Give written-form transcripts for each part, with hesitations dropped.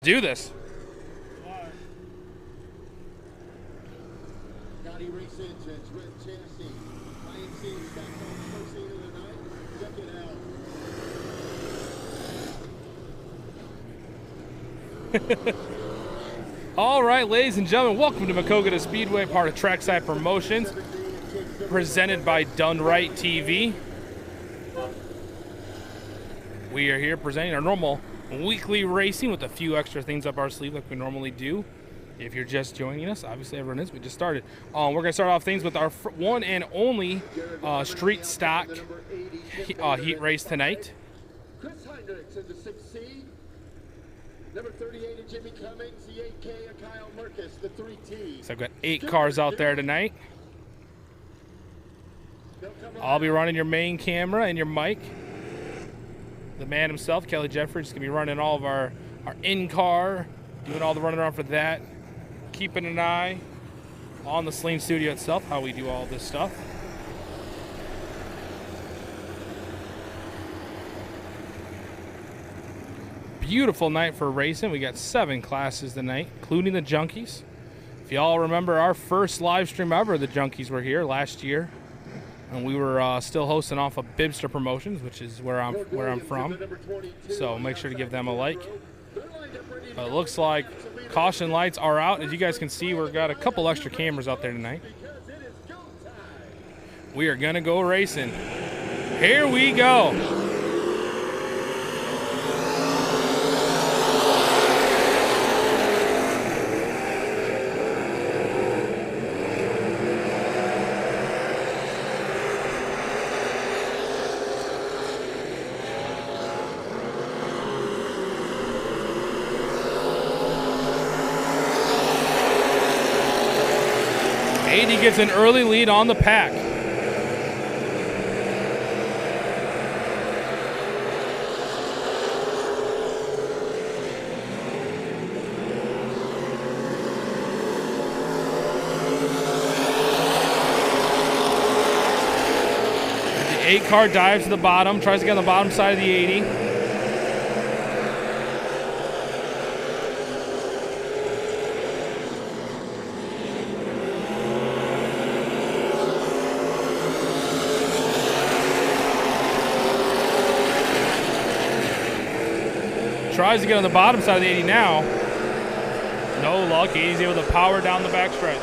do this. Gotti Race Engines, Red Chassis, INC, Stockholm, first seat of the night. Check it out. All right, ladies and gentlemen, welcome to Maquoketa Speedway, part of Trackside Promotions, presented by Done Right TV. We are here presenting our normal weekly racing with a few extra things up our sleeve like we normally do. If you're just joining us, obviously everyone is. We just started. We're going to start off things with our one and only street stock heat race tonight. Chris Hendricks in the 6C. Number 38, Jimmy Cummings. The 8K, Kyle Marcus, the 3T. So I've got 8 cars out there tonight. I'll be running your main camera and your mic. The man himself, Kelly Jeffries, is going to be running all of our in-car, doing all the running around for that. Keeping an eye on the Sling Studio itself, how we do all this stuff. Beautiful night for racing. We got 7 classes tonight, including the Junkies. If y'all remember our first live stream ever, the Junkies were here last year. And we were still hosting off of Bibster Promotions, which is where I'm from. So make sure to give them a like. It looks like caution lights are out. As you guys can see, we've got a couple extra cameras out there tonight. We are going to go racing. Here we go. He gets an early lead on the pack. The 8 car dives to the bottom, tries to get on the bottom side of the 80. Tries to get on the bottom side of the 80 now. No luck. 80's able to power down the backstretch.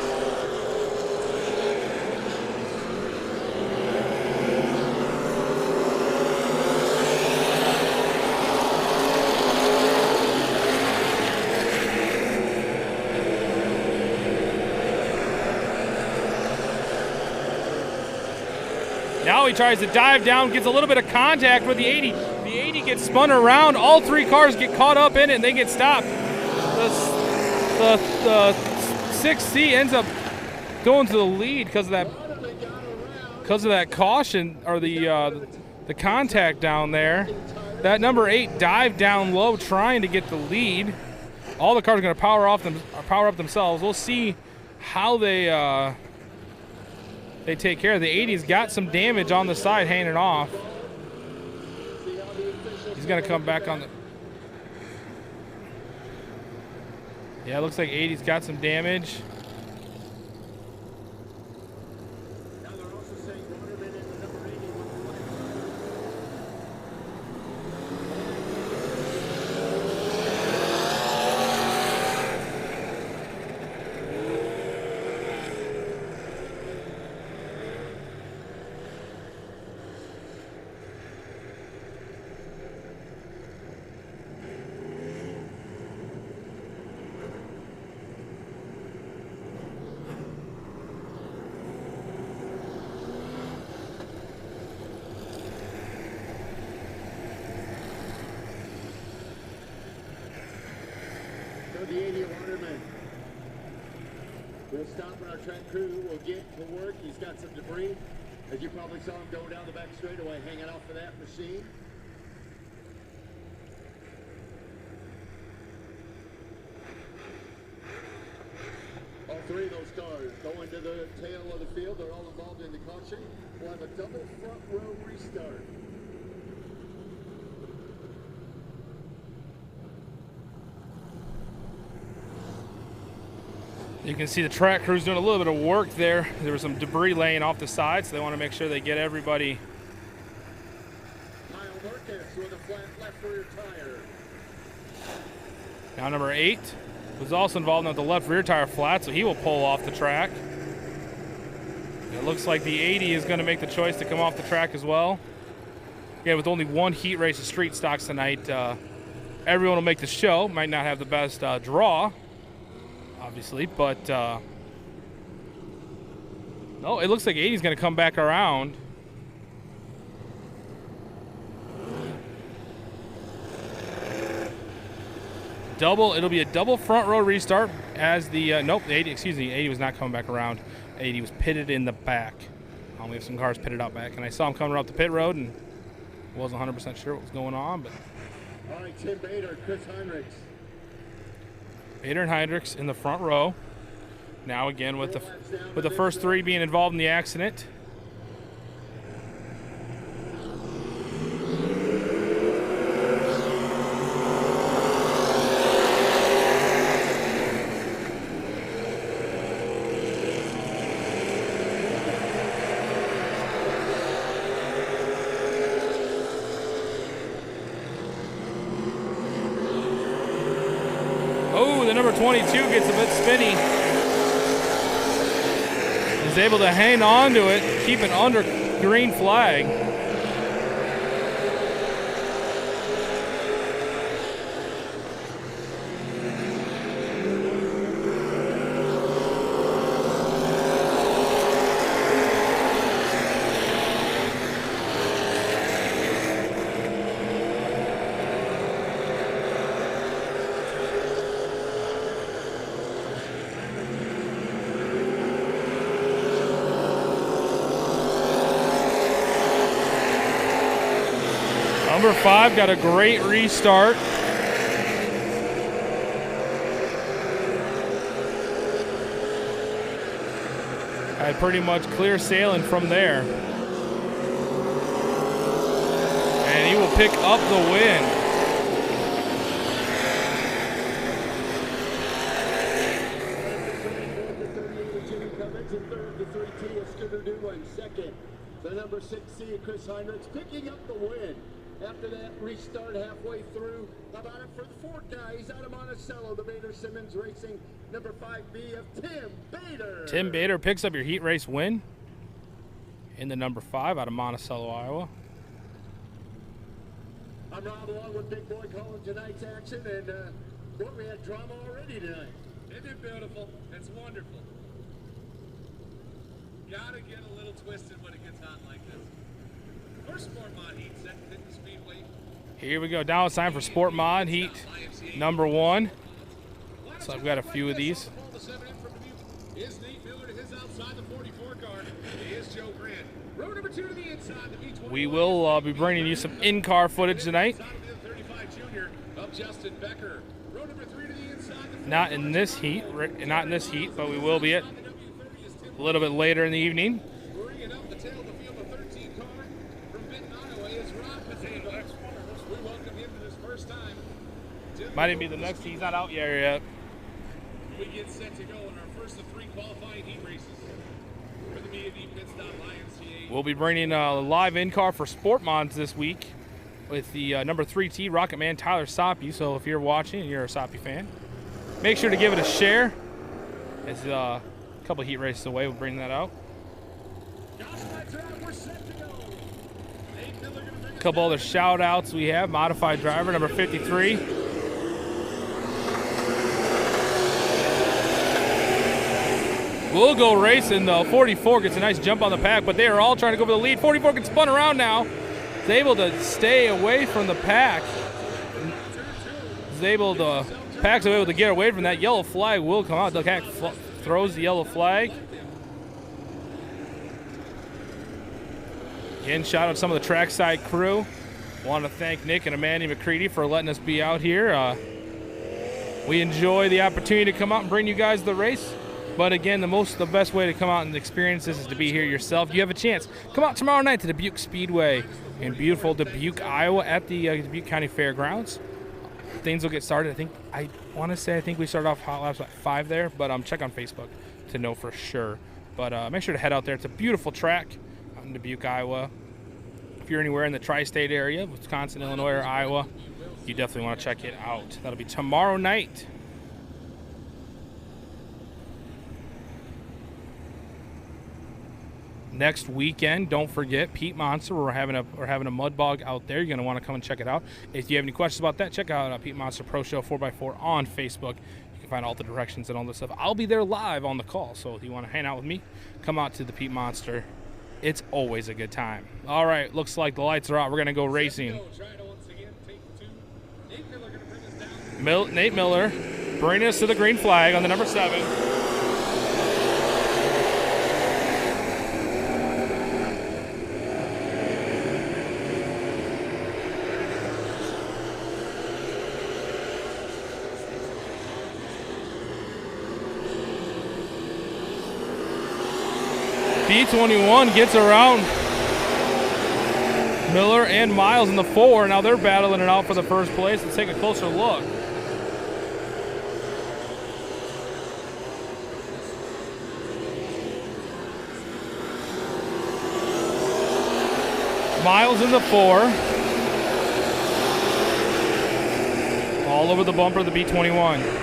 Now he tries to dive down, gets a little bit of contact with the 80. The 80 gets spun around. All 3 cars get caught up in it, and they get stopped. The 6C ends up going to the lead because of that caution or the contact down there. That number 8 dived down low trying to get the lead. All the cars are going to power up themselves. We'll see how they take care of. The 80's got some damage on the side hanging off. He's going to come back on the... Yeah, it looks like 80's got some damage. The 80 Waterman. We'll stop and our track crew will get to work. He's got some debris. As you probably saw him going down the back straightaway, hanging off of that machine. All 3 of those cars going to the tail of the field. They're all involved in the caution. We'll have a double front row restart. You can see the track crews doing a little bit of work there. There was some debris laying off the side, so they want to make sure they get everybody. Kyle Marquez with a flat left rear tire. Now number 8 was also involved with the left rear tire flat, so he will pull off the track. It looks like the 80 is going to make the choice to come off the track as well. Yeah, with only one heat race of street stocks tonight, everyone will make the show. Might not have the best draw, obviously, but no, it looks like 80 is going to come back around. It'll be a double front row restart as the, nope, the 80, excuse me, 80 was not coming back around. 80 was pitted in the back. We have some cars pitted out back, and I saw him coming up the pit road and wasn't 100% sure what was going on, but. All right, Tim Bader, Chris Heinrichs. Bader and Heinrichs in the front row. Now again with the first 3 being involved in the accident. Oh, the number 22 gets a bit spinny. Is able to hang on to it, keep it under green flag. Number 5 got a great restart. Had pretty much clear sailing from there. And he will pick up the win. The number 6C, Chris Heinrichs, picking up the win. After that restart halfway through, how about it for the 4 guys out of Monticello, the Bader Simmons Racing number 5B of Tim Bader. Tim Bader picks up your heat race win in the number 5 out of Monticello, Iowa. I'm Rob along with Big Boy calling tonight's action, and we had drama already tonight. Isn't it beautiful? It's wonderful. Gotta get a little twisted when it gets hot like this. First Sport Mod heat set at the Speedway. Here we go. Now it's time for Sport Mod Heat number 1. So I've got a few of these. Is Nate Miller to his outside the 44 car. Is Joe Grant. Row number 2 to the inside. The V20. We will be bringing you some in-car footage tonight. Not in this heat, but we will be at a little bit later in the evening. Bringing up the tail of the field, the 13 car from Benton, Iowa is Rob Potato. We welcome him to this first time. Might even be the next. He's not out yet. We get set to go in our first of 3 qualifying heat races for the MediaDPits.IMCA. We'll be bringing a live in-car for Sport Mods this week with the number 3T Rocket Man Tyler Soppe. So if you're watching and you're a Soppe fan, make sure to give it a share. It's a couple heat races away. We'll bring that out. A couple other shout outs we have. Modified driver number 53. We'll go racing though. 44 gets a nice jump on the pack, but they are all trying to go for the lead. 44 gets spun around now. Is able to stay away from the pack. Pack's able to get away from that. Yellow flag will come out. The pack throws the yellow flag. Again, shout out to some of the trackside crew. Want to thank Nick and Amanda McCready for letting us be out here. We enjoy the opportunity to come out and bring you guys the race. But again, the best way to come out and experience this is to be here yourself. You have a chance. Come out tomorrow night to Dubuque Speedway in beautiful Dubuque, Iowa at the Dubuque County Fairgrounds. Things will get started. I think want to say I think we started off hot laps at 5 there, but check on Facebook to know for sure. But make sure to head out there. It's a beautiful track out in Dubuque, Iowa. If you're anywhere in the tri-state area, Wisconsin, Illinois, or Iowa, you definitely want to check it out. That'll be tomorrow night. Next weekend, don't forget Pete Monster. We're having a mud bog out there. You're gonna want to come and check it out. If you have any questions about that, check out Pete Monster Pro Show 4x4 on Facebook. You can find all the directions and all this stuff. I'll be there live on the call, so if you want to hang out with me, come out to the Pete Monster. It's always a good time. All right, looks like the lights are out. We're gonna go racing. Nate Miller bringing us to the green flag on the number 7. B21 gets around Miller and Miles in the 4. Now they're battling it out for the first place. Let's take a closer look. Miles in the 4. All over the bumper of the B21.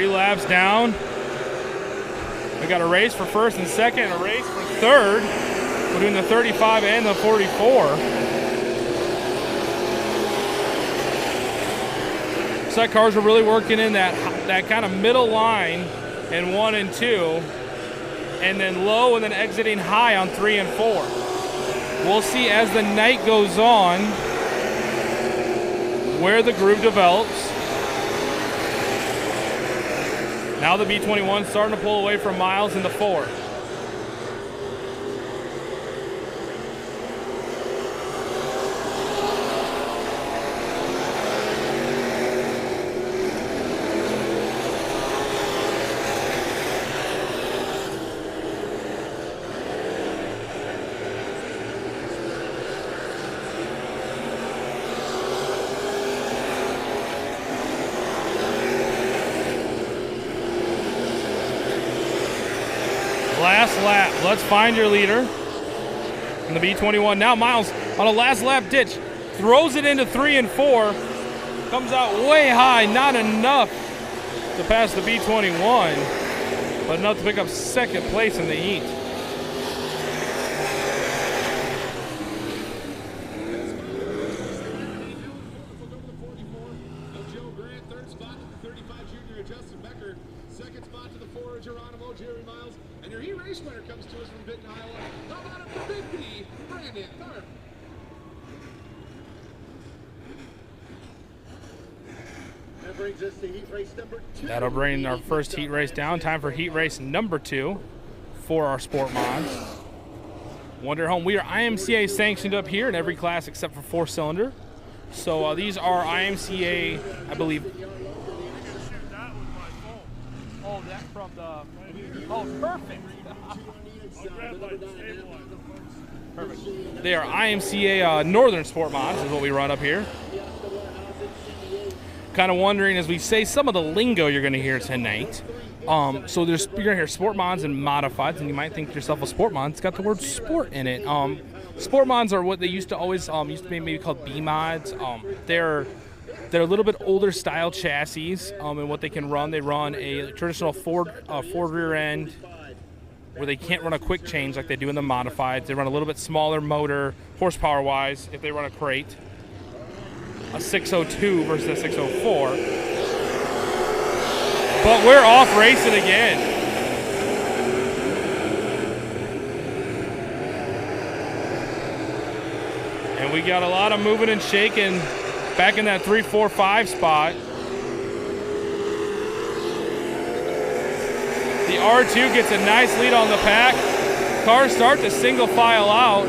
Laps down. We got a race for first and second, a race for third between the 35 and the 44. Set cars are really working in that kind of middle line in 1 and 2, and then low and then exiting high on 3 and 4. We'll see as the night goes on where the groove develops. Now the B21 starting to pull away from Miles in the 4. Last lap. Let's find your leader in the B21. Now Miles on a last lap ditch. Throws it into 3 and 4. Comes out way high. Not enough to pass the B21, but enough to pick up second place in the heat. That'll bring our first heat race down. Time for heat race number 2 for our Sport Mods. Wonder Home. We are IMCA sanctioned up here in every class except for 4-cylinder. So these are IMCA, I believe. Oh, that from the. Oh, perfect. Perfect. They are IMCA Northern Sport Mods is what we run up here. Kind of wondering as we say some of the lingo you're going to hear tonight. So you're going to hear Sport Mods and Modifieds, and you might think to yourself, a Sport Mod, it's got the word sport in it. Sport Mods are what they used to always used to be maybe called B Mods. They're a little bit older style chassis, and what they can run, they run a traditional Ford rear end where they can't run a quick change like they do in the Modifieds. They run a little bit smaller motor, horsepower wise, if they run a crate. A 602 versus a 604. But we're off racing again. And we got a lot of moving and shaking back in that 3, 4, 5 spot. The R2 gets a nice lead on the pack. Cars start to single file out.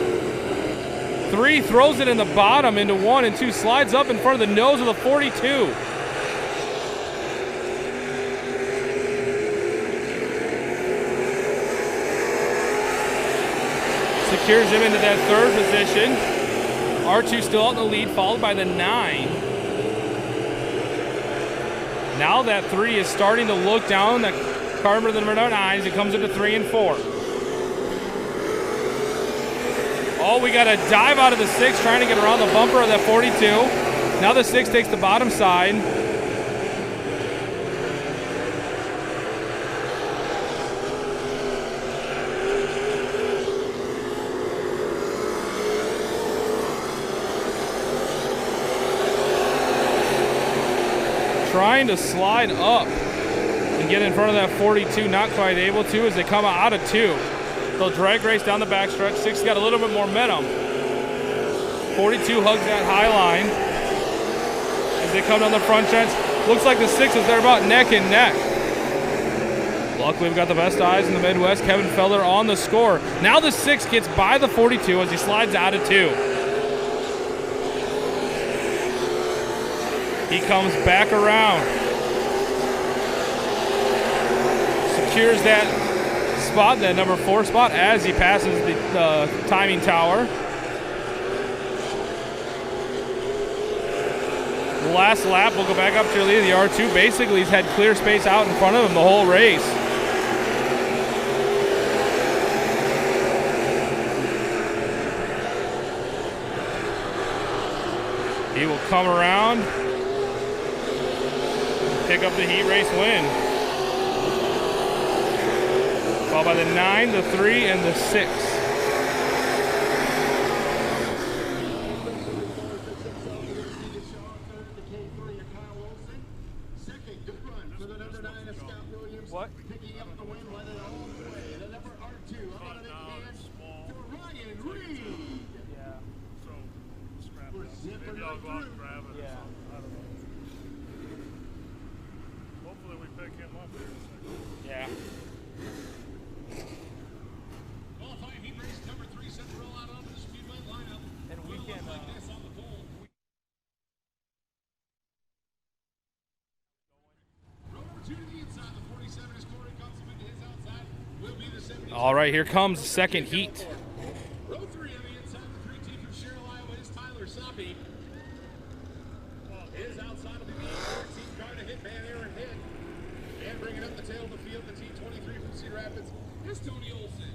3 throws it in the bottom into 1 and 2, slides up in front of the nose of the 42. Secures him into that 3rd position. R2 still out in the lead, followed by the 9. Now that 3 is starting to look down the Carver, the number 9, as it comes into 3 and 4. Oh, we got a dive out of the 6, trying to get around the bumper of that 42. Now the 6 takes the bottom side. Trying to slide up and get in front of that 42, not quite able to as they come out of 2. They'll drag race down the backstretch. 6 got a little bit more momentum. 42 hugs that high line as they come down the front stretch. Looks like the 6 is there about neck and neck. Luckily, we've got the best eyes in the Midwest. Kevin Felder on the score. Now the 6 gets by the 42 as he slides out of 2. He comes back around. Secures that spot, that number 4 spot, as he passes the timing tower. The last lap, we'll go back up to the R2. Basically, he's had clear space out in front of him the whole race. He will come around, pick up the heat race win. Followed by the 9, the 3, and the 6. What? Picking up the win, led it all the way. The number R2 out of the hands to Ryan Reed. Yeah. So, scrap We're it. zipping Maybe I'll right go out and through. grab it or Yeah. something. I don't know. Hopefully we pick him up here in a second. Yeah. Qualifying heat race number 3 set to roll out onto the speedway lineup. And we Will can, look like this on the pole. Row number 2 to the inside. The 47 is Corey Consulman to his outside. Will be the 70. All right, here comes the second heat. Row 3 on the inside. The 3T from Sherrill, Iowa is Tyler Soppy. His outside will be the 14 car to hit man Aaron Hitt. And bringing up the tail of the field, the T23 from Cedar Rapids is Tony Olson.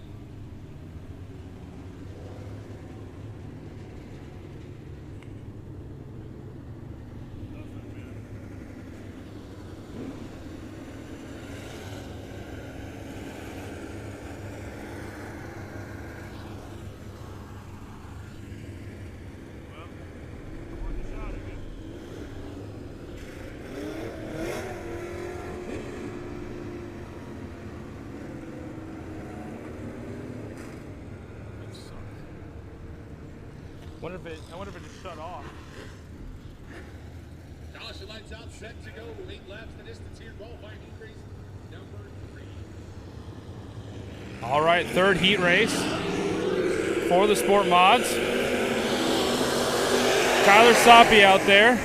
Worth a shot again. I wonder if it just shut off. Caution lights out, set to go. 8 laps the distance here. Qualifying heat race number 3. All right, 3rd heat race for the Sport Mods. Tyler Soppy out there.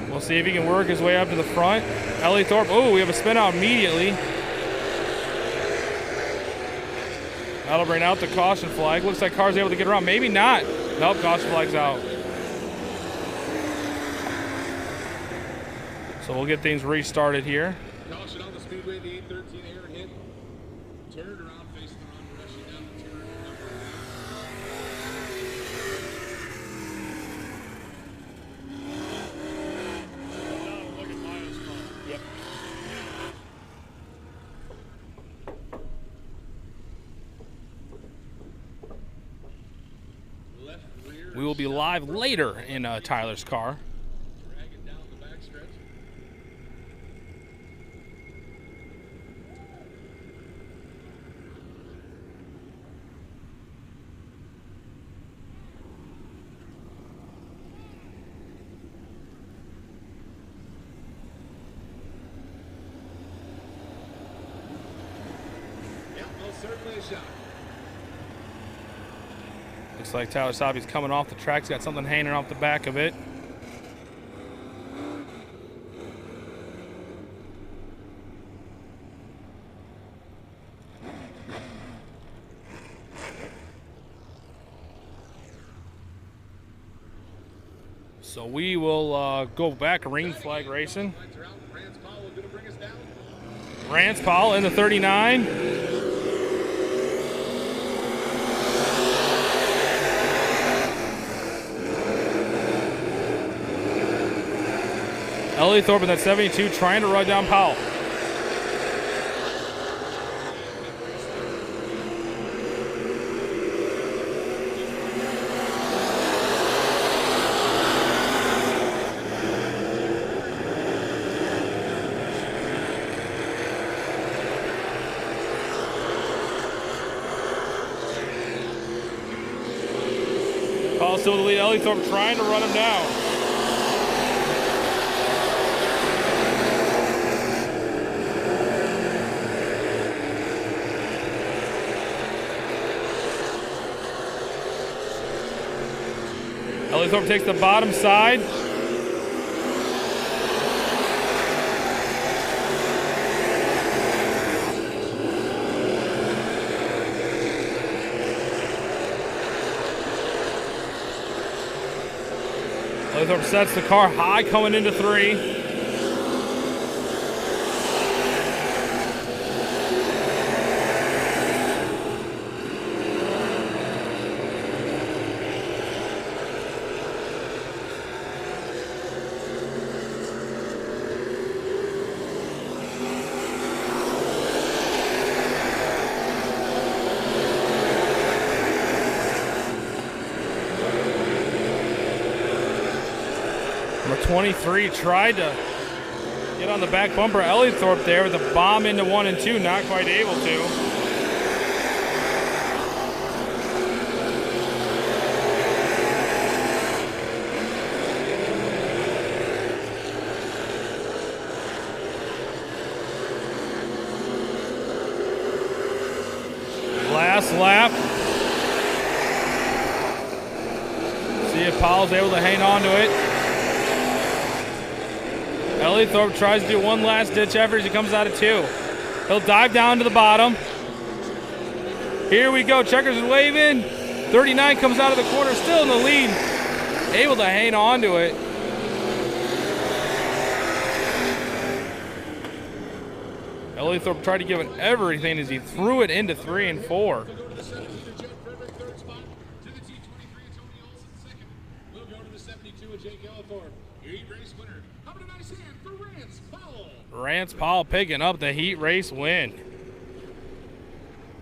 We'll see if he can work his way up to the front. Ellie Thorpe, oh, we have a spin out immediately. That'll bring out the caution flag. Looks like car's able to get around. Maybe not. Nope, caution flag's out. So we'll get things restarted here. Caution on the speedway. The 813 Aaron Hitt turned around, facing the run, rushing down the turn. Down and look at Maya's car. Yep. Left rear. We will be live later in Tyler's car. Dragging down the backstretch. Yep, most certainly a shot. Looks like Tyler Sabi's coming off the track. He's got something hanging off the back of it. So we will go back green flag racing. Rance Powell in the 39. Ellie Thorpe in that 72 trying to run down Powell. Powell still with the lead. Ellie Thorpe trying to run him down. Ellie Thorpe takes the bottom side. Ellie Thorpe sets the car high coming into 3. Number 23 tried to get on the back bumper. Ellie Thorpe there with a bomb into 1 and 2, not quite able to. Last lap. See if Powell's able to hang on to it. Ellie Thorpe tries to do one last ditch effort as he comes out of 2. He'll dive down to the bottom. Here we go. Checkers is waving. 39 comes out of the corner, still in the lead. Able to hang on to it. Ellie Thorpe tried to give it everything as he threw it into 3 and 4. Rance Powell picking up the heat race win.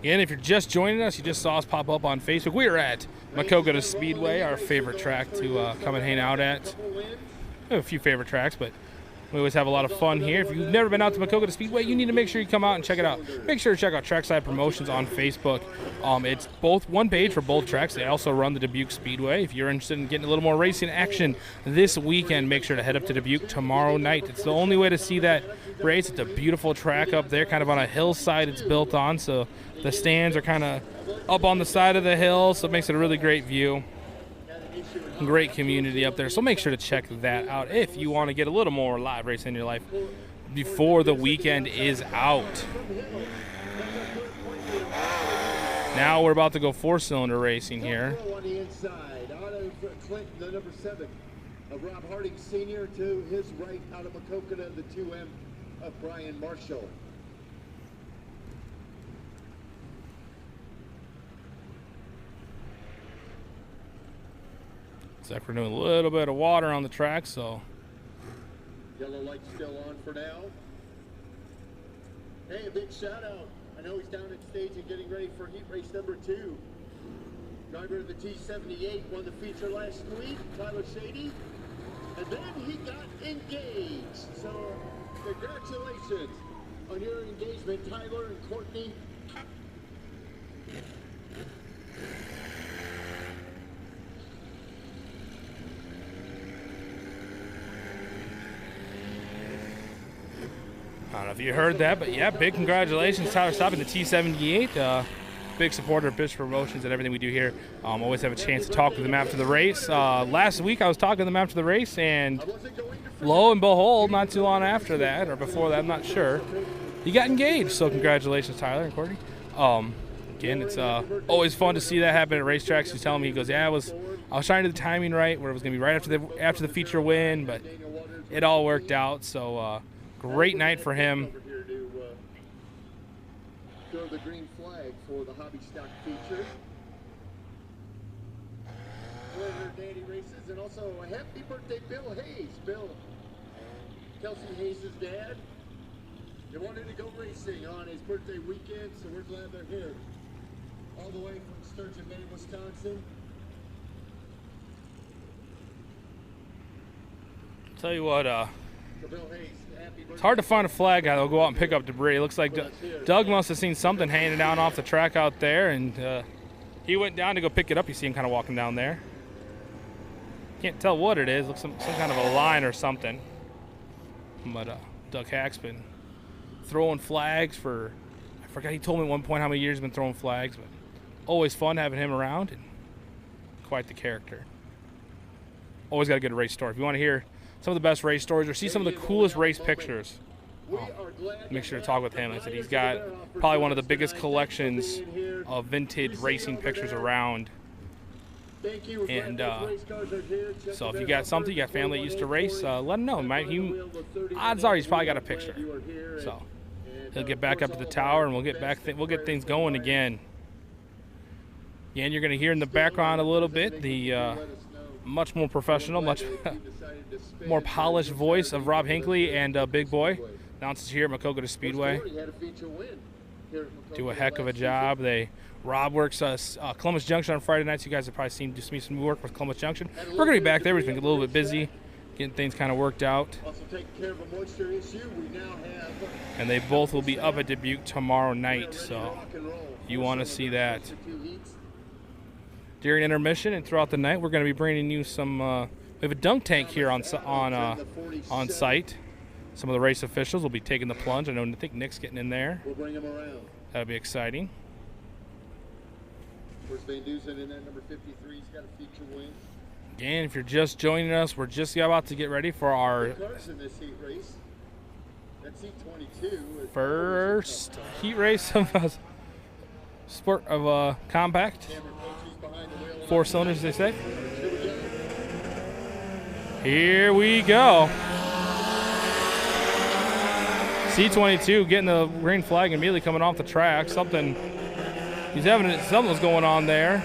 Again, if you're just joining us, you just saw us pop up on Facebook. We are at Maquoketa Speedway, our favorite track to come and hang out at. We have a few favorite tracks, but we always have a lot of fun here. If you've never been out to Maquoketa Speedway, you need to make sure you come out and check it out. Make sure to check out Trackside Promotions on Facebook. It's both one page for both tracks. They also run the Dubuque Speedway. If you're interested in getting a little more racing action this weekend, make sure to head up to Dubuque tomorrow night. It's the only way to see that race. It's a beautiful track up there, kind of on a hillside it's built on, so the stands are kind of up on the side of the hill, so it makes it a really great view. Great community up there, so make sure to check that out if you want to get a little more live racing in your life before the weekend is out. Now we're about to go 4-cylinder racing here. On the inside, out of Clinton, the number 7 of Rob Harding Sr. to his right, out of Maquoketa, the 2M of Brian Marshall. Except for doing a little bit of water on the track, so. Yellow light still on for now. Hey, a big shout out. I know he's down at stage and getting ready for heat race number 2. Driver of the T78 won the feature last week, Tyler Shady. And then he got engaged. So congratulations on your engagement, Tyler and Courtney. I don't know if you heard that, but yeah, big congratulations, Tyler Sabi, the T78. big supporter of Bishop Promotions and everything we do here. Always have a chance to talk with him after the race. Last week I was talking to him after the race, and lo and behold, not too long after that, or before that, I'm not sure, he got engaged. So congratulations, Tyler and Courtney. Again, it's always fun to see that happen at racetracks. He's telling me, he goes, yeah, I was trying to do the timing right, where it was going to be right after the feature win, but it all worked out. So great night for him. Over here to throw the green flag for the Hobby Stock feature. Winner Danny races, and also a happy birthday, Bill Hayes. Bill, Kelsey Hayes' dad. They wanted to go racing on his birthday weekend, so we're glad they're here. All the way from Sturgeon Bay, Wisconsin. Tell you what, So Bill Hayes, happy birthday. it's hard to find a flag guy that'll go out and pick up debris. It looks like Doug must have seen something hanging down off the track out there, and he went down to go pick it up. You see him kind of walking down there. Can't tell what it is. Looks some kind of a line or something. But Doug Hack's been throwing flags for, I forgot, he told me at one point how many years he's been throwing flags, but always fun having him around, and quite the character. Always got a good race story. If you want to hear some of the best race stories or see some of the coolest race pictures, make sure to talk with him. I said he's got probably one of the biggest collections of vintage racing pictures around. And so if you got something, you got family that used to race, let him know. Odds are he's probably got a picture. So he'll get back up to the tower, and we'll get things going again. Again, you're going to hear in the background a little bit the much more professional, much more polished voice of Rob Hinckley and Big Boy, announcers here at Maquoketa Speedway. Do a heck of a job. Rob works Columbus Junction on Friday nights. You guys have probably seen just me some work with Columbus Junction. We're going to be back there. We've been a little bit busy getting things kind of worked out. And they both will be up at Dubuque tomorrow night, so you want to see that. During intermission and throughout the night, we're going to be bringing you some. We have a dunk tank here on site. Some of the race officials will be taking the plunge. I think Nick's getting in there. We'll bring him around. That'll be exciting. Of course, Van Dusen in that number 53. He's got a feature win. Again, if you're just joining us, we're just about to get ready for our Cars in this heat race. That's heat 22. first heat race of sport of compact. Cameron Coaches behind the wheel. 4 cylinders, they say. Here we go. C22 getting the green flag immediately coming off the track. Something was going on there.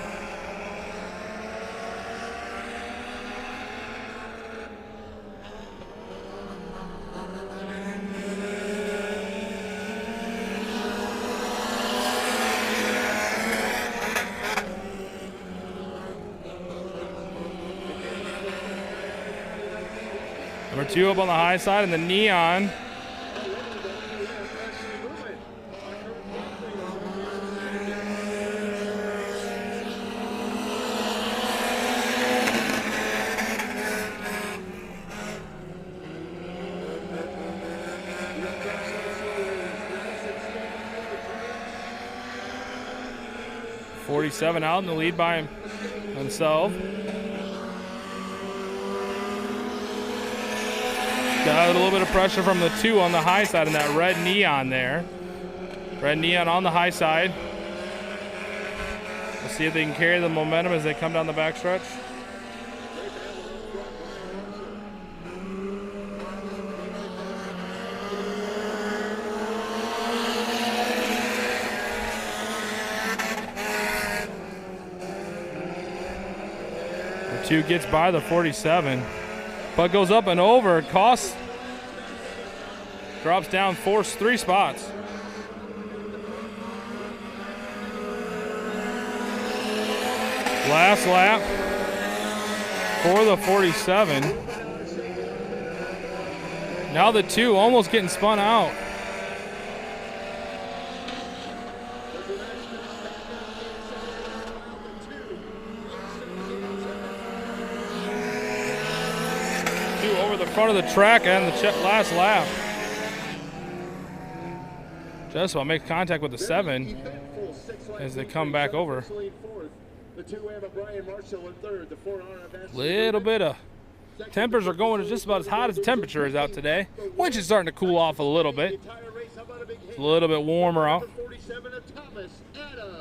Number 2 up on the high side, and the Neon. .47 out in the lead by himself. Got a little bit of pressure from the 2 on the high side and that red Neon there. Red Neon on the high side. We'll see if they can carry the momentum as they come down the backstretch. The 2 gets by the 47. But goes up and over, costs, drops down 3 spots. Last lap for the 47. Now the 2 almost getting spun out. Over the front of the track and the last lap. Just about makes contact with the 7. as they come back over. The 2M of Brian Marshall in third. The 4 RFS. Little bit of tempers are going to just about as hot as the temperature is out today. Wind is starting to cool off a little bit. It's a little bit warmer out.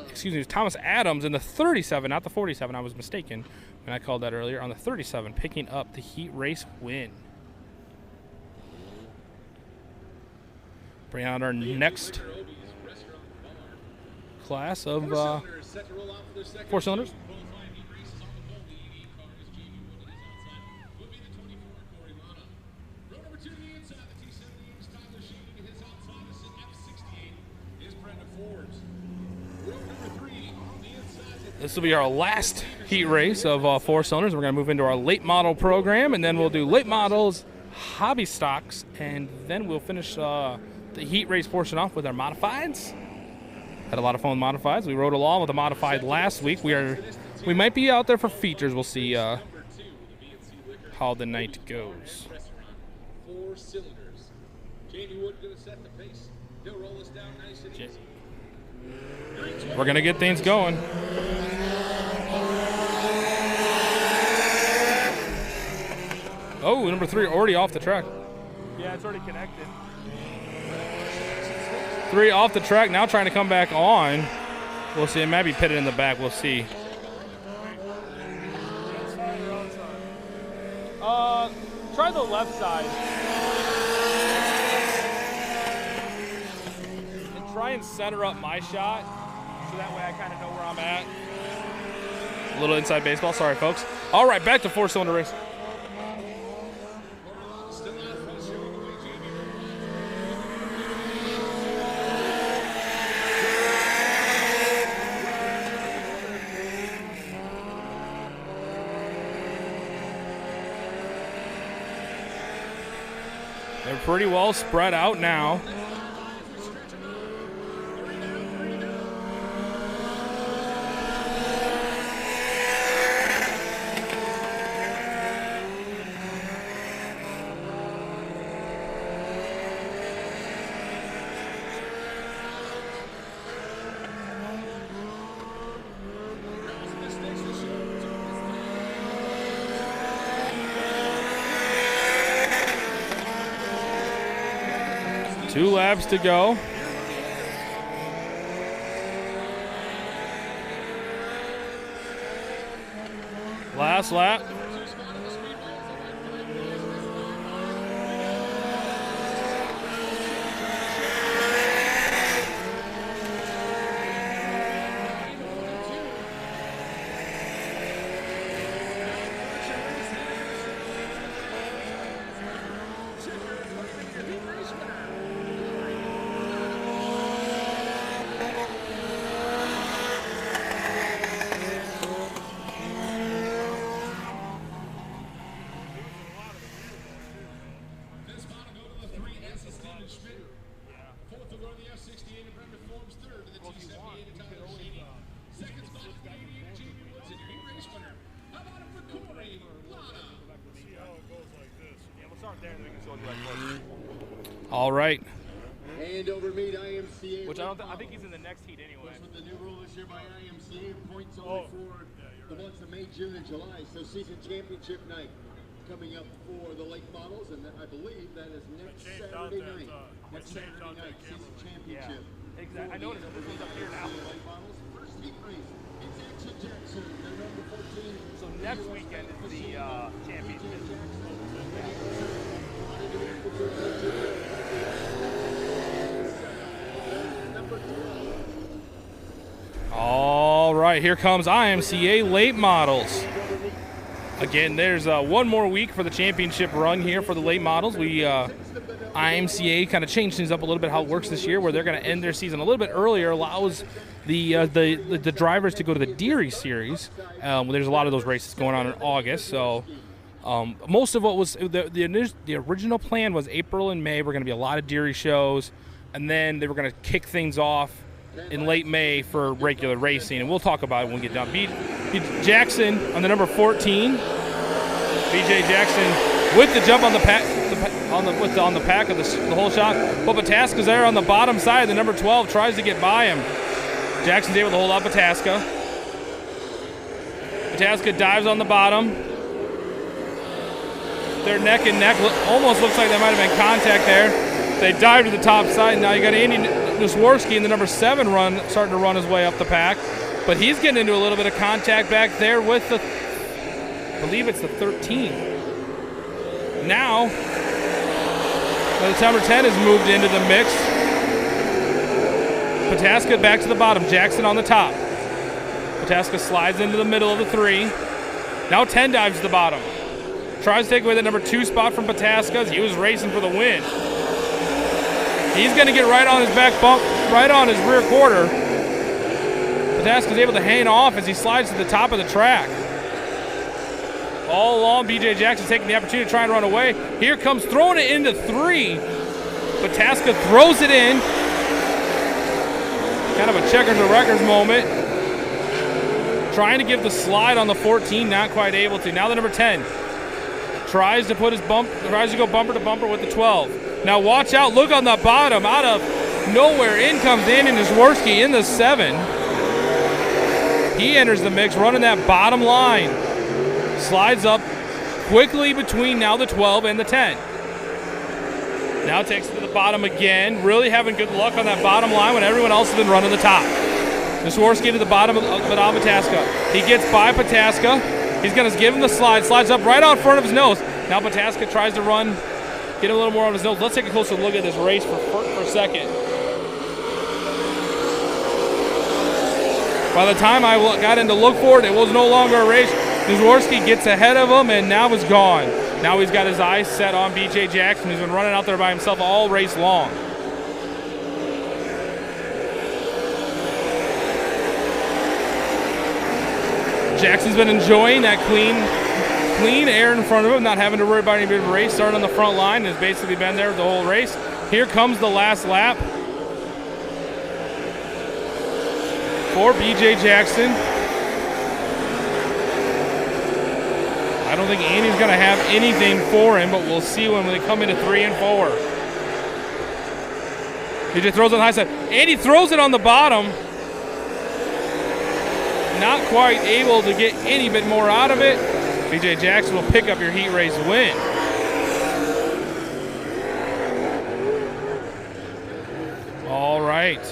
Excuse me, Thomas Adams in the 37, not the 47. I was mistaken when I called that earlier. On the 37, picking up the heat race win. Bring out our next class of 4 cylinders. This will be our last heat race of 4 cylinders. We're going to move into our late model program, and then we'll do late models, hobby stocks, and then we'll finish the heat race portion off with our modifieds. Had a lot of fun with modifieds. We rode along with the modified last week. We might be out there for features. We'll see how the night goes. 4 cylinders. Jamie Wood going to set the pace. He'll roll us down nice and easy. We're going to get things going. Oh, number 3 already off the track. Yeah, it's already connected. 3 off the track, now trying to come back on. We'll see. It might be pitted in the back. We'll see. Inside or outside? Try the left side. And try and center up my shot, so that way I kind of know where I'm at. A little inside baseball. Sorry, folks. All right, back to 4-cylinder race. They're pretty well spread out now. Two laps to go. Last lap. All right. And over meet IMCA. Which I think he's in the next heat anyway. With the new rule this year by IMCA, points only for the months of May, June, and July. So season championship night coming up for the late models, and I believe that is next Saturday night. Next Saturday night, season championship. Yeah, exactly. I noticed this one's up here now. Late models, first heat race. It's Action Jackson, their number 14. So next weekend is the championship. All right, here comes IMCA late models. Again, there's one more week for the championship run here for the late models. IMCA kind of changed things up a little bit how it works this year, where they're going to end their season a little bit earlier, allows the drivers to go to the Deary Series. There's a lot of those races going on in August, so most of what was the original plan was April and May were going to be a lot of Deary shows, and then they were going to kick things off in late May for regular racing, and we'll talk about it when we get done. B. Jackson on the number 14. BJ Jackson with the jump on the pack, on the pack of the whole shot. But Pataska's there on the bottom side. The number 12 tries to get by him. Jackson's able to hold up Pataska. Pataska dives on the bottom. They're neck and neck. Almost looks like there might have been contact there. They dive to the top side. Now you got Andy Nisworski in the number 7 run, starting to run his way up the pack. But he's getting into a little bit of contact back there with the, I believe it's the 13. Now, the number 10 has moved into the mix. Pataska back to the bottom. Jackson on the top. Pataska slides into the middle of the 3. Now 10 dives to the bottom. Tries to take away the number 2 spot from Pataska as he was racing for the win. He's going to get right on his back bump, right on his rear quarter. Pataska's able to hang off as he slides to the top of the track. All along, BJ Jackson taking the opportunity to try and run away. Here comes throwing it into 3. Pataska throws it in. Kind of a checkers or records moment. Trying to give the slide on the 14, not quite able to. Now the number 10 tries to put his tries to go bumper to bumper with the 12. Now watch out, look on the bottom, out of nowhere, in comes Andy Nisworski in the 7. He enters the mix, running that bottom line. Slides up quickly between now the 12 and the 10. Now takes it to the bottom again, really having good luck on that bottom line when everyone else has been running the top. Nisworski to the bottom of Pataska. He gets by Pataska. He's going to give him the slide. Slides up right on front of his nose. Now Pataska tries to run, get a little more on his nose. Let's take a closer look at this race for a second. By the time I got in to look for it, it was no longer a race. Nisworski gets ahead of him and now is gone. Now he's got his eyes set on BJ Jackson, who's been running out there by himself all race long. Jackson's been enjoying that clean air in front of him, not having to worry about any bit of a race. Starting on the front line, has basically been there the whole race. Here comes the last lap for BJ Jackson. I don't think Andy's going to have anything for him, but we'll see when they come into 3 and 4. BJ throws on the high side. Andy throws it on the bottom. Not quite able to get any bit more out of it. BJ Jackson will pick up your heat race win. All right.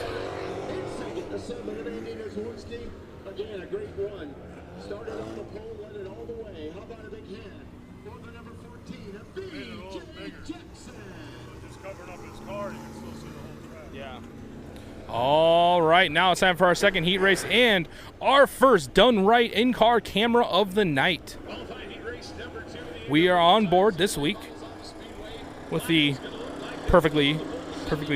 Again, a great run. Started on the pole, led it all the way. How about a big hand for the number 14, BJ Jackson. Just covering up his car, you can still see the whole track. Yeah. All right, now it's time for our second heat race and our first done right in-car camera of the night. We are on board this week with the perfectly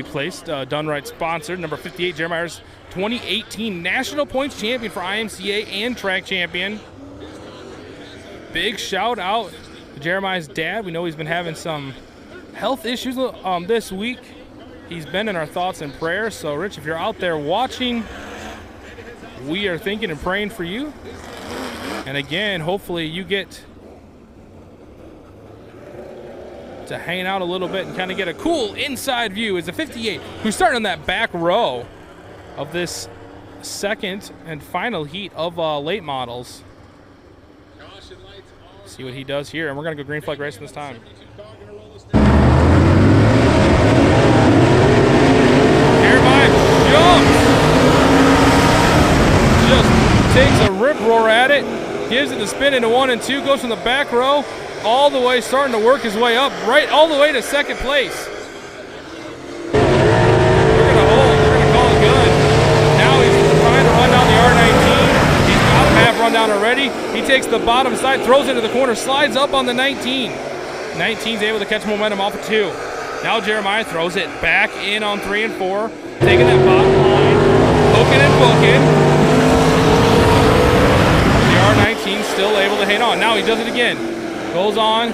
placed done right sponsor, number 58, Jeremiah's 2018 National Points Champion for IMCA and Track Champion. Big shout out to Jeremiah's dad. We know he's been having some health issues this week. He's been in our thoughts and prayers. So, Rich, if you're out there watching, we are thinking and praying for you. And again, hopefully you get to hang out a little bit and kind of get a cool inside view as the 58, who's starting on that back row of this second and final heat of late models. See what he does here, and we're going to go green flag racing this time. Jeremiah jumps. Just takes a rip roar at it, gives it the spin into 1 and 2, goes from the back row all the way, starting to work his way up, right all the way to second place. We're going to hold, we're going to call it good. Now he's trying to run down the R19. He's got him half run down already. He takes the bottom side, throws into the corner, slides up on the 19. 19's able to catch momentum off of 2. Now Jeremiah throws it back in on 3 and 4, taking that bottom line, hooking and booking. The R19 still able to hang on. Now he does it again. Goes on.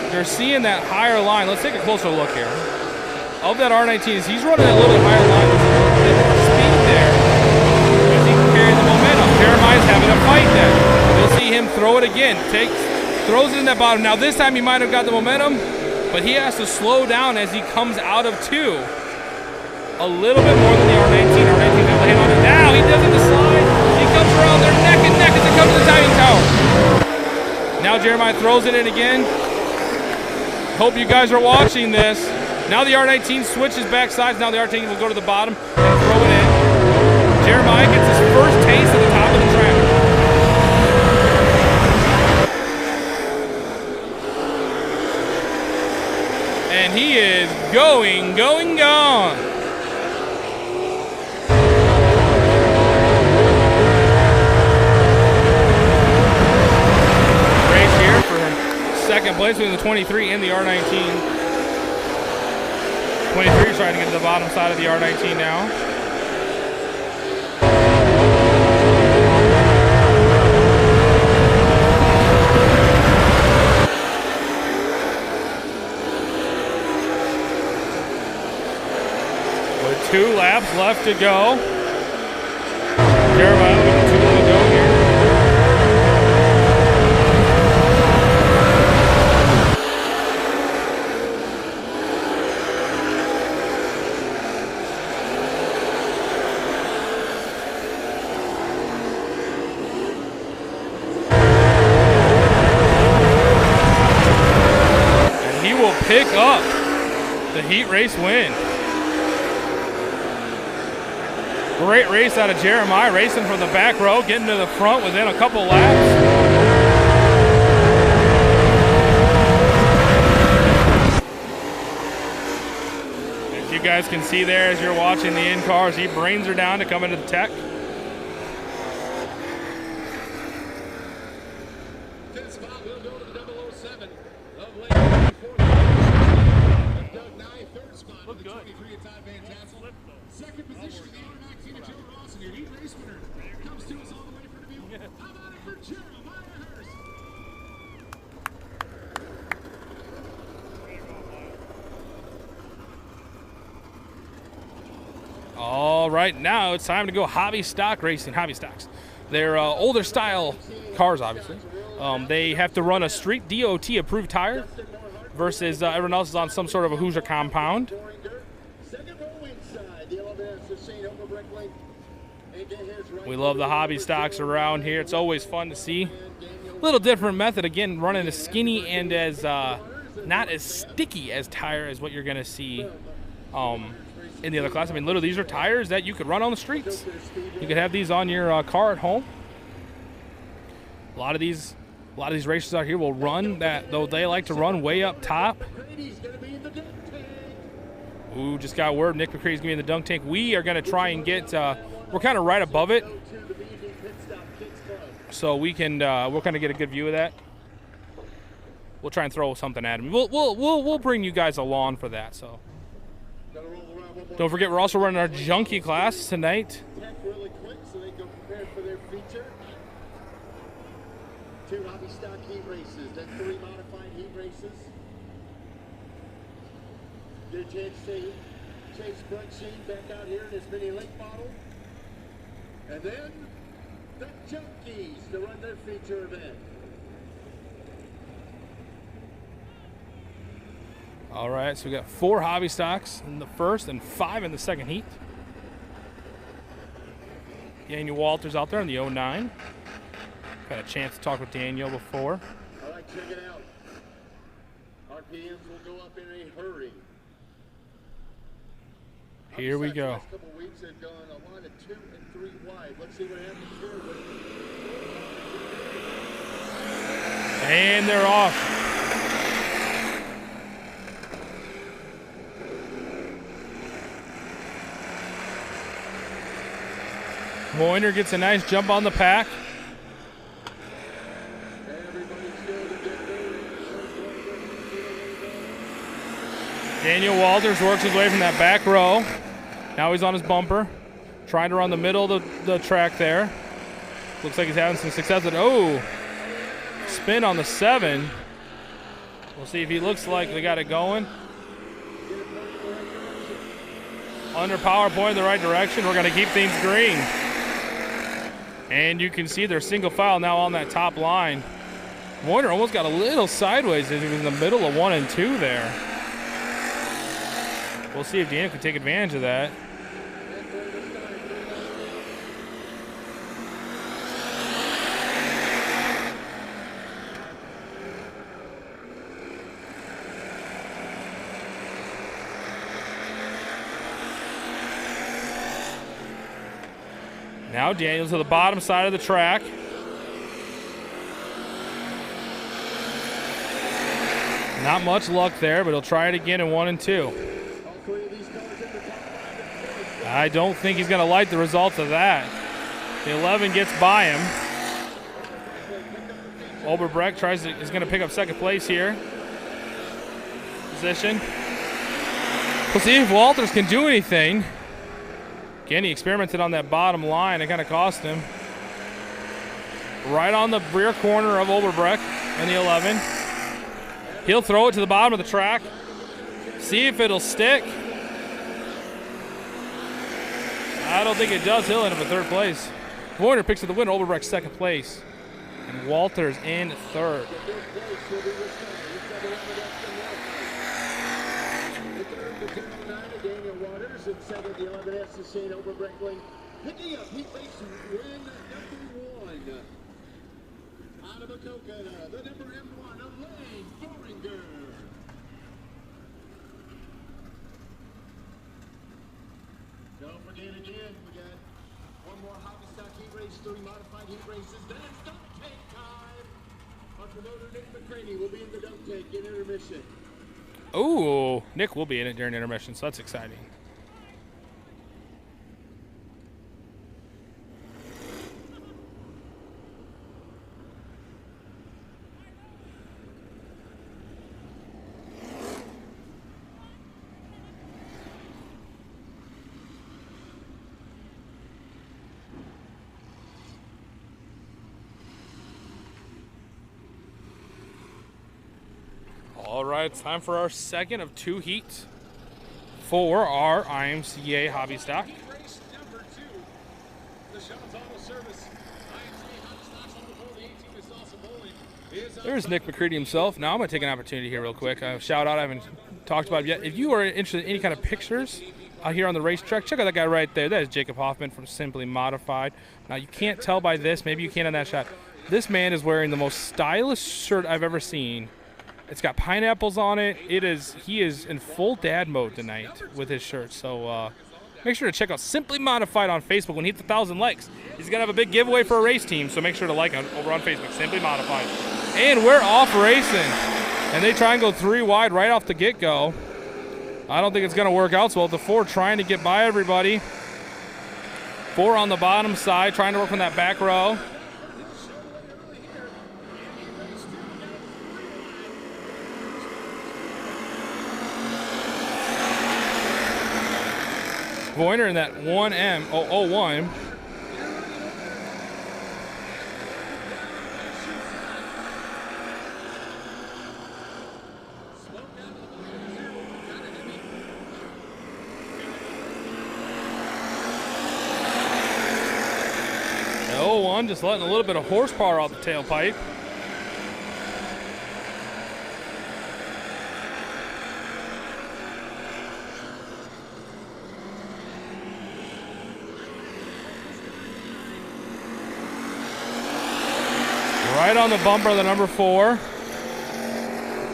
They're seeing that higher line. Let's take a closer look here. Of that R19, he's running a little bit higher line with more speed there as he can carry the momentum. Jeremiah's having a fight there. You'll see him throw it again. Throws it in that bottom. Now this time he might have got the momentum, but he has to slow down as he comes out of 2. A little bit more than the R19. R19 able to hit on it. Now he does it the slide. He comes around. They're neck and neck as it comes to the timing tower. Now Jeremiah throws it in again. Hope you guys are watching this. Now the R19 switches back sides. Now the R19 will go to the bottom and throw it in. Jeremiah gets his first taste at the top of the track. And he is going. Race here for second place between the 23 and the R19. 23 trying to get to the bottom side of the R19 now. With 2 laps left to go. Jeremiah with 2 to go here. Pick up the heat race win. Great race out of Jeremiah, racing from the back row, getting to the front within a couple laps. As you guys can see there as you're watching the in-cars, he brings her down to come into the tech. Second position in the R19 of Joe Ross, and your heat race winner comes to us all the way for the view. How about it for Jeremiah Hurst? All right, now it's time to go hobby stock racing. Hobby stocks. They're older style cars, obviously. They have to run a street DOT approved tire versus everyone else is on some sort of a Hoosier compound. We love the hobby stocks around here. It's always fun to see. A little different method, again, running as skinny and as not as sticky as tire as what you're going to see in the other class. I mean, literally, these are tires that you could run on the streets. You could have these on your car at home. A lot of these races out here will run that, though they like to run way up top. Ooh, just got word Nick McCready's going to be in the dunk tank. We are going to try and get, we're kind of right above it, so we can, we'll kind of get a good view of that. We'll try and throw something at him. We'll bring you guys along for that. So don't forget, we're also running our junkie class tonight. Really quick so they go prepared for their feature. 2 hobby stock heat races, then 3 modified heat races. Get a chance to see Chase Brunsheen back out here in his mini link model. And then the Junkies to run their feature event. All right, so we got 4 hobby stocks in the first and 5 in the second heat. Daniel Walters out there in the 09. Got a chance to talk with Daniel before. All right, check it out. RPMs will go up in a hurry. Here we go. The last couple weeks have gone a line of 2 and 3 wide. Let's see what happens here. And they're off. Moiner gets a nice jump on the pack. Daniel Walters works his way from that back row. Now he's on his bumper, trying to run the middle of the track there. Looks like he's having some success. Oh, spin on the 7. We'll see if he looks like they got it going. Under power point in the right direction. We're going to keep things green. And you can see they're single file now on that top line. Moiner almost got a little sideways as he was in the middle of 1 and 2 there. We'll see if Daniel can take advantage of that. Now Daniels to the bottom side of the track. Not much luck there, but he'll try it again in 1 and 2. I don't think he's going to like the results of that. The 11 gets by him. Oberbrecht is going to pick up second place here. Position. We'll see if Walters can do anything. Again, he experimented on that bottom line. It kind of cost him. Right on the rear corner of Oberbrecht and the 11. He'll throw it to the bottom of the track. See if it'll stick. I don't think it does. He'll end up in third place. Warner picks up the win. Oberbrecht second place. And Walters in third. Daniel Waters and second, the 11 S to Shane Oberbrechtling. Picking up heat race win number 1. Out of Maquoketa, the number M1 of Lane Boringer. Don't forget again, we got one more hobby stock heat race, 3 modified heat races. Then it's dunk tank time. Our promoter Nick McCraney will be in the dunk tank in intermission. Ooh, Nick will be in it during intermission, so that's exciting. All right, it's time for our second of 2 heats for our IMCA hobby stock. Race number 2. The Sean's Auto Service. IMCA Hobby Stocks on the pole. The 18 is Dawson Bowling. There's Nick McCready himself. Now I'm going to take an opportunity here real quick. Shout out, I haven't talked about it yet. If you are interested in any kind of pictures out here on the racetrack, check out that guy right there. That is Jacob Hoffman from Simply Modified. Now you can't tell by this, maybe you can on that shot. This man is wearing the most stylish shirt I've ever seen. It's got pineapples on it. He is in full dad mode tonight with his shirt. So make sure to check out Simply Modified on Facebook. When he hits 1,000 likes, he's going to have a big giveaway for a race team. So make sure to like him over on Facebook, Simply Modified. And we're off racing. And they try and go 3 wide right off the get-go. I don't think it's going to work out so well. The 4 trying to get by everybody. 4 on the bottom side, trying to work from that back row. Voiner in that 1M01. The 01 just letting a little bit of horsepower out the tailpipe. Right on the bumper of the number 4.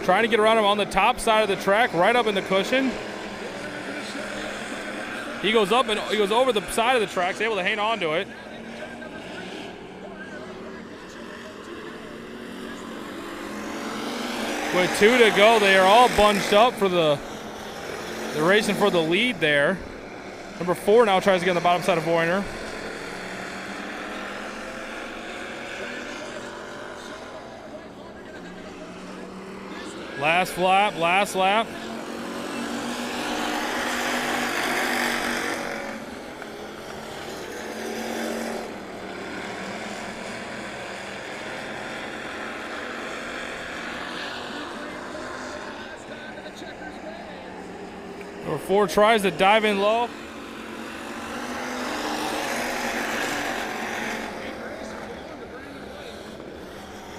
Trying to get around him on the top side of the track, right up in the cushion. He goes up and he goes over the side of the track, he's able to hang on to it. With 2 to go, they are all bunched up for the racing for the lead there. Number 4 now tries to get on the bottom side of Voiner. Last lap, last lap. Number 4 tries to dive in low.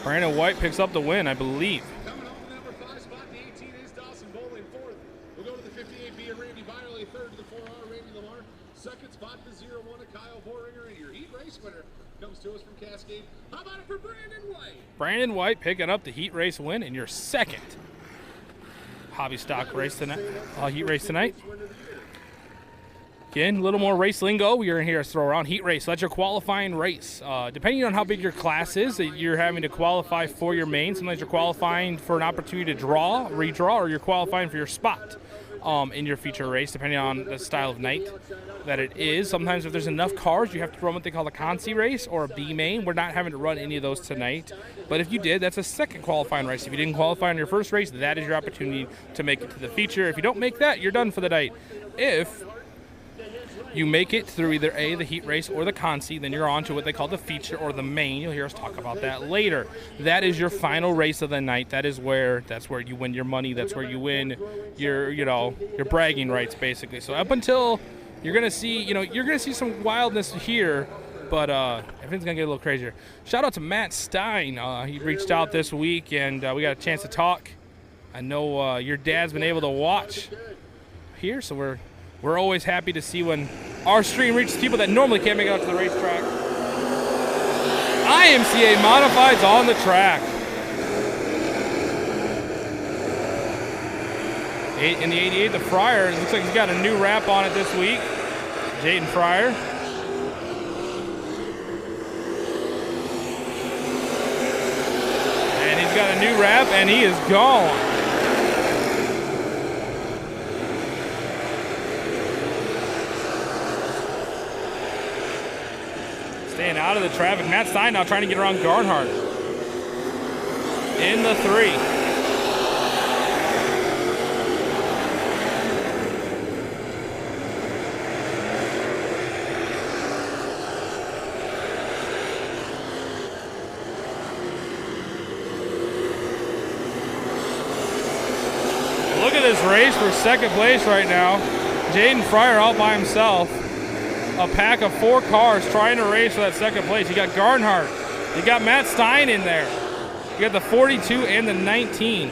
Brandon White picks up the win, I believe. Coming home to number 5 spot, the 18 is Dawson Bowling. 4th, we'll go to the 58B of Randy Byerly. 3rd to the 4R, Randy Lamar. 2nd spot, the 01 of Kyle Boringer. And your heat race winner comes to us from Cascade. How about it for Brandon White? Brandon White picking up the heat race win in your 2nd hobby stock race tonight. Heat race tonight. Again, a little more race lingo we're going to hear us throw around. Heat race, that's your qualifying race. Depending on how big your class is, that you're having to qualify for your main. Sometimes you're qualifying for an opportunity to draw, redraw, or you're qualifying for your spot in your feature race, depending on the style of night that it is. Sometimes if there's enough cars, you have to run what they call a consi race or a B main. We're not having to run any of those tonight. But if you did, that's a second qualifying race. If you didn't qualify on your first race, that is your opportunity to make it to the feature. If you don't make that, you're done for the night. If you make it through either A, the heat race, or the consi, then you're on to what they call the feature or the main. You'll hear us talk about that later. That is your final race of the night. That's where you win your money. That's where you win your bragging rights, basically. So up until you're gonna see some wildness here, but everything's gonna get a little crazier. Shout out to Matt Stein. He reached out this week, and we got a chance to talk. I know your dad's been able to watch here, so we're always happy to see when our stream reaches people that normally can't make it out to the racetrack. IMCA Modifieds on the track. In the 88, the Fryer, it looks like he's got a new wrap on it this week. Jaden Fryer. And he's got a new wrap, and he is gone. Staying out of the traffic. Matt Stein now trying to get around Garnhart. In the 3. Look at this race for second place right now. Jaden Fryer all by himself. A pack of 4 cars trying to race for that second place. You got Garnhart. You got Matt Stein in there. You got the 42 and the 19.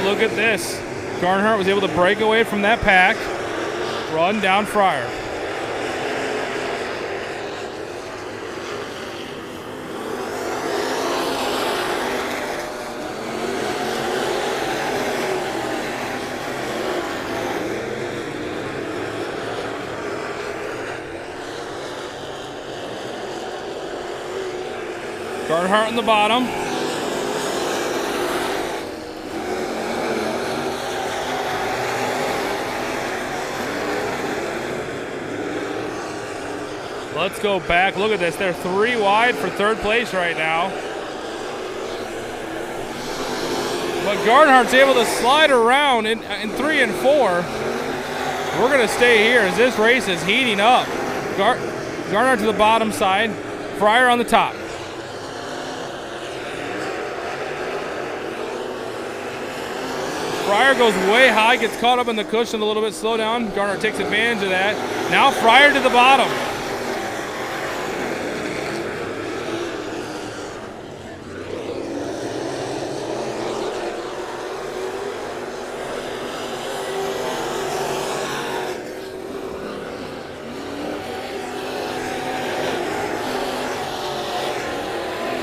Look at this. Garnhart was able to break away from that pack, run down Fryer. Garnhart on the bottom. Let's go back. Look at this. They're 3 wide for third place right now. But Garnhart's able to slide around in 3 and 4. We're going to stay here as this race is heating up. Garnhart to the bottom side. Fryer on the top. Fryer goes way high, gets caught up in the cushion a little bit, slow down. Garnhart takes advantage of that. Now Fryer to the bottom.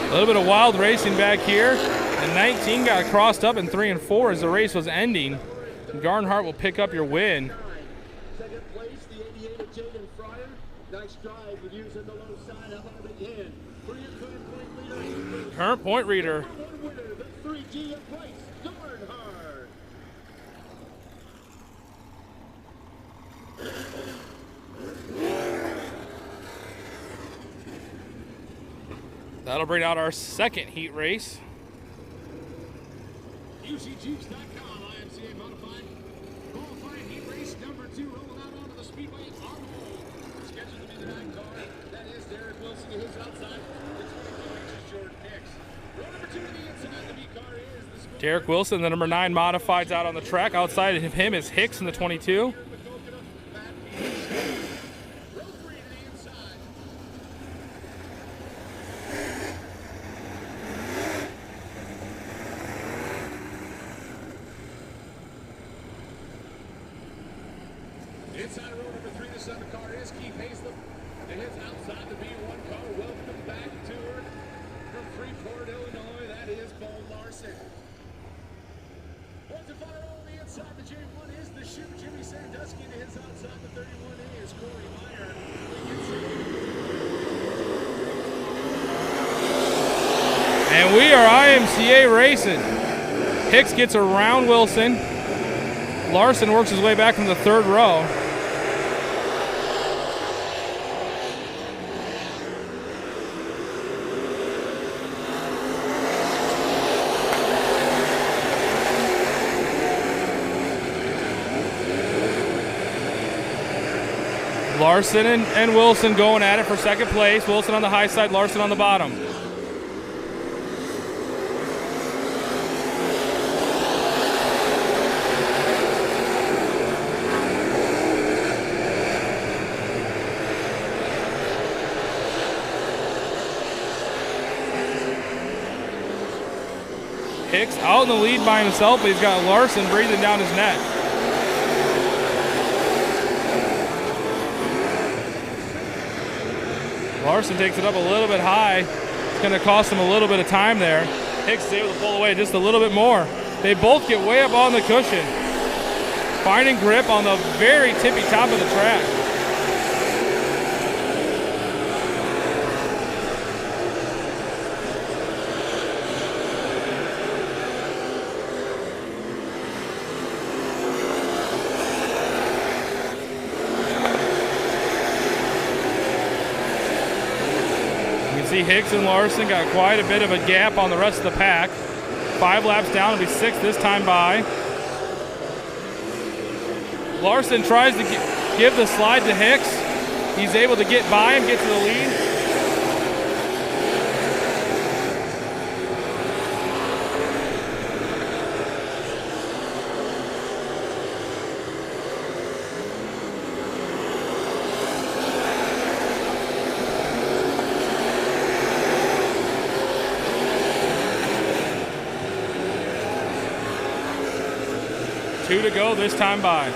A little bit of wild racing back here. And 19 got crossed up in 3 and 4 as the race was ending. Garnhart will pick up your win. Second place, the 88 of Jaden Fryer. Nice drive with using the low side. How about it again? For your current point leader. Current point reader. Winner, the 3G of Bryce Garnhart. That'll bring out our second heat race. UCJeeps.com, IMCA Modified. Qualifying heat race number 2 rolling out onto the speedway on hold. Scheduled to be the 9 car. That is Derek Wilson. He's outside. The 22 inches Jordan Hicks. Row number 2 to the inside. The B car is the Derek Wilson, the number 9 modifieds out on the track. Outside of him is Hicks in the 22. inside row number 3, the 7 car is Keith Hayslip. It hits outside the B1 car. Welcome back to her from Freeport, Illinois. That is Bo Larson. Once a fire on the inside, the J1 is the shoe. Jimmy Sandusky to his outside, the 31A is Corey Meyer. And we are IMCA racing. Hicks gets around Wilson. Larson works his way back from the 3rd row. Larson and Wilson going at it for 2nd place. Wilson on the high side, Larson on the bottom. Hicks out in the lead by himself, but he's got Larson breathing down his neck. Larson takes it up a little bit high. It's going to cost him a little bit of time there. Hicks is able to pull away just a little bit more. They both get way up on the cushion, finding grip on the very tippy top of the track. See Hicks and Larson got quite a bit of a gap on the rest of the pack. 5 laps down, it'll be 6 this time by. Larson tries to give the slide to Hicks. He's able to get by him, get to the lead. 2 to go this time by.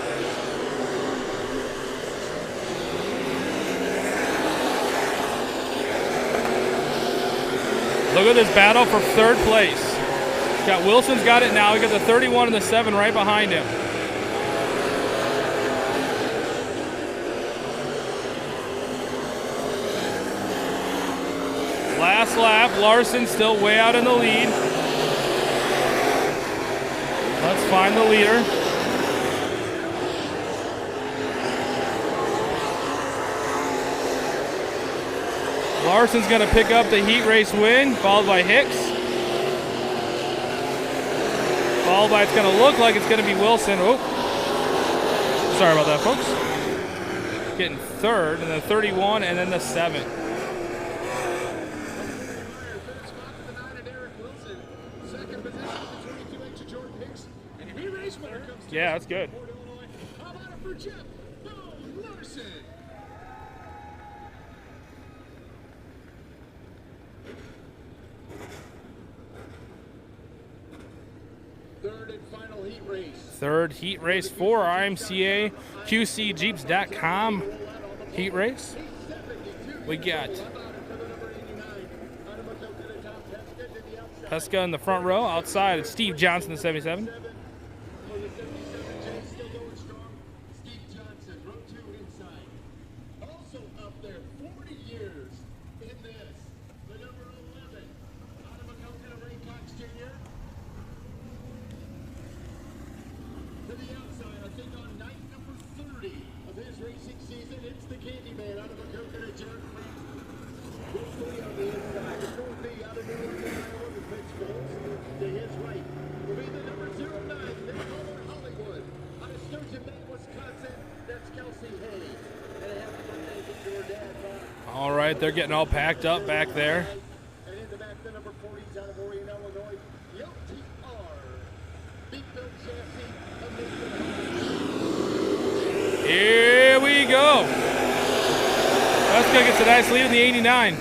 Look at this battle for 3rd place. Got Wilson's got it now. He got the 31 and the 7 right behind him. Last lap, Larson still way out in the lead. Let's find the leader. Larson's going to pick up the heat race win, followed by Hicks. Followed by, it's going to look like it's going to be Wilson. Oh, sorry about that, folks. Getting 3rd, and then 31, and then the 7. Yeah, that's good. How about it for Jeff Larson? Third and final heat race. 3rd heat race for IMCA QCJeeps.com heat race. We got Pesca in the front row. Outside, it's Steve Johnson, the 77. All right, they're getting all packed up back there. And in the back, the number 40s out of Orion, Illinois, LTR. Big build chassis. Here we go. Pesca gets a nice lead in the 89.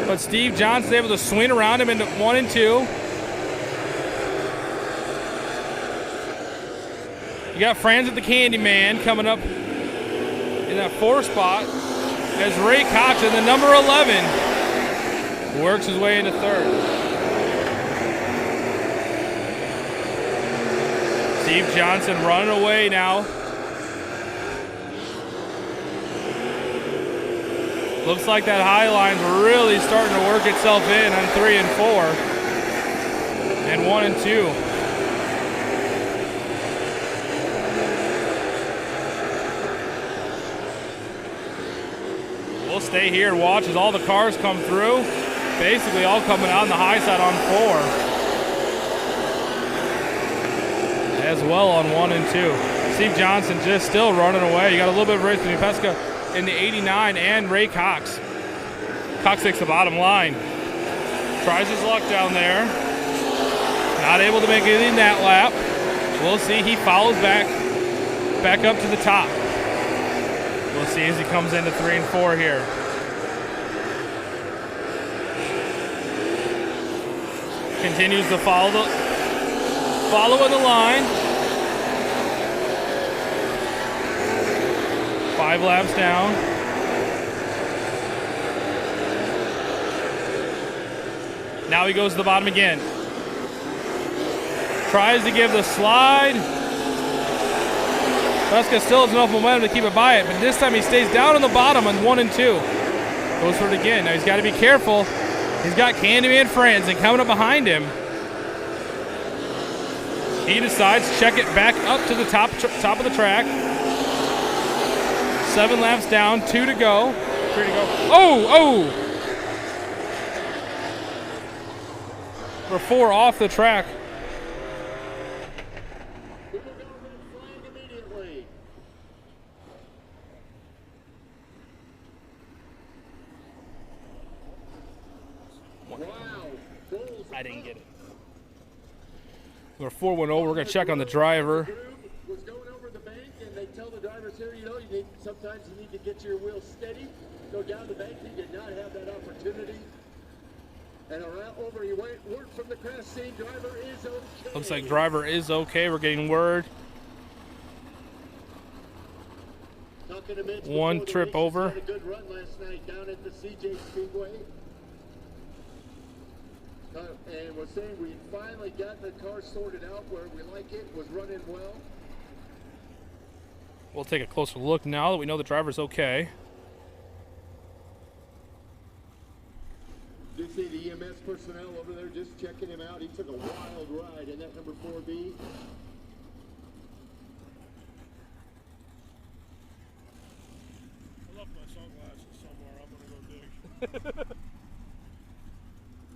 But Steve Johnson's able to swing around him into 1 and 2. You got Franz at the Candyman coming up in that 4 spot as Ray Cox in the number 11 works his way into 3rd. Steve Johnson running away now. Looks like that high line's really starting to work itself in on 3 and 4. And 1 and 2. We'll stay here and watch as all the cars come through. Basically all coming out on the high side on 4. As well on 1 and 2. Steve Johnson just still running away. You got a little bit of race between Pesca in the 89 and Ray Cox. Cox takes the bottom line. Tries his luck down there. Not able to make it in that lap. We'll see. He follows back up to the top. We'll see as he comes into 3 and 4 here. Continues to following the line. 5 laps down. Now he goes to the bottom again. Tries to give the slide. Pesca still has enough momentum to keep it by it, but this time he stays down on the bottom on 1 and 2. Goes for it again. Now he's got to be careful. He's got Candyman Franz and coming up behind him. He decides to check it back up to the top of the track. 7 laps down, 2 to go. 3 to go. Oh! We're 4 off the track. I didn't get it. We're 4-1-0. We're going to check on the driver. Was going over the bank, and they tell the drivers here, sometimes you need to get your wheels steady. Go down the bank. He did not have that opportunity. And around over he went. Word from the crash scene. Driver is okay. Looks like driver is okay. We're getting word. One trip over. Had a good run last night down at the CJ Speedway. And was saying we finally got the car sorted out where we like it, was running well. We'll take a closer look now that we know the driver's okay. You see the EMS personnel over there just checking him out. He took a wild ride in that number 4B. I left my sunglasses somewhere. I'm going to go dig.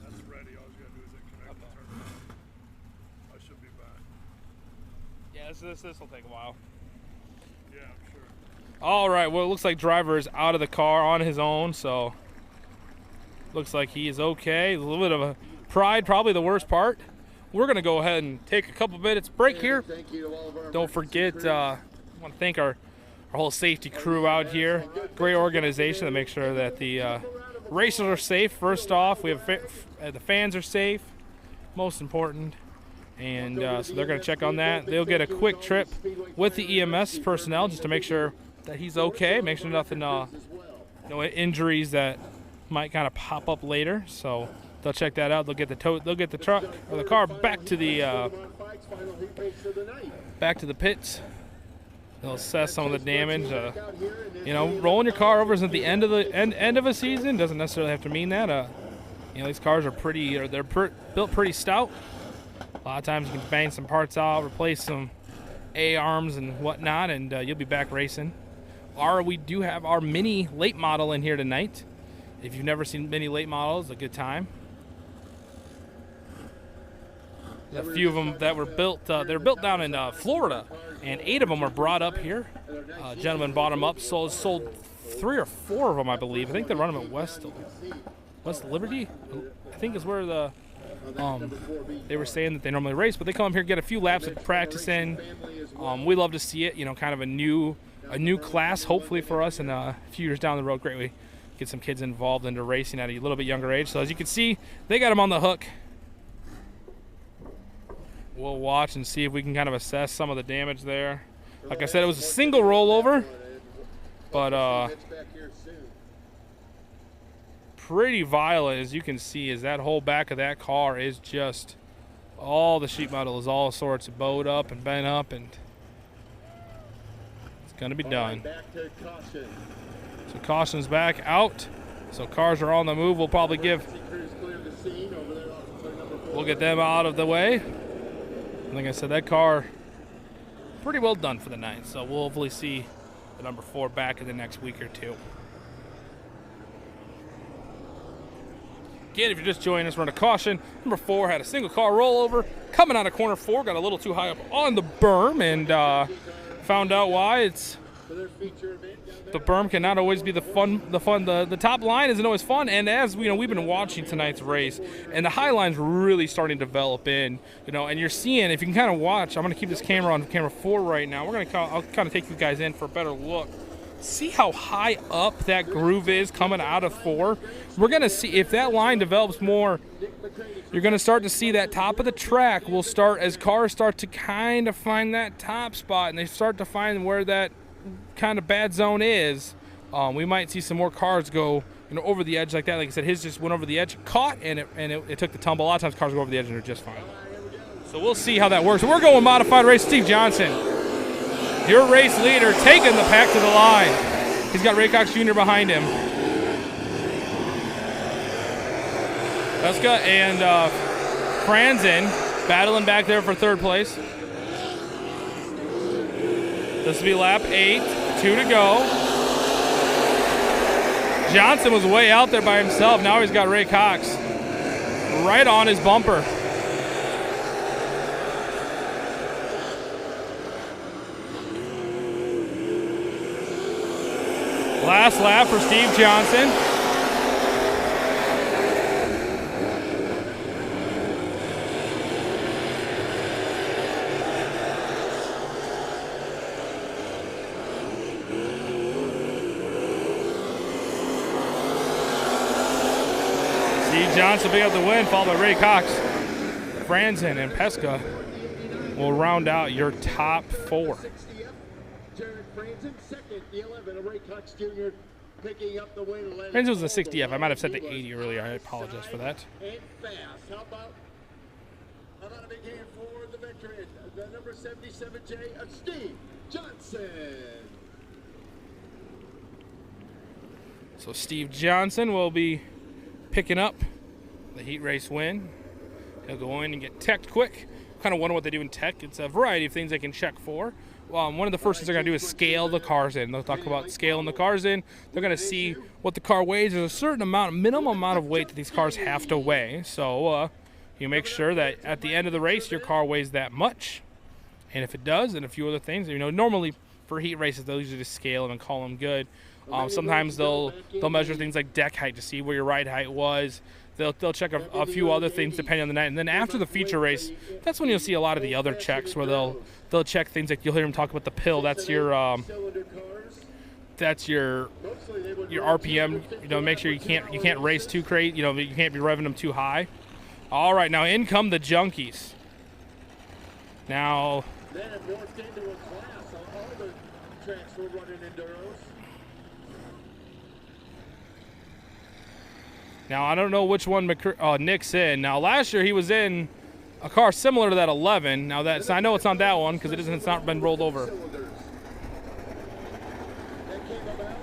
That's ready. All you got to do is then connect and turn it on. I should be back. Yeah, this will take a while. Yeah, I'm sure. All right, well, it looks like driver is out of the car on his own, so looks like he is okay. A little bit of a pride, probably the worst part. We're going to go ahead and take a couple minutes break here. Thank you to all of our Don't forget, I want to thank our whole safety crew out here. Great organization to make sure that the racers are safe. First off, we have the fans are safe, most important. And so they're going to check on that. They'll get a quick trip with the EMS personnel just to make sure that he's okay, make sure nothing, no injuries that might kind of pop up later. So they'll check that out. They'll get the truck or the car back to the pits. They'll assess some of the damage. Rolling your car over is at the end of a season doesn't necessarily have to mean that. These cars are built pretty stout. A lot of times you can bang some parts out, replace some A-arms and whatnot, and you'll be back racing. We do have our mini late model in here tonight. If you've never seen mini late models, a good time. A few of them that were built, they're built down in Florida, and 8 of them were brought up here. A gentleman bought them up, sold 3 or 4 of them, I believe. I think they run them at West Liberty, I think is where they were saying that they normally race, but they come up here and get a few laps of practice in. We love to see it, kind of a new class, hopefully for us, and a few years down the road, great way get some kids involved into racing at a little bit younger age. So as you can see, they got them on the hook. We'll watch and see if we can kind of assess some of the damage there. Like I said, it was a single rollover, but Gets back here soon. pretty violent, as you can see, as that whole back of that car is just, all the sheet metal is all sorts of bowed up and bent up, and it's going to be All done. right, back to caution. So caution's back out. So cars are on the move. We'll probably give, Emergency crews clear the scene over there off of turn number 4. we'll get them out of the way. And like I said, that car pretty well done for the night. So we'll hopefully see the number 4 back in the next week or two. Again, if you're just joining us, we're on a caution. Number 4 had a single car rollover. Coming out of corner 4, got a little too high up on the berm, and found out why. It's For their feature event down there. the berm cannot always be the top line isn't always fun. And as we know, we've been watching tonight's race, and the high line's really starting to develop in, and you're seeing, if you can kind of watch, I'm going to keep this camera on camera 4 right now. I'll kind of take you guys in for a better look. See how high up that groove is coming out of 4. We're going to see if that line develops more. You're going to start to see that top of the track will start, as cars start to kind of find that top spot, and they start to find where that kind of bad zone is. We might see some more cars go over the edge like that. Like I said, his just went over the edge, caught, and it took the tumble. A lot of times cars go over the edge and they're just fine. So we'll see how that works. We're going modified race. Steve Johnson, your race leader, taking the pack to the line. He's got Ray Cox Jr. behind him. Pesca and Franzen battling back there for 3rd place. This will be lap 8, 2 to go. Johnson was way out there by himself. Now he's got Ray Cox right on his bumper. Last lap for Steve Johnson. Steve Johnson will pick up the win, followed by Ray Cox. Franzen and Pesca will round out your top 4. 60th, Jared Franzen. Second, the 11 of Ray Cox Jr. picking up the win. Franzen was the 60th. I might have said the 80 earlier. I apologize for that. And fast. How about a big hand for the veteran, the number 77J of Steve Johnson. So Steve Johnson will be picking up the heat race win. He'll go in and get teched quick. Kind of wonder what they do in tech. It's a variety of things they can check for. One of the first things they're going to do is scale the cars in. They'll talk about scaling the cars in. They're going to see what the car weighs. There's a certain amount, minimum amount of weight that these cars have to weigh. So you make sure that at the end of the race, your car weighs that much. And if it does, and a few other things, normally for heat races, they'll usually just scale them and call them good. Sometimes they'll measure things like deck height to see where your ride height was. They'll check a few other things depending on the night. And then after the feature race, that's when you'll see a lot of the other checks where they'll check things like, you'll hear them talk about the pill. That's your RPM. Make sure you can't race too crazy. You can't be revving them too high. All right, now in come the junkies. Now Then it morphed into a class. All the tracks were running enduros. Now, I don't know which one Nick's in. Now, last year he was in a car similar to that 11. Now, I know it's not that one because it's not been rolled over. Cylinders. That came about.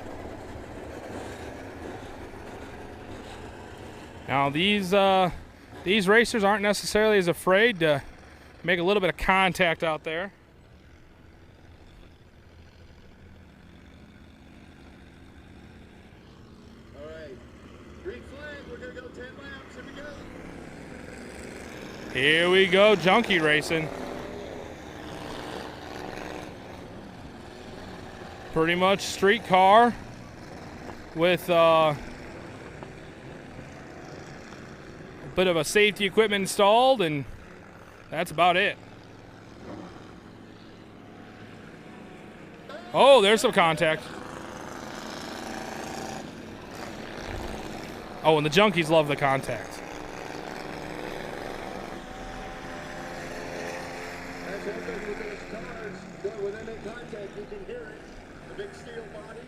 Now, these racers aren't necessarily as afraid to make a little bit of contact out there. Here we go, junkie racing. Pretty much street car with a bit of a safety equipment installed, and that's about it. Oh, there's some contact. Oh, and the junkies love the contact. As happens with those cars, within a time contact, you can hear it. The big steel bodies.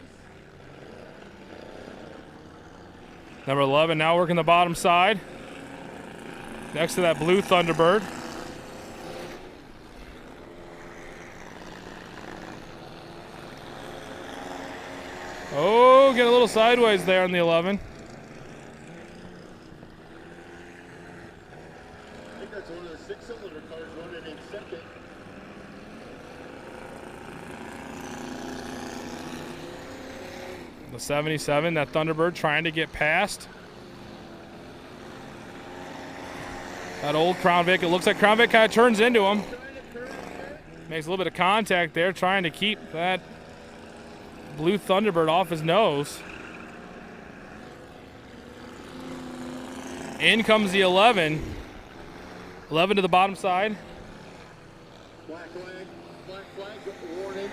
Number 11 now working the bottom side. Next to that blue Thunderbird. Oh, get a little sideways there on the 11. I think that's one of the 6-cylinder cars running in second. The 77, that Thunderbird trying to get past. That old Crown Vic, it looks like Crown Vic kind of turns into him. Makes a little bit of contact there, trying to keep that blue Thunderbird off his nose. In comes the 11. 11 to the bottom side. Black flag, warning.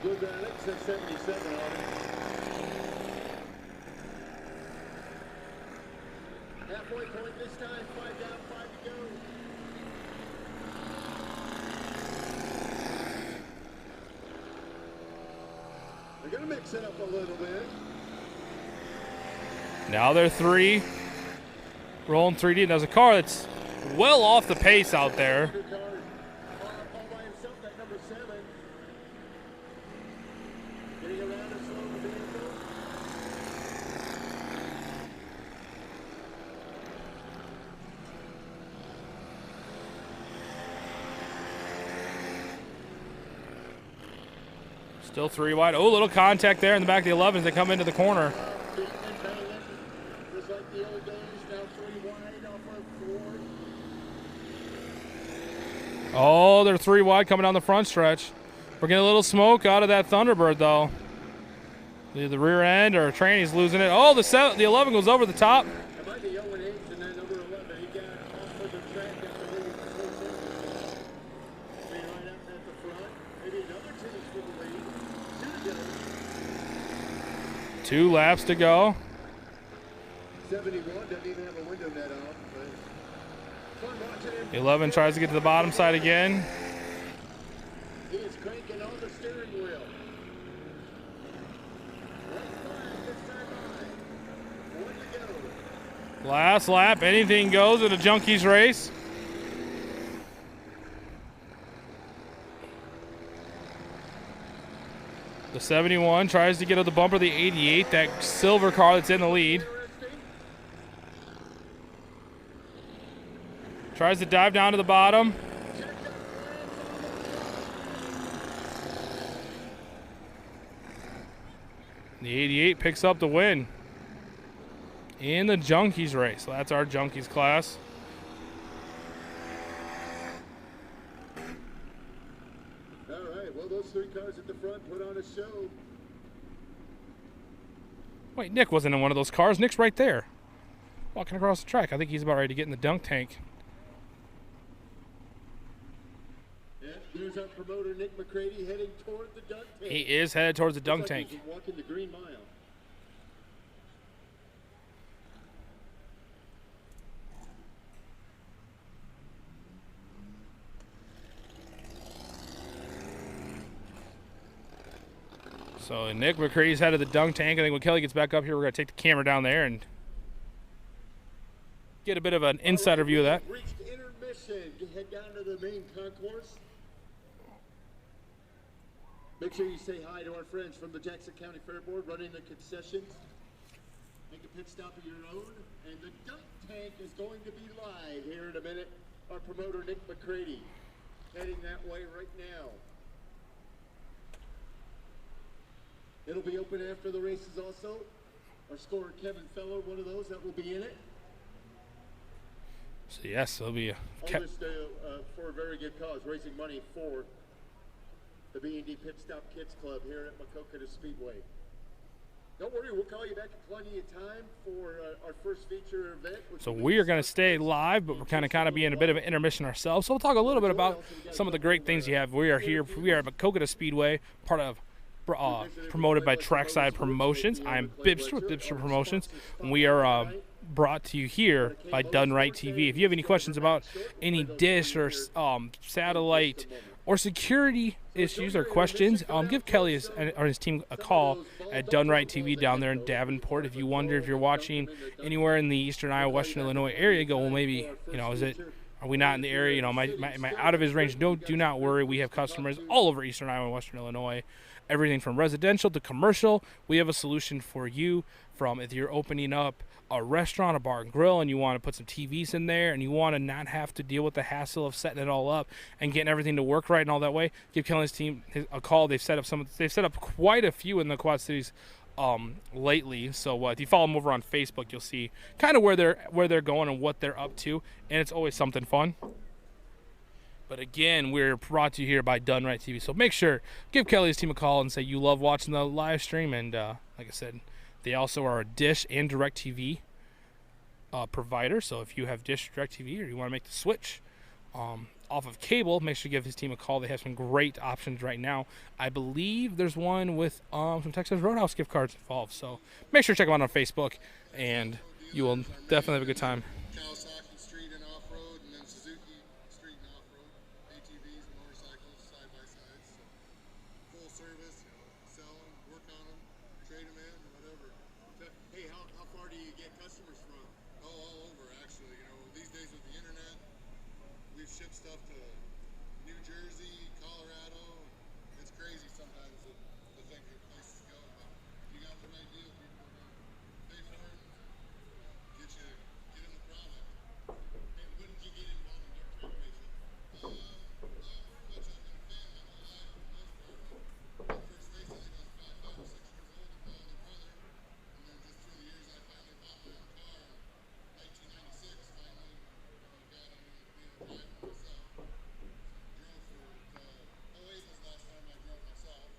Blue Granite, 677 on it. Halfway point this time, 5 down, 5 to go. They're going to mix it up a little bit. Now they're 3. Rolling 3D. There's a car that's well off the pace out there. Car all by himself, that number 7. Getting around and slow the vehicle. Still 3 wide. Oh, little contact there in the back of the 11s. They come into the corner. Beating and banging, just like the old days. Now 3 wide off of 4. Oh, they're 3 wide coming down the front stretch. We're getting a little smoke out of that Thunderbird, though. The rear end or tranny's losing it. Oh, the 11 goes over the top. It might be 0 and 8, and then number 11, he got off of the track after leading the full distance. Being right up at the front. Maybe another 2 for the lead. 2 to go. 2 laps to go. 71 doesn't even have a window net on. But fun watching him. The 11 tries to get to the bottom side again. He is cranking on the steering wheel. Right flag this time by. 1 to go. Last lap, anything goes in a Junkies race. The 71 tries to get to the bumper of the 88, that silver car that's in the lead. Tries to dive down to the bottom. The 88 picks up the win in the Junkies race. So that's our Junkies class. All right, well, those 3 cars at the front put on a show. Wait, Nick wasn't in one of those cars. Nick's right there, walking across the track. I think he's about ready to get in the dunk tank. Yeah, there's our promoter, Nick McCready, heading toward the dunk tank. He is headed towards the dunk Looks like tank. he's walking the green mile. So Nick McCready's headed to the dunk tank. I think when Kelly gets back up here, we're going to take the camera down there and get a bit of an insider view of that. Reached intermission. Head down to the main concourse. Make sure you say hi to our friends from the Jackson County Fair Board running the concessions. Make a pit stop of your own. And the dunk tank is going to be live here in a minute. Our promoter, Nick McCready, heading that way right now. It'll be open after the races also. Our scorer, Kevin Feller, one of those that will be in it. So yes, it'll be a All this for a very good cause, raising money for the B&D Pit Stop Kids Club here at Maquoketa Speedway. Don't worry, we'll call you back in plenty of time for our first feature event. So we are going to stay live, but we're kind of be in a bit of an intermission ourselves. So we'll talk a little bit about some of the great things you have. We are here. We are at Maquoketa Speedway, part of promoted by Trackside Promotions. I'm Bibster with Bibster Promotions, and we are brought to you here by Done Right TV. If you have any questions about any dish or satellite or security issues or questions, give Kelly or his team a call at Dunright TV down there in Davenport. If you wonder if you're watching anywhere in the Eastern Iowa, Western Illinois area, go, well, maybe, are we not in the area? Am I out of his range? No, do not worry. We have customers all over Eastern Iowa and Western Illinois. Everything from residential to commercial, we have a solution for you. From if you're opening up a restaurant, a bar and grill, and you want to put some TVs in there, and you want to not have to deal with the hassle of setting it all up and getting everything to work right and all that way, give Kelly's team a call. They've set up quite a few in the Quad Cities lately. So if you follow them over on Facebook, you'll see kind of where they're going and what they're up to, and it's always something fun. But again, we're brought to you here by Dunright TV. So make sure, give Kelly's team a call and say you love watching the live stream. And like I said, they also are a Dish and DirecTV provider. So if you have Dish DirecTV or you want to make the switch off of cable, make sure you give his team a call. They have some great options right now. I believe there's one with some Texas Roadhouse gift cards involved. So make sure to check them out on Facebook, and you will definitely have a good time. Kawasaki Street and off-road, and then Suzuki Street and off-road, ATVs and motorcycles side by side. So full service, sell them, work on them, trade them in, whatever. Hey, how far do you get customers from? All over, actually. These days with the internet, we've shipped stuff to New Jersey, Colorado. It's crazy sometimes the things that places go. But you got the right deal, people are going to pay for it. Get in the product. Hey, when did you get involved in dirt track racing? Much I've been a fan my whole life for the most part. My first race, I think I was 5 or 6 years old with my older brother. And then just through the years, I finally bought my own car in 1996. Finally, got into being a driver myself. Drove for 08 was the last time I drove myself.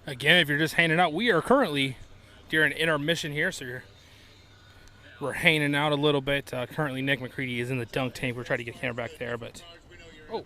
Again, if you're just hanging out, we are currently during intermission here, so we're hanging out a little bit. Currently, Nick McCready is in the dunk tank. We're trying to get the camera back there, but oh.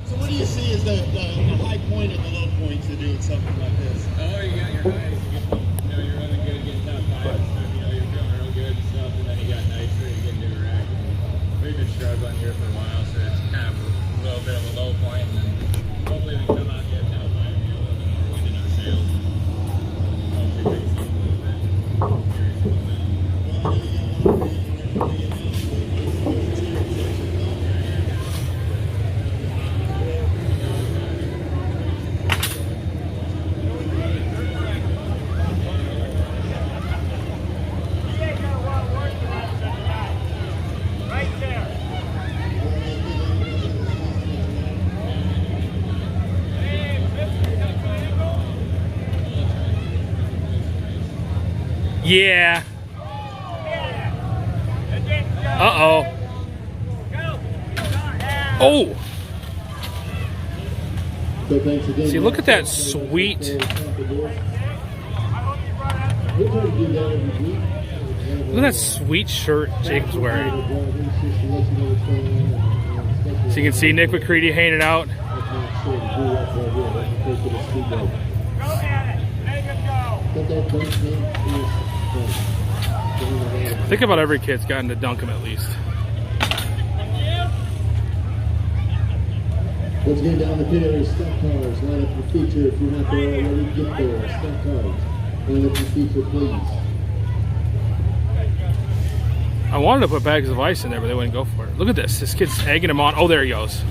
So what do you see as the high point and the low points of doing something like this? Oh, you got your highs. You're running good, getting top five and stuff. You're feeling real good and stuff. And then you got nights where you're getting to a rack. We've been struggling here for a while, so it's kind of a little bit of a low point. And then hopefully we can come out and get top five and get a little bit more wind in our sails. Hopefully things seem a little bit serious a little bit. Yeah. Uh-oh. Oh. So thanks again. See, look at that sweet. Look at that sweet shirt Jacob's wearing. So you can see Nick McCready hanging out. Think about every kid's gotten to dunk him at least. Let's get down the pit. Stock cars. Line up your feature. If you're not there already, get there. Stock cars. Line up your feature, please. I wanted to put bags of ice in there, but they wouldn't go for it. Look at this. This kid's egging him on. Oh, there he goes.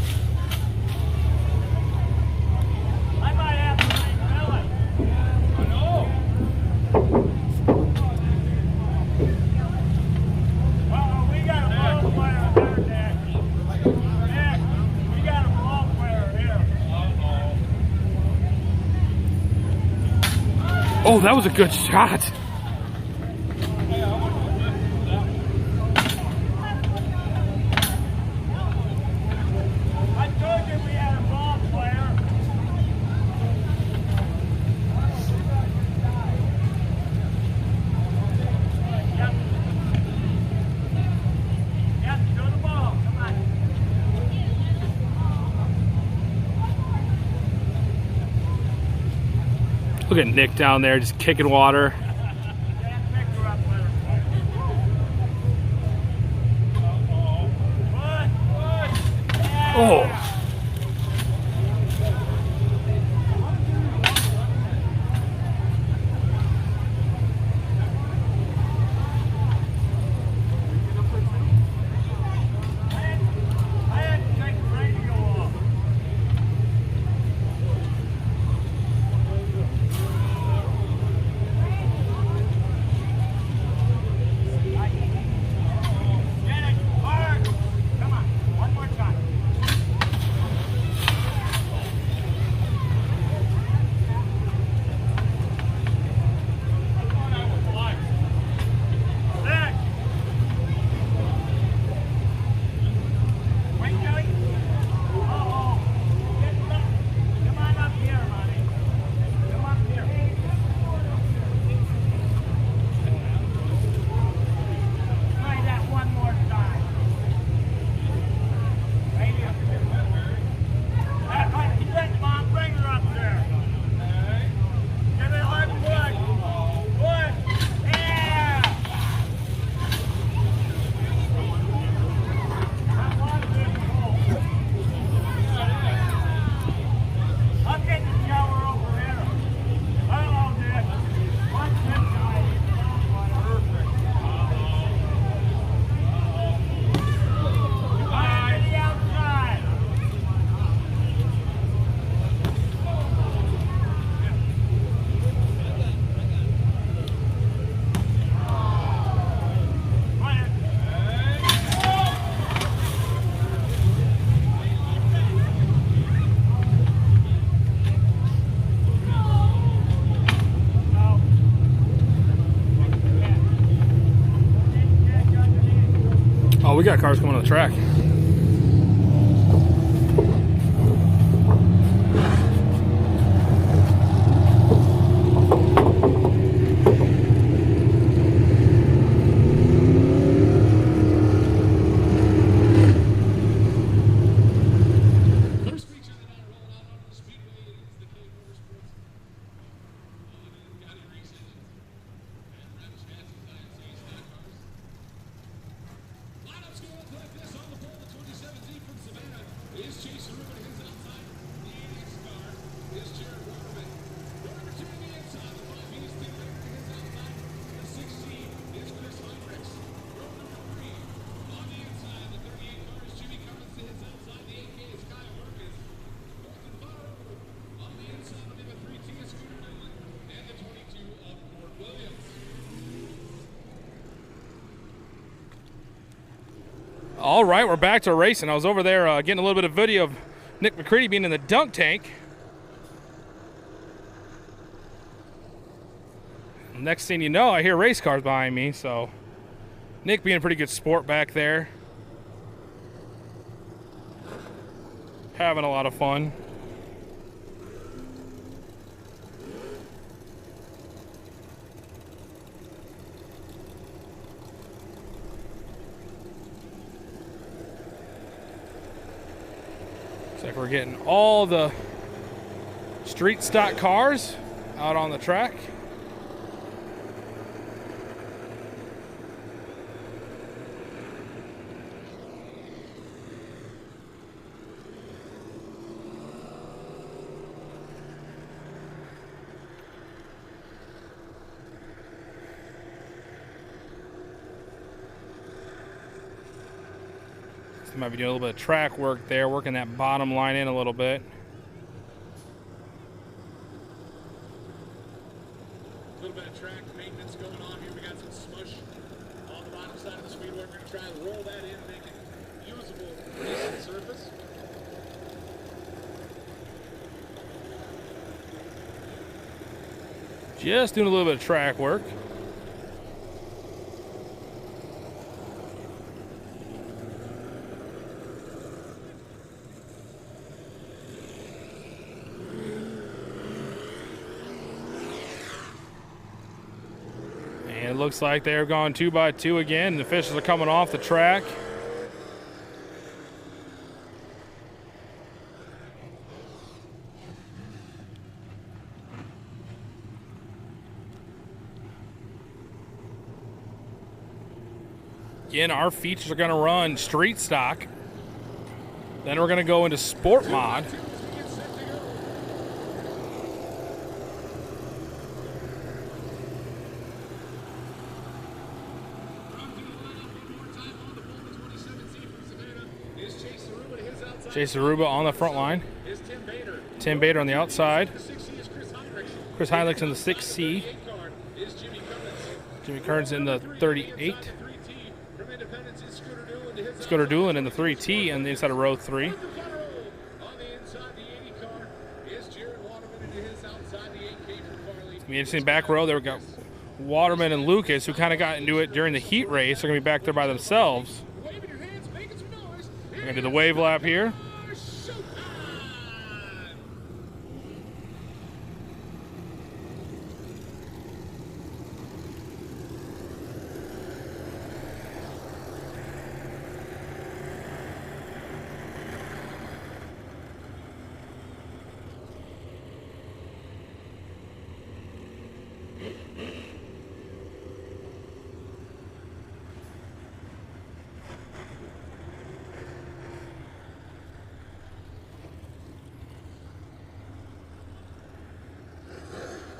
Oh, that was a good shot. I told you we had a ball player. Look at Nick down there just kicking water. Oh. Oh, we got cars coming on the track. First feature that I rolled out on the Speedway is the K Motorsports County Race Engines and Rem Chassis IMC stock cars. Lineups go up like this on the pole. The 2017 from Savannah is Chase Rubin. His outside. The 80 car is Jared Waterman. Number 2 on the inside. The 5 is Tim Baker. His outside. The 16 is Chris Heinrichs. Row number 3 on the inside. The 38 car is Jimmy Cummins. His outside. The 8K is Kyle Perkins. Fourth and final on the inside of number 3 Tia Scooter Nolan. And the 22 of Ford Williams. All right, we're back to racing. I was over there getting a little bit of video of Nick McCready being in the dunk tank. Next thing you know, I hear race cars behind me, so Nick being a pretty good sport back there. Having a lot of fun. Looks like we're getting all the street stock cars out on the track. So might be doing a little bit of track work there, working that bottom line in a little bit. A little bit of track maintenance going on here. We got some smush on the bottom side of the speedway. We're going to try and roll that in, make it usable racing surface. Just doing a little bit of track work. And it looks like they're going 2x2 again. The officials are coming off the track. Again, our features are going to run street stock. Then we're going to go into sport mod. Chase Aruba on the front line. Tim Bader on the outside. Chris Heinrichs in the 6C. Jimmy Kearns in the 38. Scooter Doolin in the 3T on the inside of row 3. It's going to be interesting back row. There we go. Waterman and Lucas, who kind of got into it during the heat race, are going to be back there by themselves. We're going to do the wave lap here.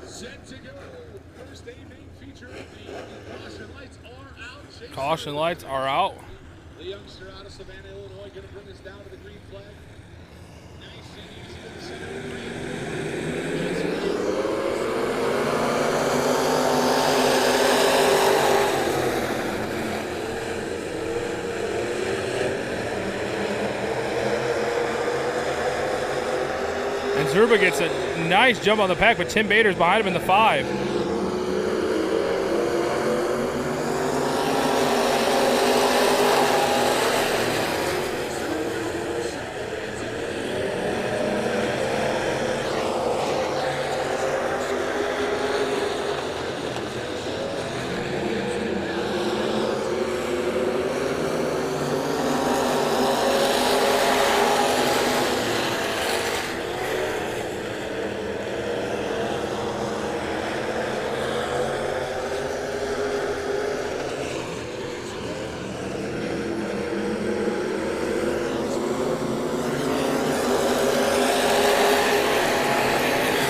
Set to go. First evening feature. The caution lights are out. Caution lights are out. The youngster out of Savannah, Illinois, going to bring us down to the green flag. Nice and easy to the center of the green. And Zerba gets a nice jump on the pack, but Tim Bader's behind him in the 5.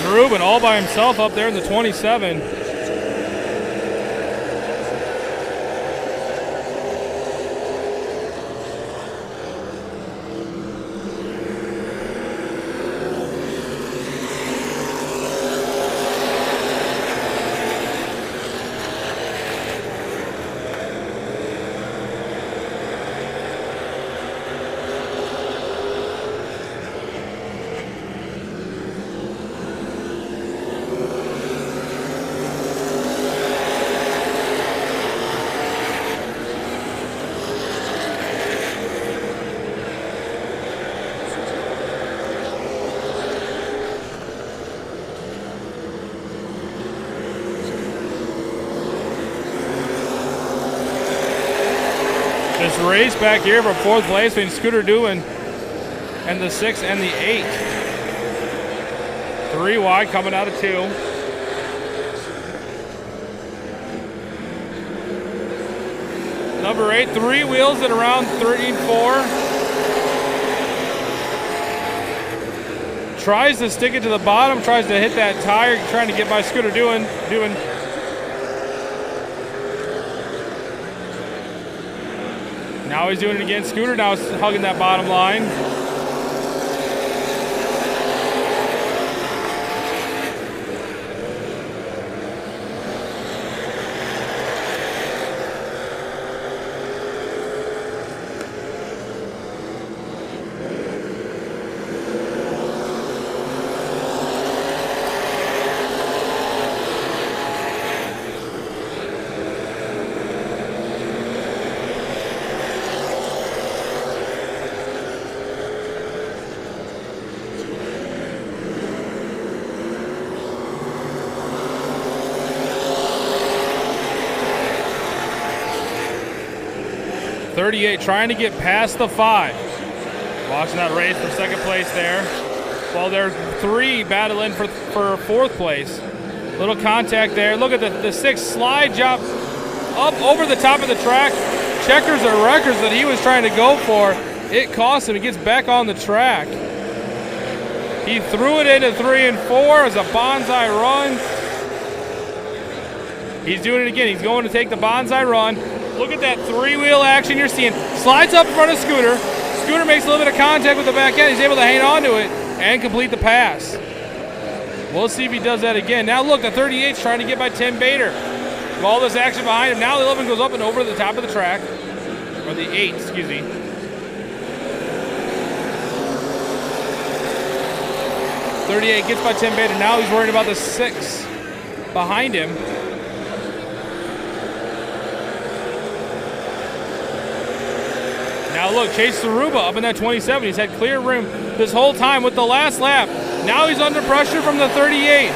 Rubin all by himself up there in the 27. This race back here for 4th place between Scooter Doolin and the 6 and the 8. 3 wide coming out of 2. Number 8, 3 wheels at around 13.4. Tries to stick it to the bottom, tries to hit that tire, trying to get by Scooter Doolin. Now he's doing it again. Scooter now is hugging that bottom line. .38 trying to get past the 5. Watching that race for 2nd place there. Well, there's 3 battling for 4th place. Little contact there. Look at the 6 slide jump up over the top of the track. checkers or records that he was trying to go for. It cost him. He gets back on the track. He threw it into 3 and 4 as a bonsai run. He's doing it again. He's going to take the bonsai run. Look at that three-wheel action you're seeing. Slides up in front of Scooter. Scooter makes a little bit of contact with the back end. He's able to hang on to it and complete the pass. We'll see if he does that again. Now look, the 38's trying to get by Tim Bader. With all this action behind him, now the 11 goes up and over the top of the track. Or the 8, excuse me. .38 gets by Tim Bader. Now he's worried about the 6 behind him. Now look, Chase Saruba up in that 27. He's had clear room this whole time with the last lap. Now he's under pressure from the 38.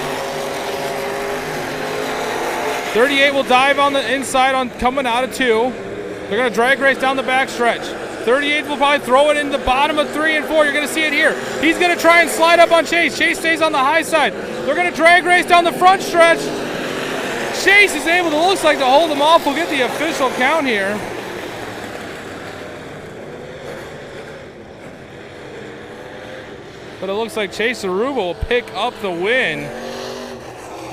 38 will dive on the inside on coming out of 2. They're going to drag race down the backstretch. 38 will probably throw it in the bottom of 3 and 4. You're going to see it here. He's going to try and slide up on Chase. Chase stays on the high side. They're going to drag race down the front stretch. Chase is able to, looks like, to hold him off. We'll get the official count here. But it looks like Chase Aruba will pick up the win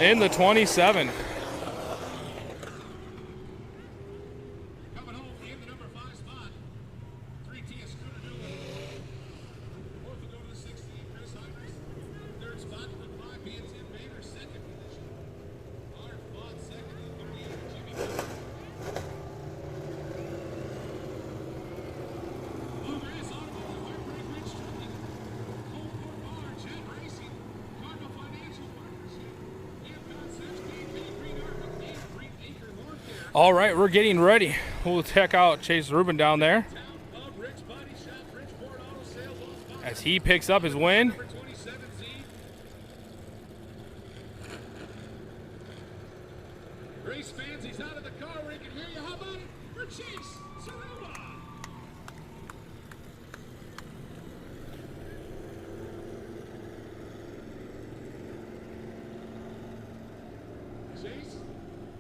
in the 27. Coming home in the number 5 spot. 3T is Scooter Newland. Fourth will go to the 16, Chris Heinrich. Third spot with 5B and Tim Bader. Second position. Art Vaughn second and 38 for Jimmy Miller. Bluegrass Automotive, Heartbreak Ridge Trucking. Coldport Bar, Jet Racing. Cardinal Financial Partnership. Amcon Search, KP Green Armor, and Green Acre Lawn Care. All right, we're getting ready. We'll check out Chase Rubin down there Town of Rick's Body Shop, Bridgeport Auto Sales, Los as he picks up his win. Number 27Z. Race fans, he's out of the car where he can hear you. How about it for Chase Saruba? Chase,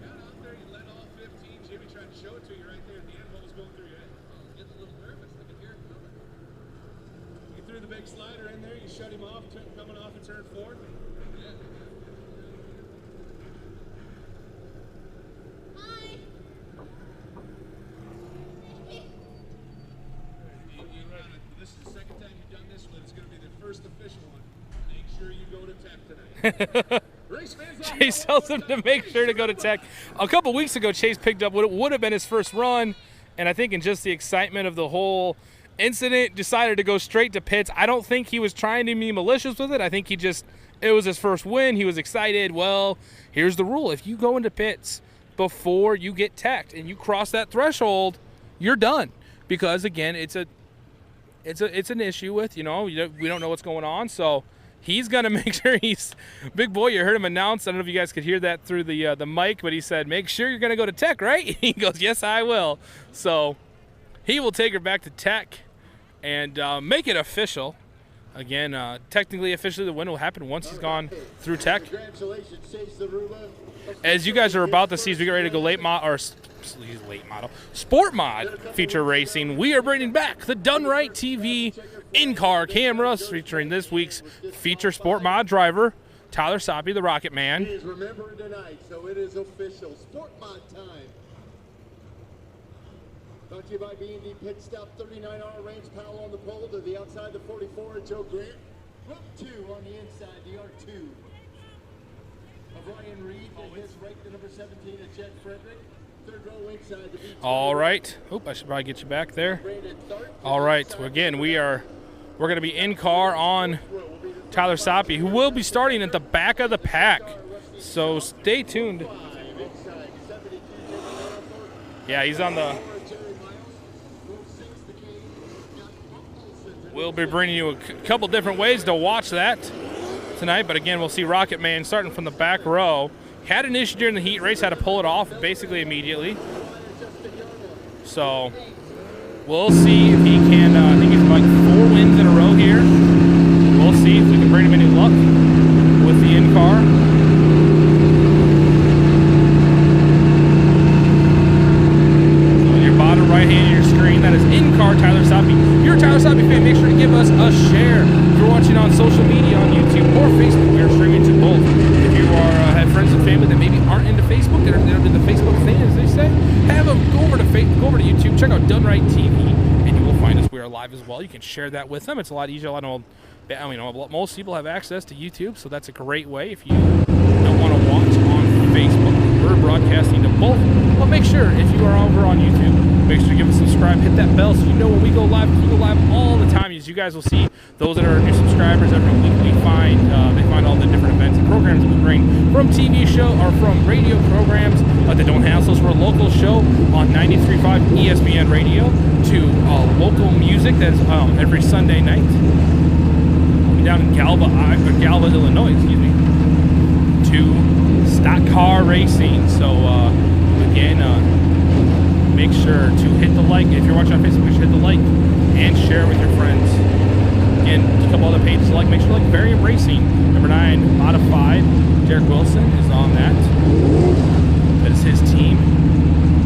got out there, you led all 15. Jimmy tried to show it to you right there at the end. What was going through your head? I was getting a little nervous. I could hear it coming. You threw the big slider in there. You shut him off, coming off and turn 4. Yeah. This is the second time you've done this one. It's going to be the first official one. Make sure you go to Tech tonight. Race fans out Chase tells him to make sure to go to Tech. A couple weeks ago, Chase picked up what would have been his first run, and I think in just the excitement of the whole incident, decided to go straight to pits. I don't think he was trying to be malicious with it. I think it was his first win. He was excited. Well, here's the rule. If you go into pits before you get teched and you cross that threshold, you're done. Because, again, it's an issue with, we don't know what's going on. So he's going to make sure big boy, you heard him announce. I don't know if you guys could hear that through the mic, but he said, make sure you're going to go to Tech, right? He goes, yes, I will. So he will take her back to Tech and make it official. Again, technically, officially, the win will happen once he's gone through Tech. Congratulations, Chase Aruba. As you guys are about to see, as we get ready to go Sport Mod feature racing, we are bringing back the Done Right TV in-car cameras featuring this week's feature Sport Mod driver, Tyler Soppe, the Rocket Man. He is remembering tonight, so it is official. Sport Mod time. Brought to you by B&D Pit Stop, 39R Range Powell on the pole to the outside, the 44, Joe Grant. Rope 2 on the inside, the R2 of Ryan Reed, to his right, the number 17 of Jet Frederick. Third row inside, the B2. All right. Oop, I should probably get you back there. Brandon Tharp. All right. Again, we're going to be in car on Tyler Soppe, who will be starting at the back of the pack. So stay tuned. Inside, 72, Yeah, he's on the. We'll be bringing you a couple different ways to watch that tonight. But again, we'll see Rocket Man starting from the back row. Had an issue during the heat race, had to pull it off basically immediately. So we'll see if he can. I think he's like 4 wins in a row here. We'll see if we can bring him any luck with the in-car. So your bottom right-hand check out Done Right TV, and you will find us. We are live as well. You can share that with them. It's a lot easier. Most people have access to YouTube, so that's a great way. If you don't want to watch on Facebook, we're broadcasting to both. But make sure, if you are over on YouTube, make sure to give us a subscribe, hit that bell so you know when we go live. We go live all the time. As you guys will see, those that are new subscribers, every week they find all the different events and programs that we bring from TV show or from radio programs that don't hassle us. We're a local show on 93.5 ESPN radio to local music that's every Sunday night down in Galva, Illinois, to stock car racing. So again, make sure to hit the like. If you're watching on Facebook, make sure to hit the like and share with your friends. And a couple other pages to like. Make sure to like Varium Racing, number 9 Modified. Derek Wilson is on that. That is his team.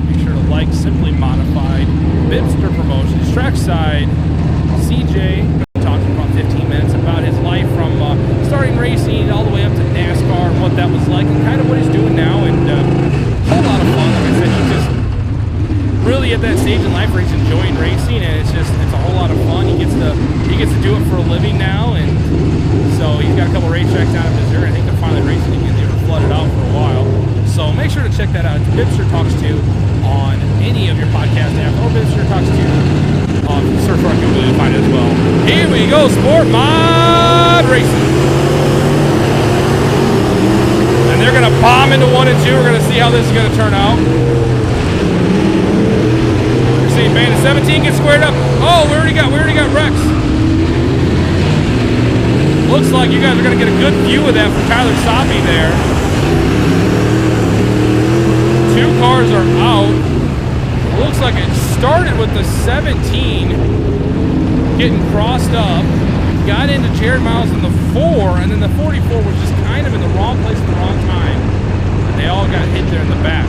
Make sure to like Simply Modified, Bibster Promotions, Trackside, CJ. Talking for about 15 minutes about his life from starting racing all the way up to NASCAR and what that was like and kind of what he's doing now, and a whole lot of fun. Like I said, he's just really at that stage in life where he's enjoying racing, and it's a whole lot of fun. He gets to do it for a living now, and so he's got a couple racetracks down in Missouri. I think they're finally racing again. They were flooded out for a while, so make sure to check that out. Bibster Talks To on any of your podcast apps, or Bibster Talks To. Search for our Google, you'll find it as well. Here we go, Sport Mod Racing. And they're going to bomb into 1 and 2. We're going to see how this is going to turn out. You're seeing Bandit 17 get squared up. Oh, we already got Rex. Looks like you guys are going to get a good view of that from Tyler Soppe there. 2 cars are out. Looks like it started with the 17 getting crossed up, got into Jared Miles in the 4, and then the 44 was just kind of in the wrong place at the wrong time, and they all got hit there in the back.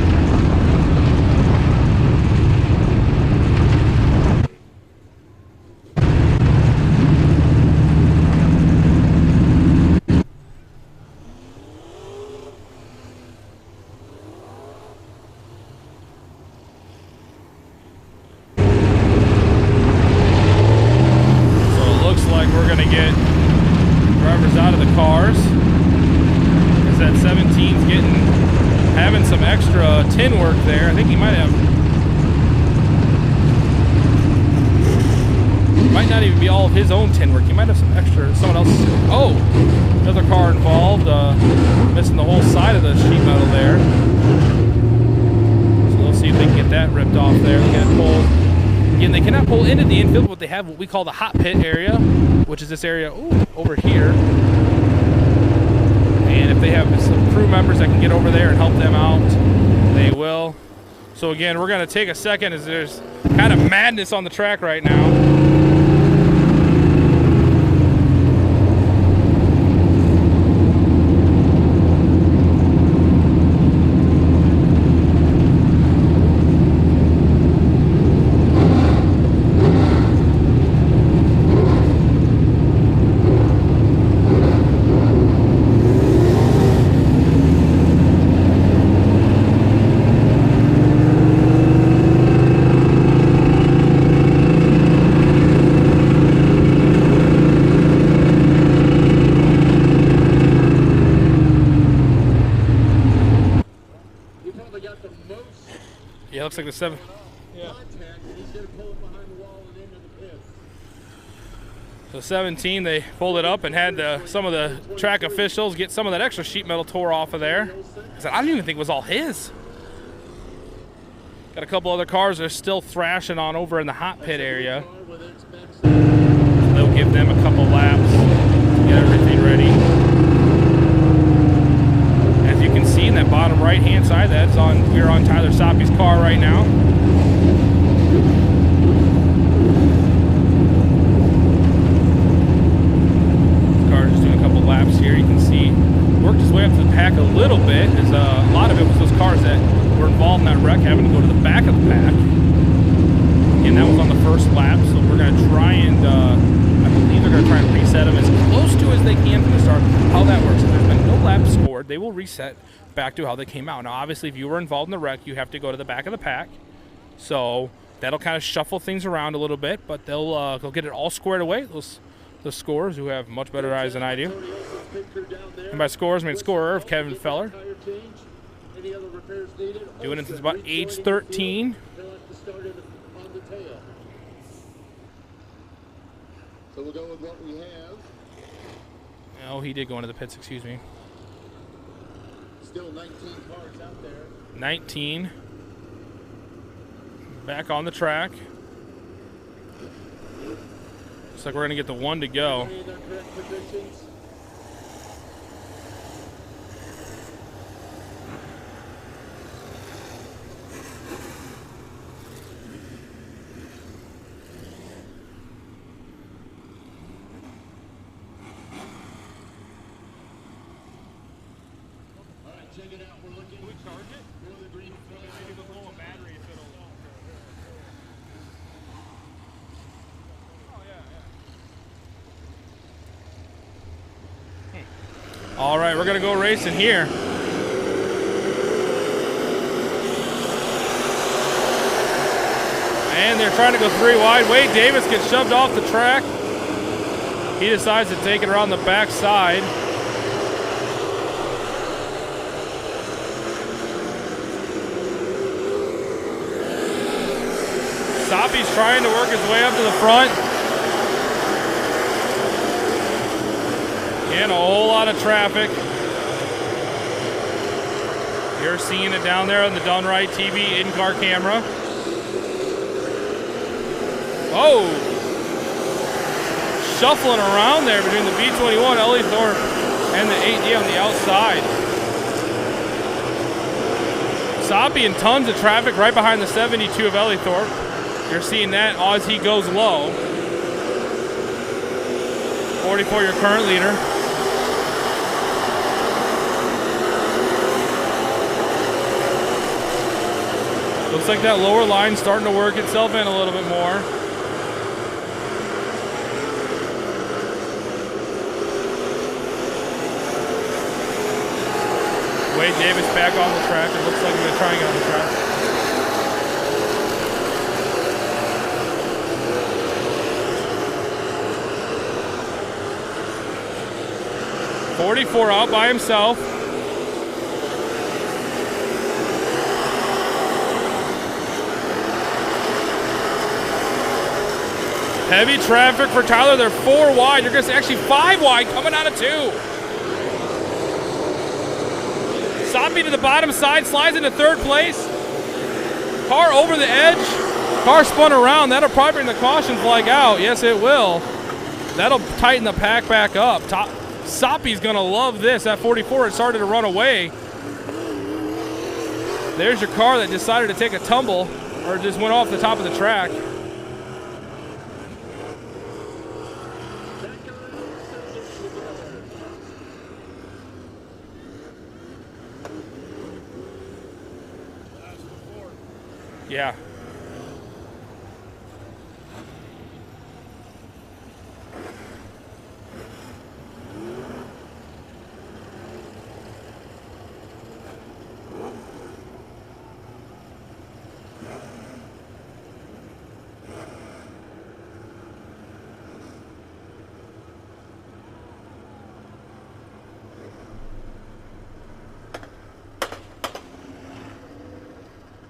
Tin work there. I think he might not even be all of his own tin work. He might have some extra, someone else's. Oh, another car involved, missing the whole side of the sheet metal there. So let's see if they can get that ripped off there. They can't pull. Again, they cannot pull into the infield, but they have what we call the hot pit area, which is this area over here. And if they have some crew members that can get over there and help them out, they will. So again, we're going to take a second as there's kind of madness on the track right now. Yeah, looks like the 7. Yeah. So 17, they pulled it up and had some of the track officials get some of that extra sheet metal tore off of there. I didn't even think it was all his. Got a couple other cars that are still thrashing on over in the hot pit area. They'll give them a couple laps to get everything ready. As you can see in that bottom right-hand side, we're on Tyler Soppe's car right now. Laps here. You can see worked his way up to the pack a little bit, as a lot of it was those cars that were involved in that wreck having to go to the back of the pack. And that was on the first lap, so we're going to try and I believe they're going to try and reset them as close to as they can from the start. How that works, if there's been no laps scored, they will reset back to how they came out. Now obviously if you were involved in the wreck, you have to go to the back of the pack. So That'll kind of shuffle things around a little bit, but they'll get it all squared away. The scorers who have much better eyes than I do. And by scores, I mean scorer of Kevin Feller. Doing it since about age 13. So we'll go with what we have. Oh, he did go into the pits, excuse me. Still 19 cars out there. 19. Back on the track. Looks like we're going to get the one to go. In their correct positions. Check it out. We're looking. We charge it. Go to the green flag. Maybe we'll blow a battery if it'll. All right, we're going to go racing here. And they're trying to go 3 wide. Wade Davis gets shoved off the track. He decides to take it around the backside. Soppy's trying to work his way up to the front. And a whole lot of traffic. You're seeing it down there on the Done Right TV in-car camera. Oh! Shuffling around there between the B21 Ellithorpe and the 8D on the outside. Soppy and tons of traffic right behind the 72 of Ellithorpe. You're seeing that as he goes low. 44, your current leader. Looks like that lower line starting to work itself in a little bit more. Wade Davis back on the track. It looks like he's going to try and get on the track. 44 out by himself. Heavy traffic for Tyler. They're 4 wide. You're going to see actually 5 wide coming out of 2. Soppy to the bottom side, slides into 3rd place. Car over the edge. Car spun around. That'll probably bring the caution flag out. Yes, it will. That'll tighten the pack back up. Soppy's going to love this. At 44, it started to run away. There's your car that decided to take a tumble or just went off the top of the track. Yeah.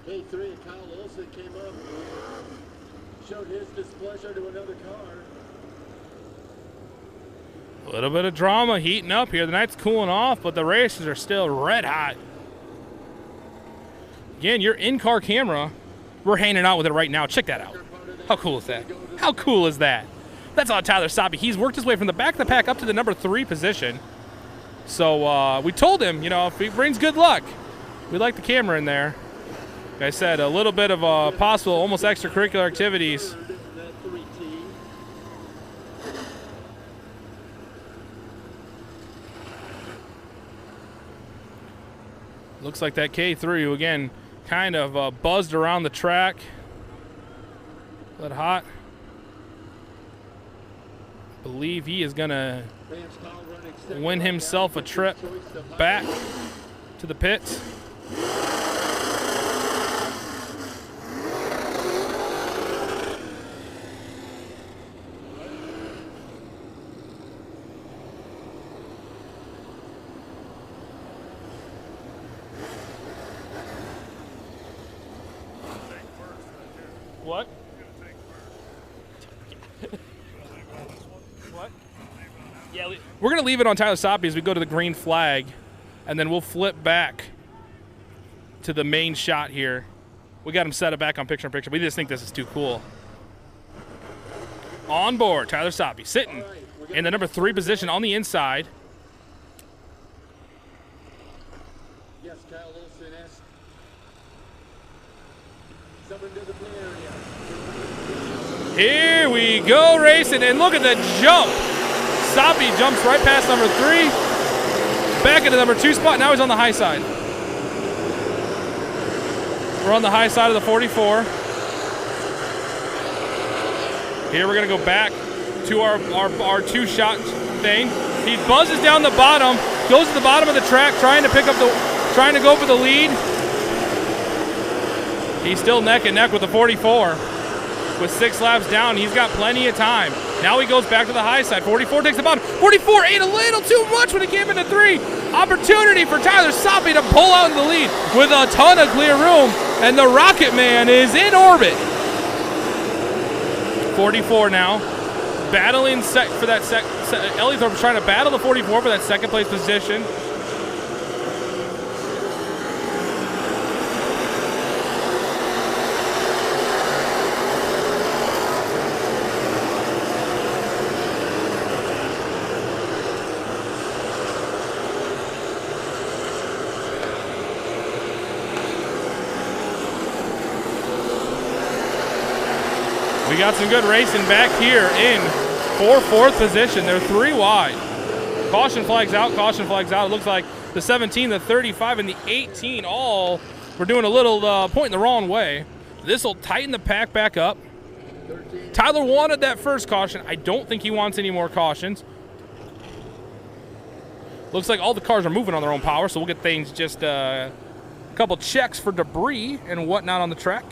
K3 and Kyle Olson came up, showed his displeasure to another car. A little bit of drama heating up here. The night's cooling off, but the races are still red hot. Again, your in-car camera, we're hanging out with it right now. Check that out. How cool is that? How cool is that? That's on Tyler Soppy. He's worked his way from the back of the pack up to the number 3 position. So we told him, you know, if he brings good luck, we like the camera in there. Like I said, a little bit of possible, almost extracurricular activities. Looks like that K3, who again kind of buzzed around the track. Let hot. Believe he is going to win himself a trip back to the pits. What? Gonna leave it on this one? What? Leave it on that? Yeah, we're going to leave it on Tyler Soppe as we go to the green flag, and then we'll flip back to the main shot here. We got him set up back on picture-in-picture. We just think this is too cool. On board, Tyler Soppe sitting in the number 3 position on the inside. Yes, Kyle Olson asked someone to the play area. Here we go racing, and look at the jump. Soppe jumps right past number 3, back into number 2 spot. Now he's on the high side. We're on the high side of the 44. Here we're gonna go back to our 2-shot thing. He buzzes down the bottom, goes to the bottom of the track, trying to go for the lead. He's still neck and neck with the 44. With 6 laps down, he's got plenty of time. Now he goes back to the high side. 44 takes the bottom. 44 ate a little too much when he came into 3. Opportunity for Tyler Soppe to pull out in the lead with a ton of clear room, and the Rocket Man is in orbit. 44 now, battling for that Ellie Thorpe's trying to battle the 44 for that second place position. We got some good racing back here in 4th position. They're 3 wide. Caution flags out, caution flags out. It looks like the 17, the 35, and the 18 all were doing a little pointing the wrong way. This will tighten the pack back up. Tyler wanted that first caution. I don't think he wants any more cautions. Looks like all the cars are moving on their own power, so we'll get things just a couple checks for debris and whatnot on the track.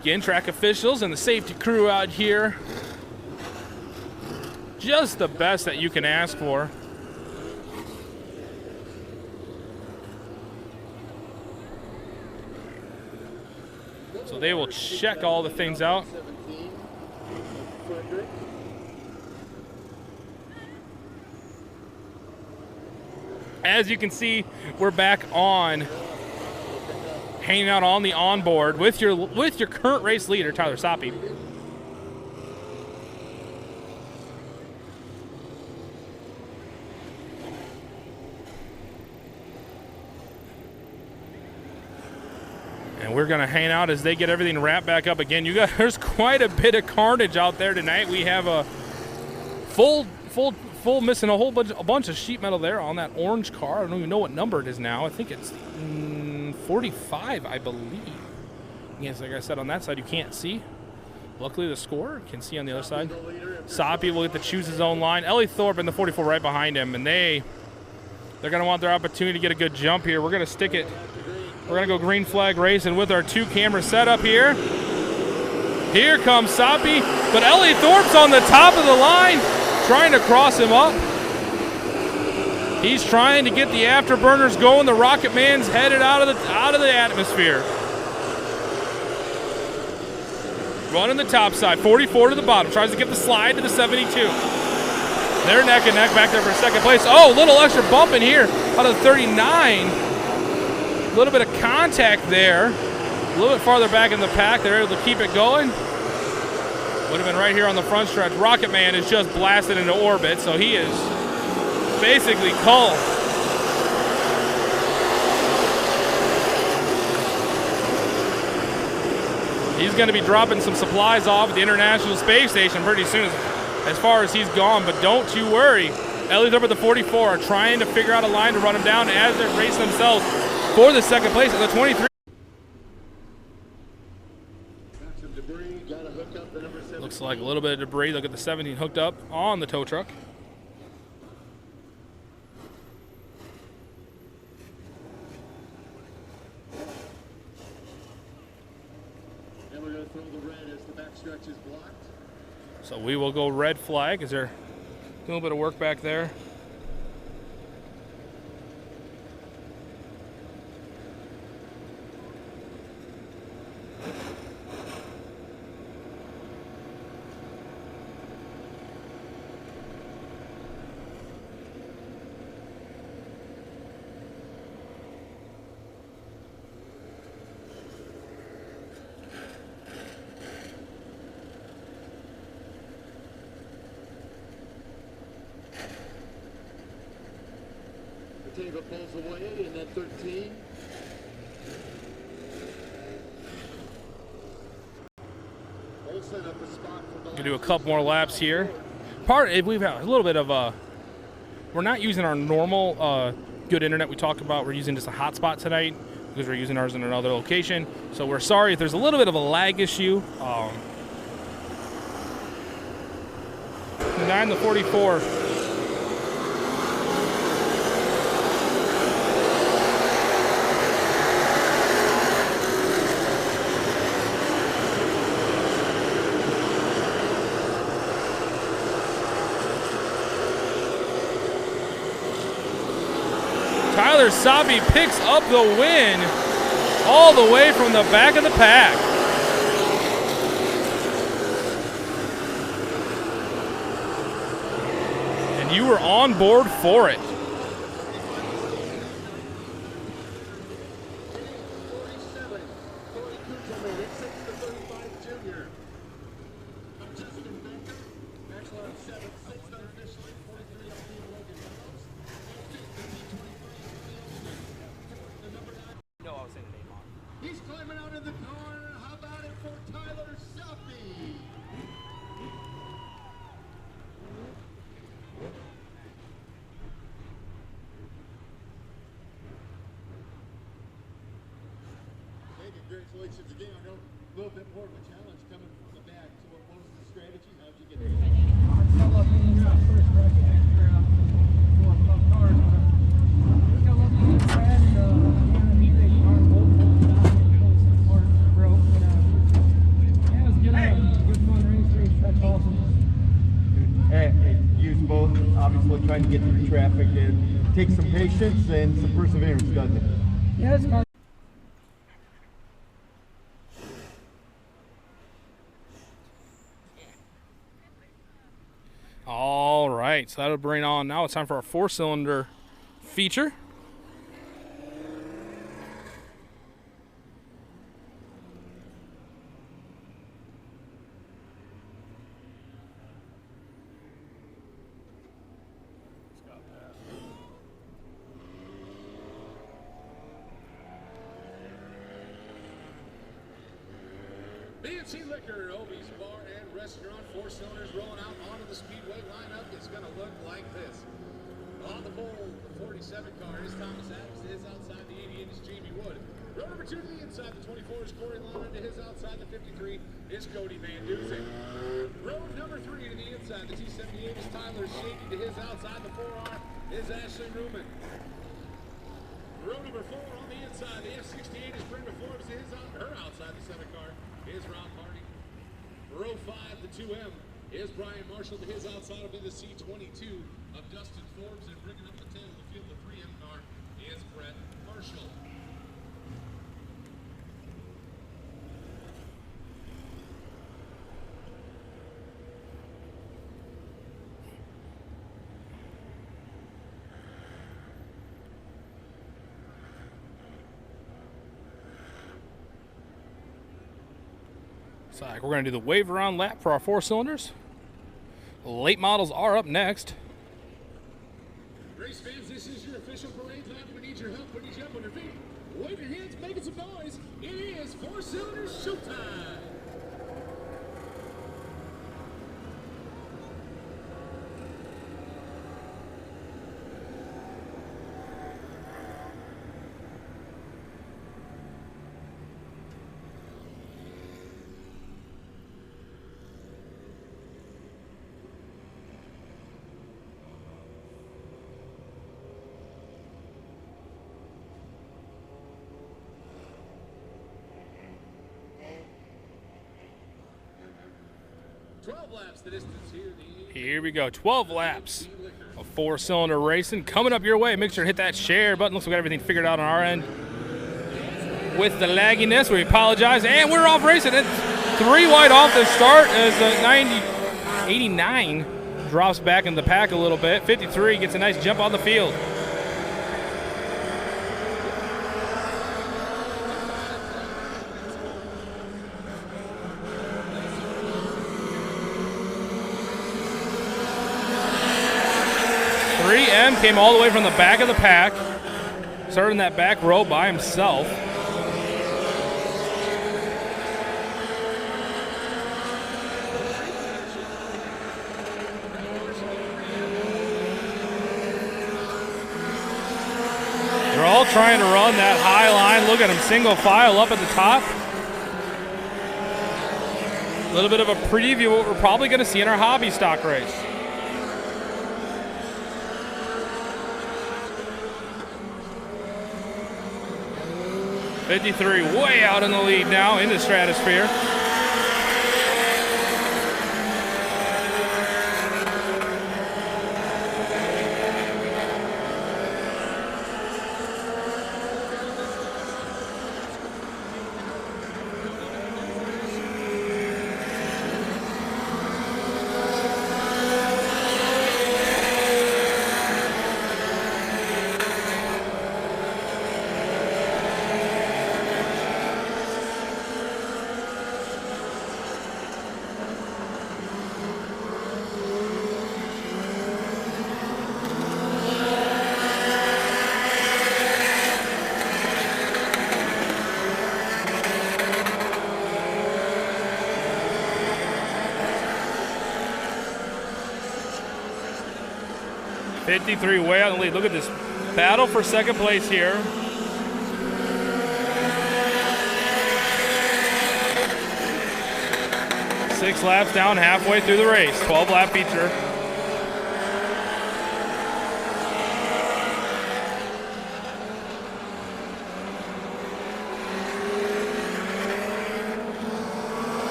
Again, track officials and the safety crew out here. Just the best that you can ask for. So they will check all the things out. 17, Frederick. As you can see, we're back on, hanging out on the onboard with your current race leader, Tyler Soppe. And we're gonna hang out as they get everything wrapped back up again. There's quite a bit of carnage out there tonight. We have a full missing a bunch of sheet metal there on that orange car. I don't even know what number it is now. I think it's 45, I believe. Yes, like I said, on that side you can't see. Luckily the score can see on the other side. Soppe will get to choose his own line. Ellie Thorpe in the 44 right behind him, and they're gonna want their opportunity to get a good jump here. We're gonna stick it. We're gonna go green flag racing with our 2-camera setup here. Here comes Soppe, but Ellie Thorpe's on the top of the line, trying to cross him up. He's trying to get the afterburners going. The Rocket Man's headed out of the atmosphere. Running the top side, 44 to the bottom, tries to get the slide to the 72. They're neck and neck back there for second place. Oh, a little extra bump in here out of the 39. A little bit of contact there. A little bit farther back in the pack. They're able to keep it going. Would have been right here on the front stretch. Rocket Man is just blasted into orbit, so he is basically culled. He's going to be dropping some supplies off at the International Space Station pretty soon as far as he's gone, but don't you worry. Ellie's up at the 44 are trying to figure out a line to run him down as they're racing themselves for the second place at the 23. Looks like a little bit of debris. Look at the 17 hooked up on the tow truck. And we're going to throw the red as the backstretch is blocked. So we will go red flag. Is there a little bit of work back there? Batava pulls away, and then 13. Olsen up the spot for the Gonna do a couple more laps here. We've had a little bit of we're not using our normal good internet we talked about. We're using just a hotspot tonight because we're using ours in another location. So we're sorry if there's a little bit of a lag issue. The 9 to 44. Tyler Sabe picks up the win all the way from the back of the pack. And you were on board for it. 47, Corey Kugelman at 6 to 35 junior. Justin Baker, actually on 7, 6th unofficially, 43 up being Logan Reynolds. No, I was saying the name on. He's climbing out of the corner. How about it for Tyler Sabe? Hey, congratulations again. I know a little bit more of a challenge coming from the back. So what was the strategy? How'd you get there? Use both, obviously trying to get through traffic. It takes some patience and some perseverance, doesn't it? Yeah, it's hard. All right, so that'll bring on, now it's time for our 4-cylinder feature. BNC Liquor, Obie's Bar and Restaurant, 4 cylinders rolling out onto the speedway lineup. It's going to look like this. On the pole, the 47 car is Thomas Adams. To his outside, the 88 is Jamie Wood. Row number 2 to the inside, the 24 is Corey Lana. To his outside, the 53 is Cody Van Dusen. Row number 3 to the inside, the T78 is Tyler Shady. To his outside, the 4R is Ashley Ruman. Row number 4 on the inside, the F68 is Brenda Forbes. To her outside, the 7 car is Rob Hardy. Row 5, the 2M is Brian Marshall. To his outside will be the C22 of Dustin Forbes. And bringing up the tail of the field, the 3M car is Brett Marshall. So we're going to do the wave around lap for our 4 cylinders. Late models are up next. Race fans, this is your official parade lap. We need your help. We need you up on your feet. Wave your hands, making some noise. It is 4 cylinders showtime. Laps the distance here. Here we go, 12 laps of 4-cylinder racing coming up your way. Make sure to hit that share button. Looks like we got everything figured out on our end. With the lagginess, we apologize, and we're off racing. It's 3 wide off the start as 89 drops back in the pack a little bit. 53 gets a nice jump on the field. Came all the way from the back of the pack. started in that back row by himself. They're all trying to run that high line. Look at him, single file up at the top. A little bit of a preview of what we're probably going to see in our hobby stock race. '53 way out in the lead now in the stratosphere. '53 way out in the lead. Look at this battle for second place here. Six laps down, halfway through the race. 12-lap feature.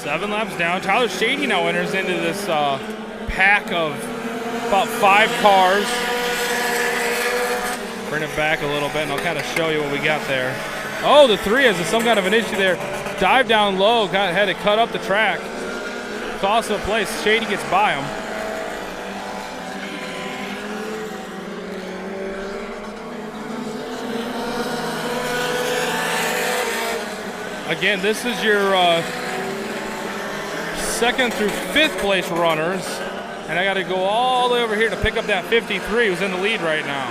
Seven laps down. Tyler Shady now enters into this pack of about 5 cars. Bring it back a little bit, and I'll kind of show you what we got there. Oh, the 3 has some kind of an issue there. Dive down low, had to cut up the track. It's also a place. Shady gets by him. Again, this is your second through 5th place runners, and I got to go all the way over here to pick up that 53 who's in the lead right now.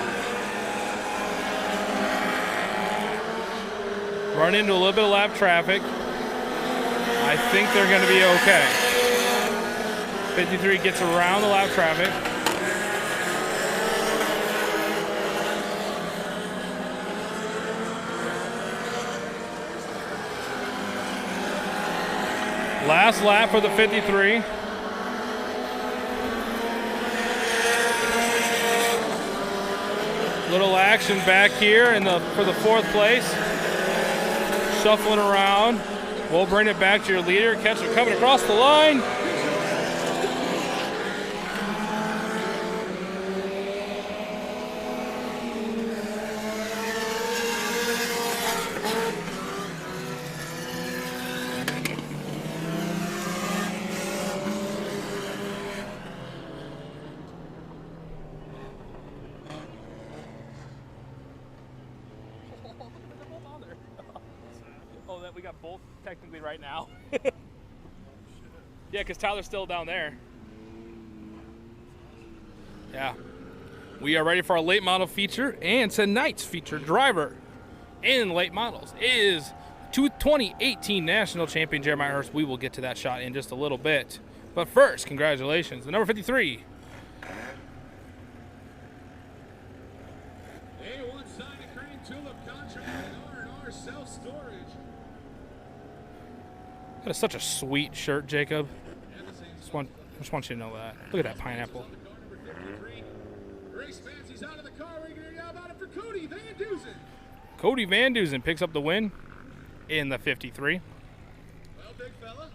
Run into a little bit of lap traffic. I think they're going to be okay. 53 gets around the lap traffic. Last lap for the 53. Little action back here for the 4th place. Shuffling around. We'll bring it back to your leader. Ketchum coming across the line. Oh, that we got both technically right now. Yeah, because Tyler's still down there. Yeah. We are ready for our late model feature, and tonight's featured driver in late models is 2018 National Champion Jeremiah Hurst. We will get to that shot in just a little bit. But first, congratulations, the number 53. A1 Side Crane Tulip Contract and R&R Self-Storage. That is such a sweet shirt, Jacob. Just want you to know that. Look at that pineapple. Race Fancy's out of the car. We're going to hear about it for Cody Van Dusen. Cody Van Dusen picks up the win in the 53. Well, big fella,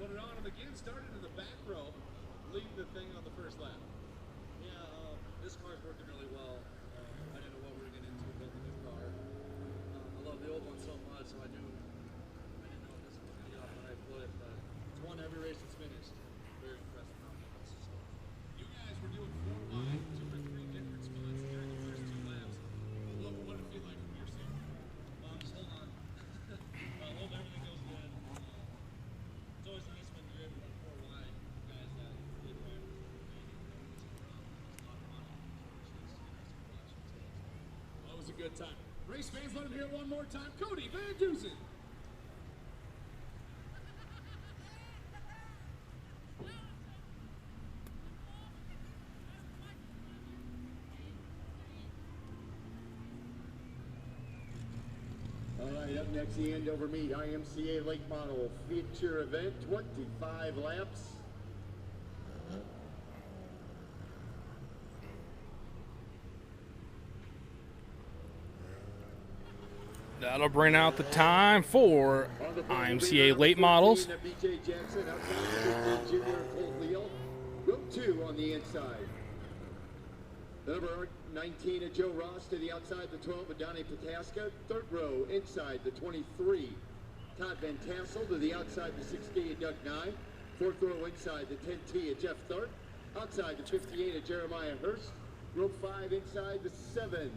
put it on him again. Started in the back row, leading the thing on the first lap. Yeah, this car's working really well. I didn't know what we were getting into building the new car. I love the old one so much, so I didn't know if this was going to get off the right foot, but it's won every race that's finished. Very impressed with how it goes. You guys were doing 4 wide, 2 or 3 different spots during the first 2 laps. What did it feel like a good time. Race fans, let him hear it one more time. Cody Van Dusen. All right, up next, the Andover Meet IMCA Late Model feature event, 25 laps. That'll bring out the time for IMCA late models. BJ Jackson outside, Junior Colt Leal. Row 2 on the inside. The number 19 of Joe Ross to the outside, the 12 of Donnie Pataska. Third row inside, the 23, Todd Van Tassel to the outside, the 60 of Doug Nye. Fourth row inside, the 10T of Jeff Tharp. Outside, the 58 of Jeremiah Hurst. Row 5 inside, the 7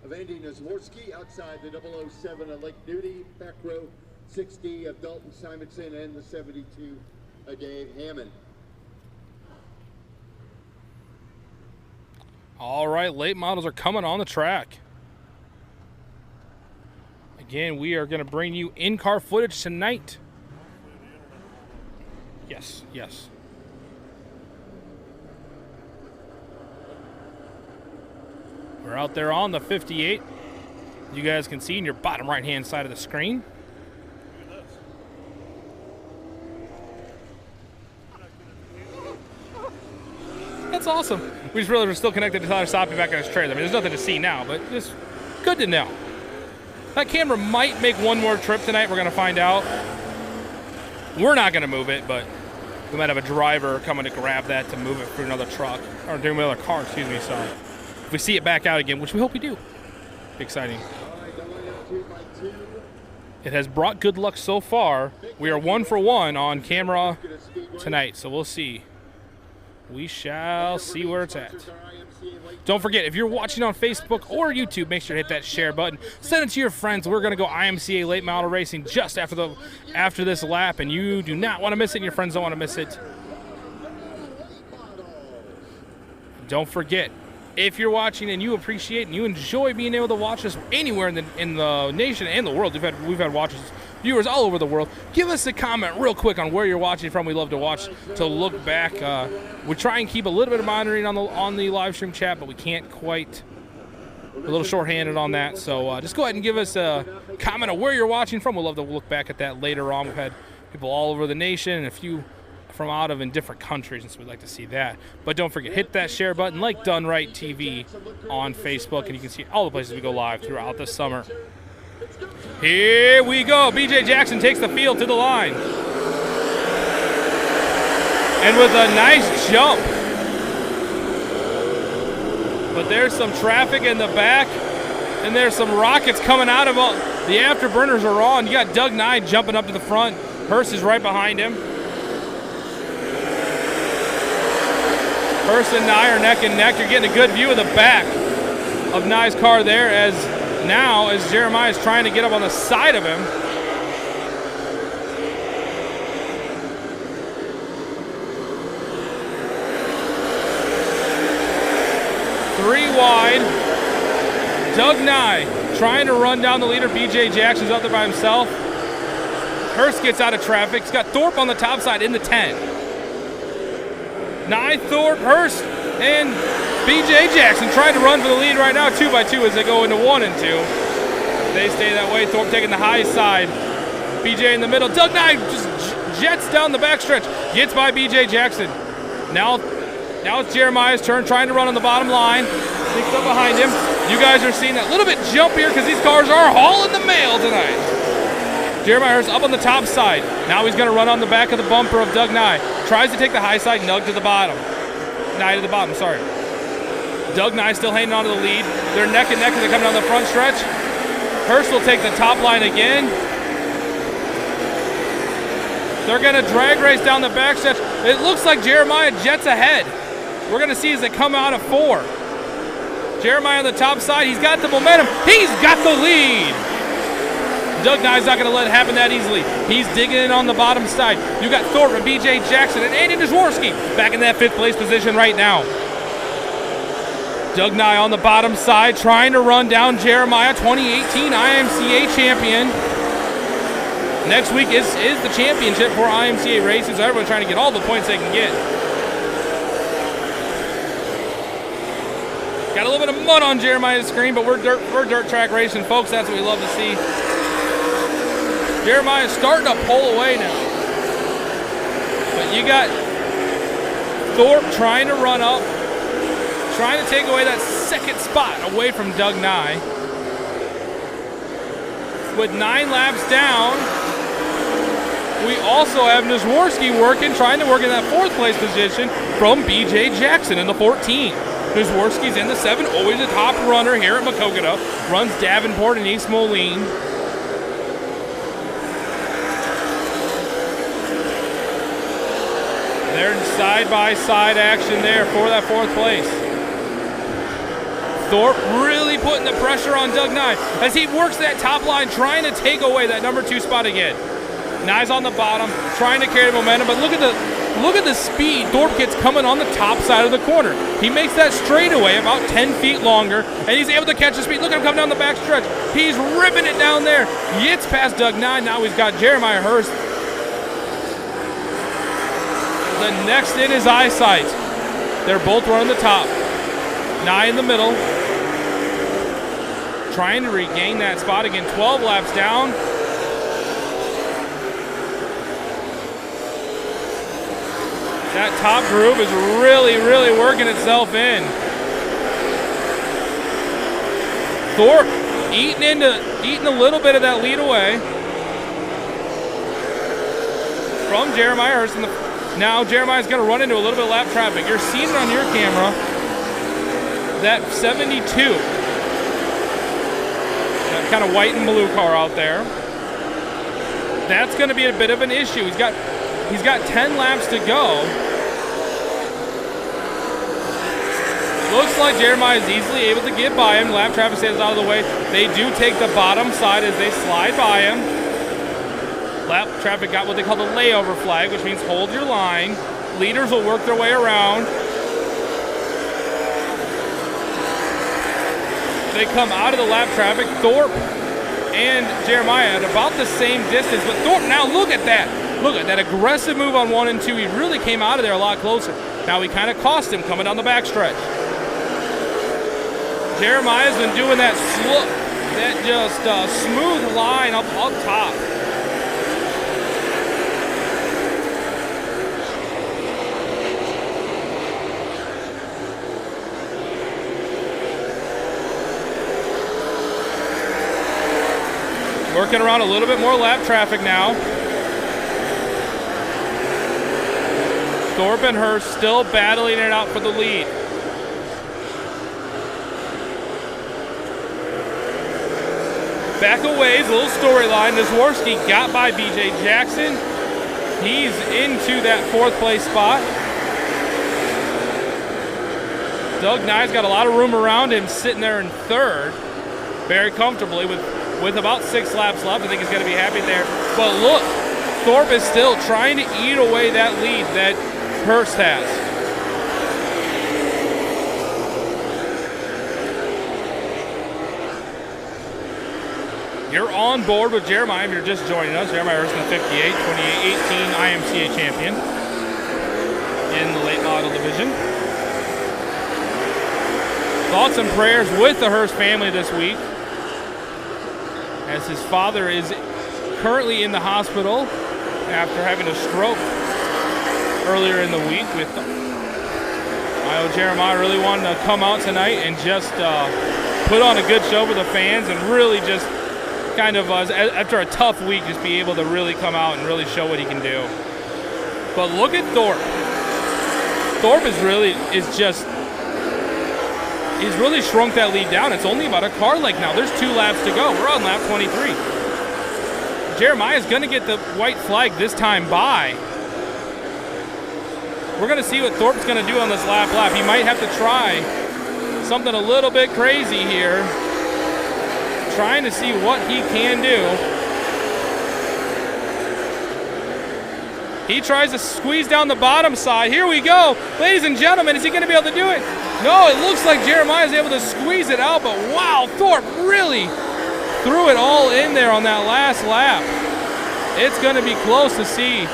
of Andy Nazworski. Outside, the 007 of Lake Duty. Back row 60 of Dalton Simonson and the 72 of Dave Hammond. All right, late models are coming on the track. Again, we are going to bring you in-car footage tonight. Yes, yes. We're out there on the 58. You guys can see in your bottom right-hand side of the screen. That's awesome. We just realized we're still connected to Tyler Soppy back on his trailer. I mean, there's nothing to see now, but just good to know. That camera might make one more trip tonight. We're going to find out. We're not going to move it, but we might have a driver coming to grab that to move it for another truck, or do another car, excuse me. So if we see it back out again, which we hope we do, be exciting. It has brought good luck so far. We are 1 for 1 on camera tonight, so we'll see. We shall see where it's at. Don't forget, if you're watching on Facebook or YouTube, make sure to hit that share button. Send it to your friends. We're going to go IMCA Late Model Racing just after this lap, and you do not want to miss it, and your friends don't want to miss it. Don't forget, if you're watching and you appreciate and you enjoy being able to watch us anywhere in the nation and the world, we've had viewers all over the world. Give us a comment real quick on where you're watching from. We love to watch, to look back. We try and keep a little bit of monitoring on the live stream chat, but we can't quite. We're a little short-handed on that. So just go ahead and give us a comment on where you're watching from. We'll love to look back at that later on. We've had people all over the nation and a few from out of in different countries, and so we'd like to see that. But don't forget, hit that share button like Done Right TV on Facebook, and you can see all the places we go live throughout the summer. Here we go. BJ Jackson takes the field to the line. And with a nice jump. But there's some traffic in the back, and there's some rockets coming out of the afterburners are on. You got Doug Nye jumping up to the front. Hurst is right behind him. Hurst and Nye are neck and neck. You're getting a good view of the back of Nye's car there as Jeremiah is trying to get up on the side of him. Three wide. Doug Nye trying to run down the leader. BJ Jackson's out there by himself. Hurst gets out of traffic. He's got Thorpe on the top side in the 10. Nye, Thorpe, Hurst, and BJ Jackson trying to run for the lead right now, 2 by 2 as they go into 1 and 2. They stay that way. Thorpe taking the high side. BJ in the middle. Doug Nye just jets down the backstretch. Gets by BJ Jackson. Now it's Jeremiah's turn, trying to run on the bottom line. Sneaks up behind him. You guys are seeing that little bit jump here because these cars are hauling the mail tonight. Jeremiah Hurst up on the top side. Now he's going to run on the back of the bumper of Doug Nye. Tries to take the high side, Nug to the bottom. Nye to the bottom, sorry. Doug Nye still hanging on to the lead. They're neck and neck as they come down the front stretch. Hurst will take the top line again. They're going to drag race down the back stretch. It looks like Jeremiah jets ahead. We're going to see as they come out of 4. Jeremiah on the top side. He's got the momentum. He's got the lead. Doug Nye's not going to let it happen that easily. He's digging in on the bottom side. You got Thorpe and BJ Jackson and Andy Dworsky back in that 5th place position right now. Doug Nye on the bottom side trying to run down Jeremiah, 2018 IMCA champion. Next week is the championship for IMCA races, so everyone's trying to get all the points they can get. Got a little bit of mud on Jeremiah's screen, but we're dirt track racing, folks. That's what we love to see. Jeremiah's starting to pull away now. But you got Thorpe trying to run up, trying to take away that second spot away from Doug Nye. With 9 laps down, we also have Nizworski trying to work in that 4th place position from BJ Jackson in the 14. Nizworski's in the 7, always a top runner here at Maquoketa. Runs Davenport and East Moline. They're in side-by-side action there for that 4th place. Thorpe really putting the pressure on Doug Nye as he works that top line, trying to take away that number 2 spot again. Nye's on the bottom, trying to carry the momentum, but look at the speed Thorpe gets coming on the top side of the corner. He makes that straightaway about 10 feet longer, and he's able to catch the speed. Look at him come down the back stretch. He's ripping it down there. Gets past Doug Nye. Now he's got Jeremiah Hurst. The next in is Eyesight. They're both running the top. Nye in the middle, trying to regain that spot again. 12 laps down. That top groove is really working itself in. Thorpe eating a little bit of that lead away from Jeremiah Hurst. Now Jeremiah's going to run into a little bit of lap traffic. You're seeing it on your camera. That 72. That kind of white and blue car out there. That's going to be a bit of an issue. He's got 10 laps to go. Looks like Jeremiah is easily able to get by him. Lap traffic stays out of the way. They do take the bottom side as they slide by him. Lap traffic got what they call the layover flag, which means hold your line. Leaders will work their way around. They come out of the lap traffic. Thorpe and Jeremiah at about the same distance, but Thorpe, now look at that. Look at that aggressive move on 1 and 2. He really came out of there a lot closer. Now he kind of cost him coming down the backstretch. Jeremiah's been doing that smooth line up top. Working around a little bit more lap traffic now. Thorpe and Hurst still battling it out for the lead. Back a ways, a little storyline. Nizworski got by BJ Jackson. He's into that 4th place spot. Doug Nye's got a lot of room around him, sitting there in 3rd, very comfortably with about 6 laps left. I think he's going to be happy there. But look, Thorpe is still trying to eat away that lead that Hurst has. You're on board with Jeremiah if you're just joining us. Jeremiah Hurst in the 58, 2018 IMCA champion in the late model division. Thoughts and prayers with the Hurst family this week, as his father is currently in the hospital after having a stroke earlier in the week. I know Jeremiah really wanted to come out tonight and just put on a good show for the fans and really just kind of, after a tough week, just be able to really come out and really show what he can do. But look at Thorpe. Thorpe he's really shrunk that lead down. It's only about a car length now. There's 2 laps to go. We're on lap 23. Jeremiah's going to get the white flag this time by. We're going to see what Thorpe's going to do on this lap. He might have to try something a little bit crazy here, trying to see what he can do. He tries to squeeze down the bottom side. Here we go. Ladies and gentlemen, is he going to be able to do it? No, it looks like Jeremiah is able to squeeze it out, but wow, Thorpe really threw it all in there on that last lap. It's going to be close to see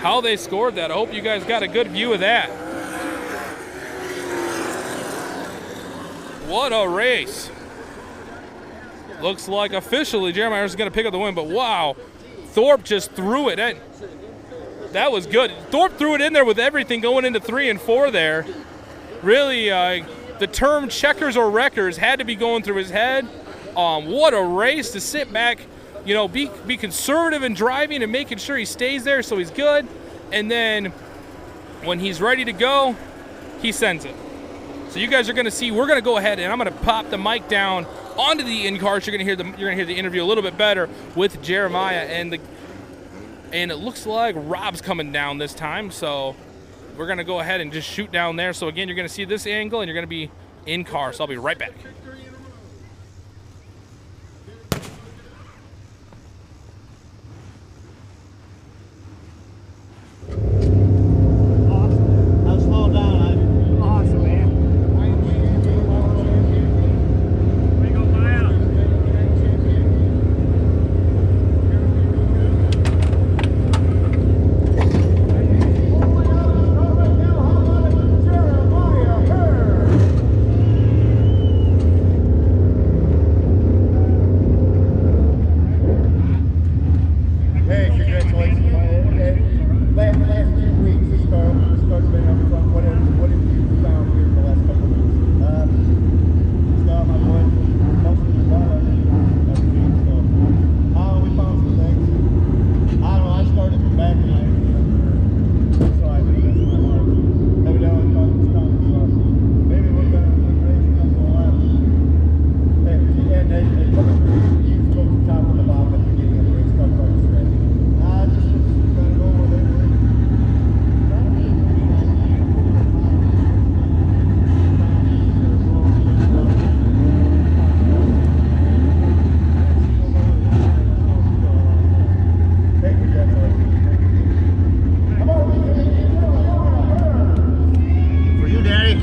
how they scored that. I hope you guys got a good view of that. What a race. Looks like officially Jeremiah is going to pick up the win, but wow, Thorpe just threw it in. That was good. Thorpe threw it in there with everything going into 3 and 4 there. Really, the term checkers or wreckers had to be going through his head. What a race to sit back, you know, be conservative in driving and making sure he stays there so he's good. And then when he's ready to go, he sends it. So you guys are going to see, we're going to go ahead and I'm going to pop the mic down onto the in-cars. You're going to hear the interview a little bit better with Jeremiah, and it looks like Rob's coming down this time. So we're going to go ahead and just shoot down there. So again, you're going to see this angle and you're going to be in car. So I'll be right back. I'll slow down. Awesome, man. Way to go, Maya. Hey, congratulations. Last 2 weeks, this car's been up front. What have you found here in the last couple of weeks? Just got my boy, most of the car every week, so we found some things. I don't know, I started from back in my so I think that's my mark. Evidently, it's coming, so maybe we're going to race a couple of laps. And they you spoke the top and the bottom at the beginning of the race, talk about the strategy. Just trying to go over there. For you, Daddy.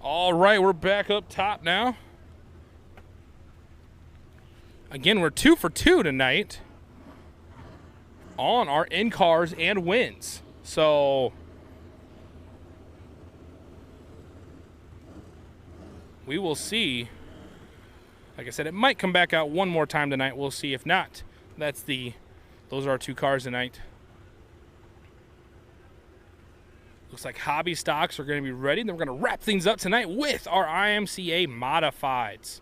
All right, we're back up top now. Again, we're 2 for 2 tonight on our in-cars and wins. So we will see. Like I said, it might come back out one more time tonight. We'll see. If not, those are our 2 cars tonight. Looks like hobby stocks are going to be ready. Then we're going to wrap things up tonight with our IMCA modifieds.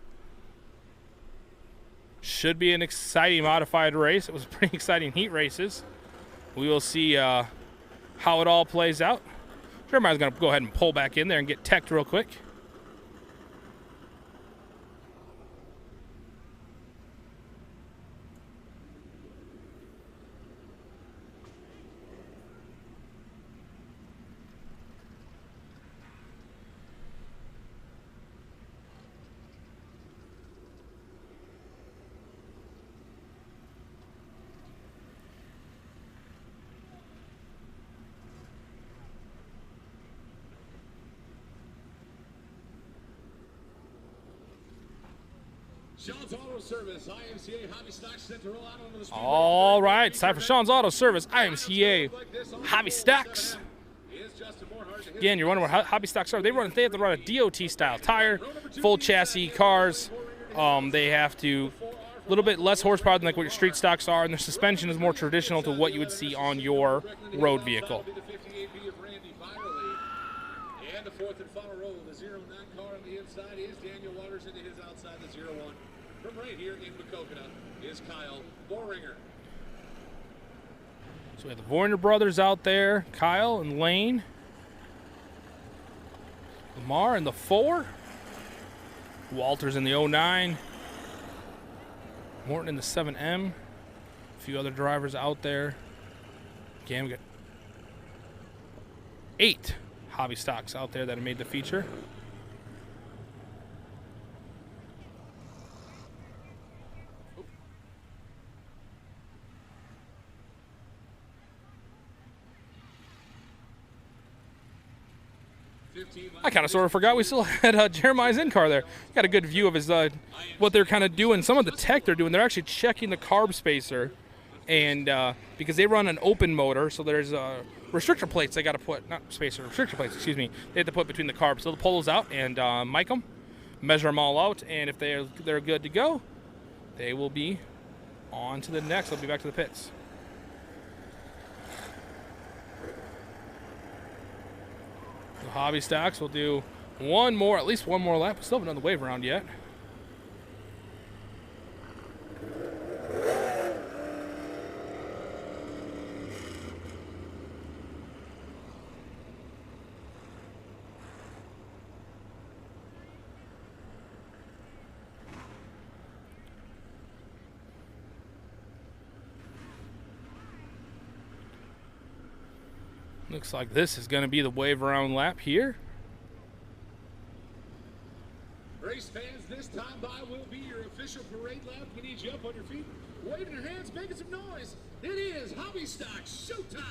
Should be an exciting modified race. It was pretty exciting heat races. We will see how it all plays out. Jeremiah's going to go ahead and pull back in there and get teched real quick. Sean's Auto Service, IMCA Hobby Stocks sent to roll out onto the speedway. All right, it's time for Sean's Auto Service, IMCA Hobby Stocks. Again, you're wondering what hobby stocks are. They have to run a DOT style tire, full chassis cars. They have to a little bit less horsepower than like what your street stocks are, and their suspension is more traditional to what you would see on your road vehicle. And the fourth and final row, the 09 car on the inside is Daniel Waters into his outside, the 01. From right here in Maquoketa is Kyle Boringer. So we have the Voyner brothers out there, Kyle and Lane. Lamar in the 4. Walters in the 09. Morton in the 7M. A few other drivers out there. Again, we got 8 hobby stocks out there that have made the feature. I kind of sort of forgot we still had Jeremiah's in-car there. Got a good view of his what they're kind of doing. Some of the tech they're doing, they're actually checking the carb spacer, and because they run an open motor, so there's restrictor plates they got to put, not spacer, restrictor plates, excuse me, they have to put between the carbs. So they'll pull those out and mic them, measure them all out, and if they're good to go, they will be on to the next. They'll be back to the pits. The hobby stocks will do at least one more lap. We still haven't done the wave round yet. Looks like this is going to be the wave round lap here. Race fans, this time by will be your official parade lap. We need you up on your feet, waving your hands, making some noise. It is Hobby Stock showtime.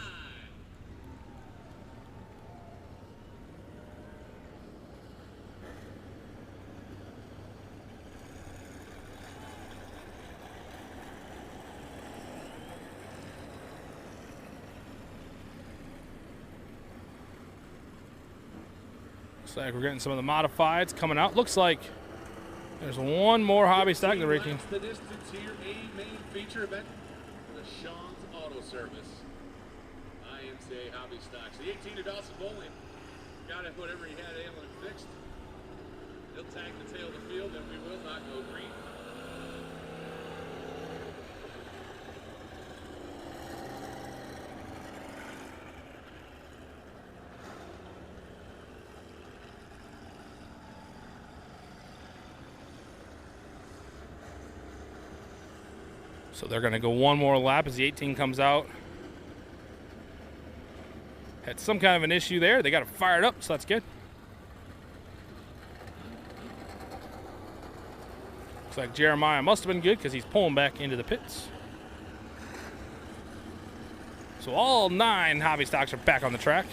Looks like we're getting some of the modifieds coming out. Looks like there's one more hobby stock they're raking. The distance here, a main feature event, the Sean's Auto Service. IMCA Hobby Stocks. The 18 to Dawson Bowling got it, whatever he had ailing fixed. He'll tag the tail of the field, and we will not go green. So they're going to go one more lap as the 18 comes out. Had some kind of an issue there. They got it fired up, so that's good. Looks like Jeremiah must have been good because he's pulling back into the pits. So all 9 hobby stocks are back on the track.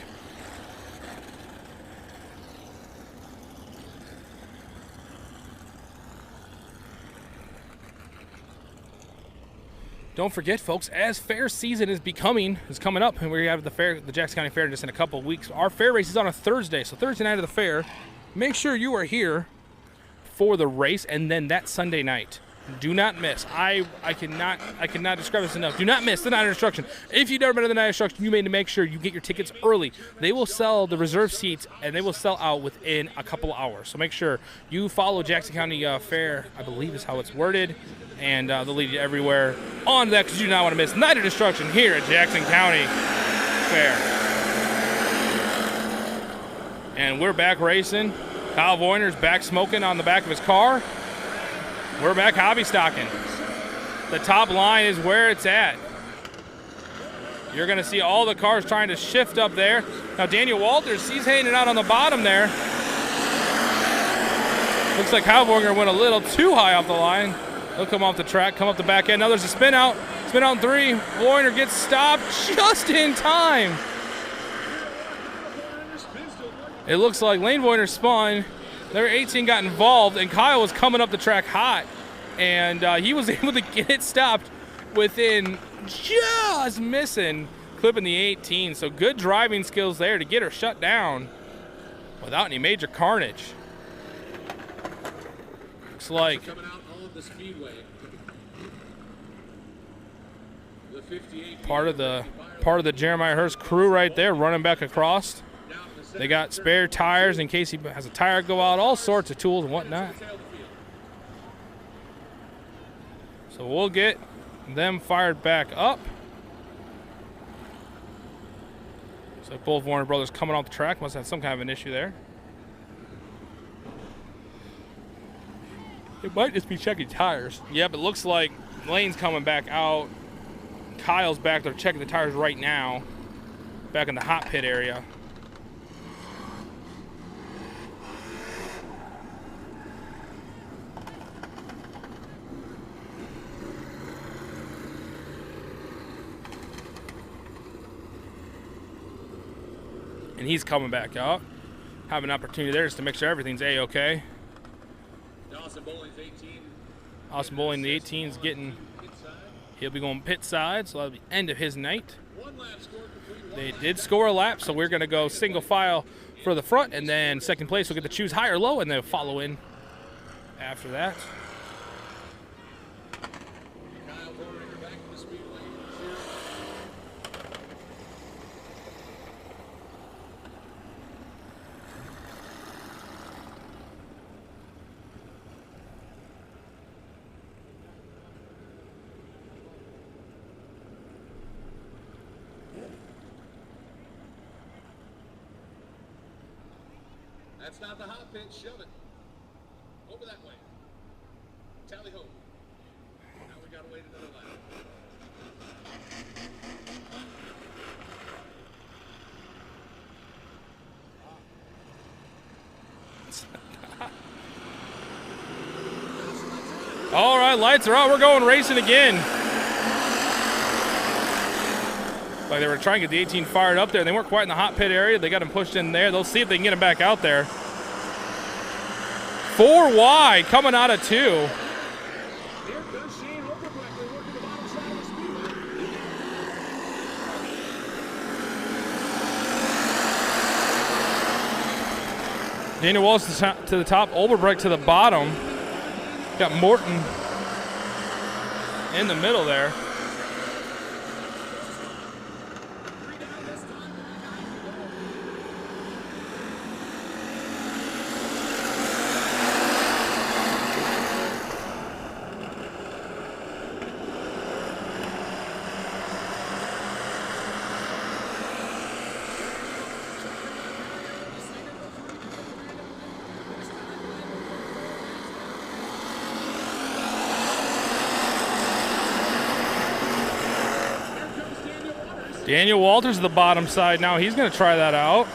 Don't forget, folks, as fair season is coming up, and we have the Jackson County Fair just in a couple of weeks. Our fair race is on a Thursday, so Thursday night of the fair, make sure you are here for the race, and then that Sunday night. Do not miss. I cannot describe this enough. Do not miss the night of destruction. If you've never been to the night of destruction, you need to make sure you get your tickets early. They will sell the reserve seats, and they will sell out within a couple of hours. So make sure you follow Jackson County Fair, I believe is how it's worded, and they'll lead you everywhere on that because you do not want to miss Night of Destruction here at Jackson County Fair. And we're back racing. Kyle Voyner's back smoking on the back of his car. We're back hobby stocking. The top line is where it's at. You're going to see all the cars trying to shift up there. Now Daniel Walters, he's hanging out on the bottom there. Looks like Kyle Voyner went a little too high off the line. He'll come off the track, come up the back end. Now there's a spin out. Spin out in 3. Voyner gets stopped just in time. It looks like Lane Voyner spun. Their 18 got involved, and Kyle was coming up the track hot, and he was able to get it stopped within just missing, clipping the 18. So good driving skills there to get her shut down without any major carnage. Looks like coming out on the speedway. The 58 part of the Jeremiah Hurst crew right there running back across. They got spare tires in case he has a tire go out, all sorts of tools and whatnot. So we'll get them fired back up. So both Warner brothers coming off the track. Must have some kind of an issue there. It might just be checking tires. Yep, it looks like Lane's coming back out. Kyle's back there checking the tires right now. Back in the hot pit area. And he's coming back out. have an opportunity there just to make sure everything's A-okay. Dawson Bowling's 18. Austin Bowling, the 18's getting, he'll be going pit side, so that'll be end of his night. One lap score complete. They did score a lap, so we're going to go single file for the front, and then second place will get to choose high or low, and they'll follow in after that. Kyle Vorringer back to the speedway. That's not the hot pit. Shove it. Over that way. Tally ho. Now we gotta wait another lap. All right, lights are out. We're going racing again. Like they were trying to get the 18 fired up there. They weren't quite in the hot pit area. They got him pushed in there. They'll see if they can get him back out there. 4 wide coming out of 2. Here comes Shane Overbrecht working the bottom side of the speedway. Daniel Wallace to the top, Overbrecht to the bottom. Got Morton in the middle there. Daniel Walters to the bottom side now. He's going to try that out.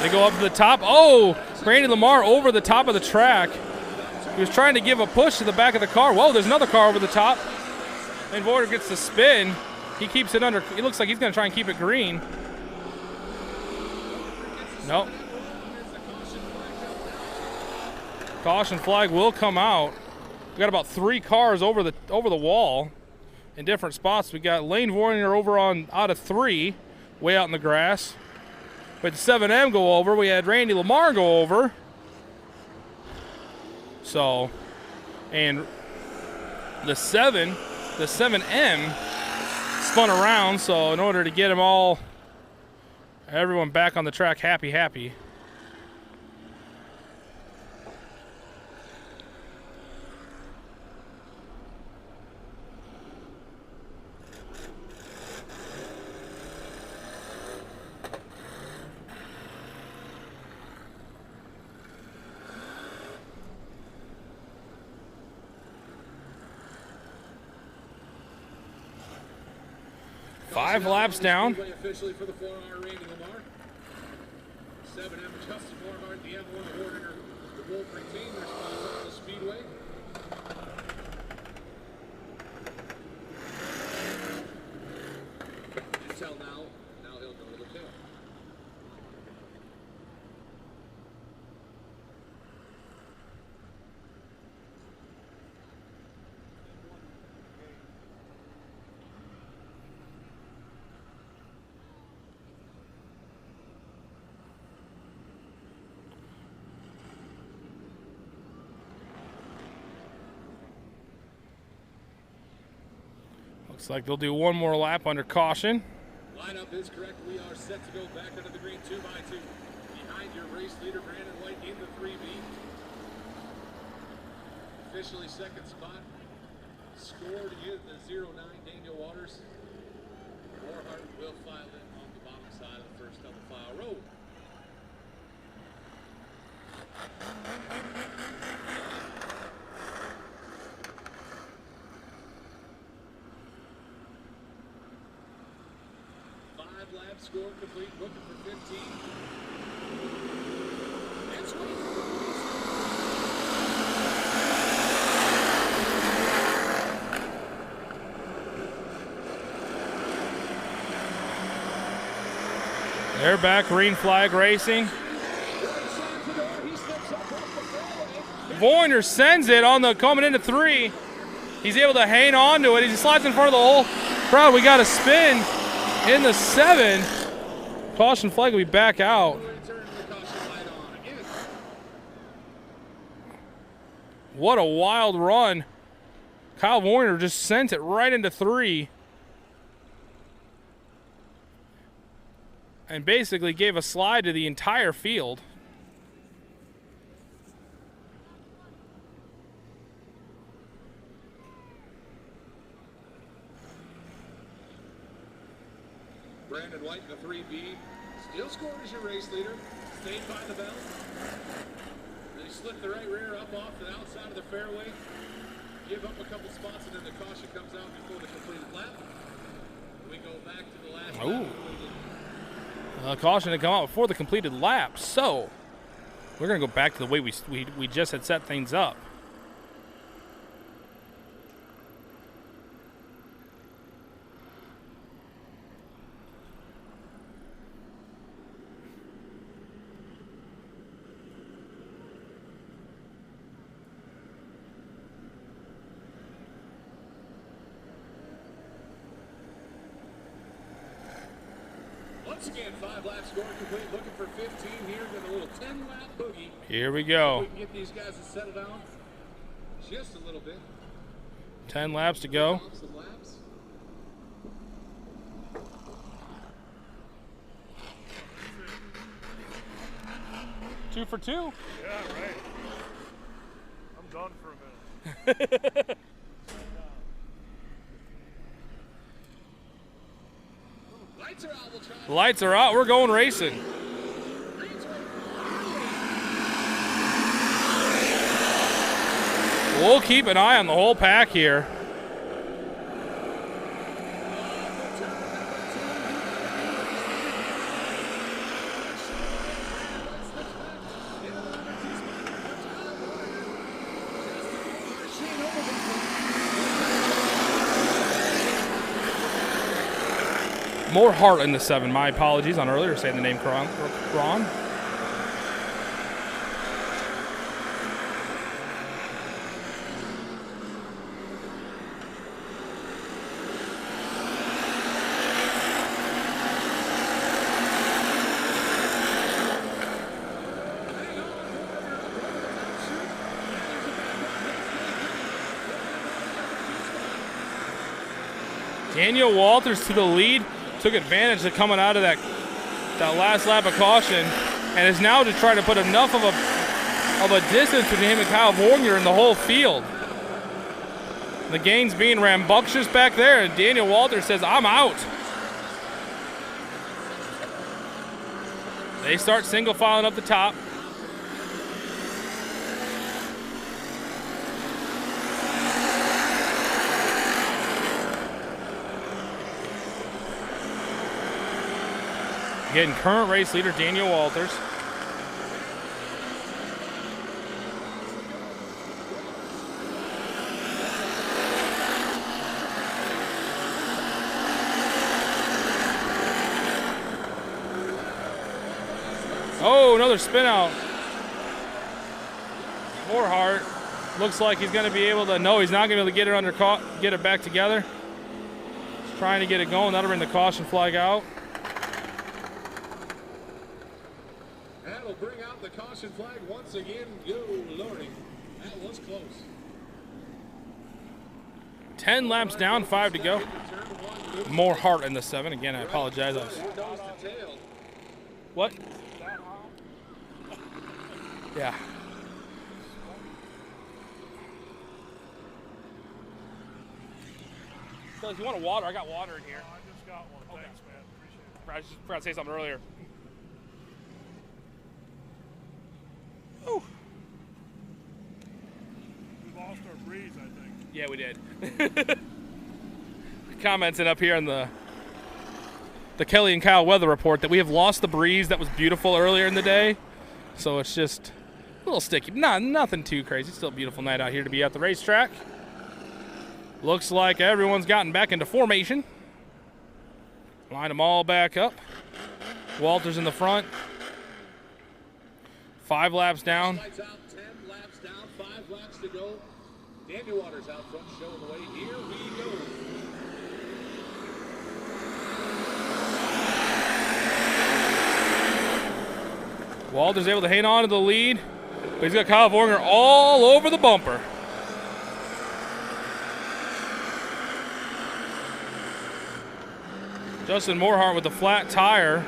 They go up to the top. Oh, Randy Lamar over the top of the track. He was trying to give a push to the back of the car. Whoa, there's another car over the top. And Voider gets the spin. He keeps it under. It looks like he's going to try and keep it green. Nope. Caution flag will come out. We got about 3 cars over the wall in different spots. We got Lane Vorringer over on out of 3, way out in the grass. We had the 7M go over. We had Randy Lamar go over. So, and the 7M spun around. So in order to get them all, everyone back on the track happy. Five laps down. Officially for the 4R Randy Lamar. 7M Justin Morhart, the M1 Warner, the Wolf retain their spots on the speedway. Until now he'll go to the pit. Looks like they'll do one more lap under caution. Lineup is correct. We are set to go back under the green 2x2. Behind your race leader, Brandon White, in the 3B. Officially second spot. Scored is the 09, Daniel Waters. Morhart will file in on the bottom side of the first double file row. Lap score complete, looking for 15. And sweet. They're back, green flag racing. Voyner sends it on the coming into 3. He's able to hang on to it. He slides in front of the whole crowd. We got a spin in the 7. Caution flag will be back out. What a wild run. Kyle Voyner just sent it right into 3. And basically gave a slide to the entire field. Brandon White in the 3B. Still scored as your race leader. Stayed by the bell. Then he slipped the right rear up off the outside of the fairway. Give up a couple spots, and then the caution comes out before the completed lap. We go back to the last lap. Caution to come out before the completed lap. So we're going to go back to the way we just had set things up. Once again, 5 laps scored complete. Looking for 15 here. Got a little 10-lap boogie. Here we go. We can get these guys to settle down just a little bit. 10 laps to go. Some laps. Yeah, 2 for 2. right. I'm done for a minute. Lights are out. We'll try. Lights are out. We're going racing. We'll keep an eye on the whole pack here. More heart in the 7. My apologies on earlier saying the name wrong. Daniel Walters to the lead. Took advantage of coming out of that last lap of caution, and is now to try to put enough of a distance between him and Kyle Voyner in the whole field. The gain's being rambunctious back there, and Daniel Walters says, I'm out. They start single filing up the top. Again, current race leader Daniel Walters. Oh, another spin out. Morehart looks like he's going to be able to. No, he's not going to be able to get it back together. He's trying to get it going. That'll bring the caution flag out. That'll bring out the caution flag once again. Yo, lordy, that was close. 10 laps down, 5 to go. More heart in the 7. Again, I apologize. What? Yeah. So if you want a water, I got water in here. I just got one. Okay. Thanks, man. Appreciate it. I just forgot to say something earlier. Ooh. We lost our breeze, I think. Yeah, we did. Commenting up here on the Kelly and Kyle weather report that we have lost the breeze that was beautiful earlier in the day. So it's just a little sticky. Nothing too crazy. Still a beautiful night out here to be at the racetrack. Looks like everyone's gotten back into formation. Line them all back up. Walters in the front. 5 laps down. Lights out, 10 laps down, 5 laps to go. Daniel Waters out front showing the way. Here we go. Walters able to hang on to the lead, but he's got Kyle Vorgner all over the bumper. Justin Morehart with the flat tire.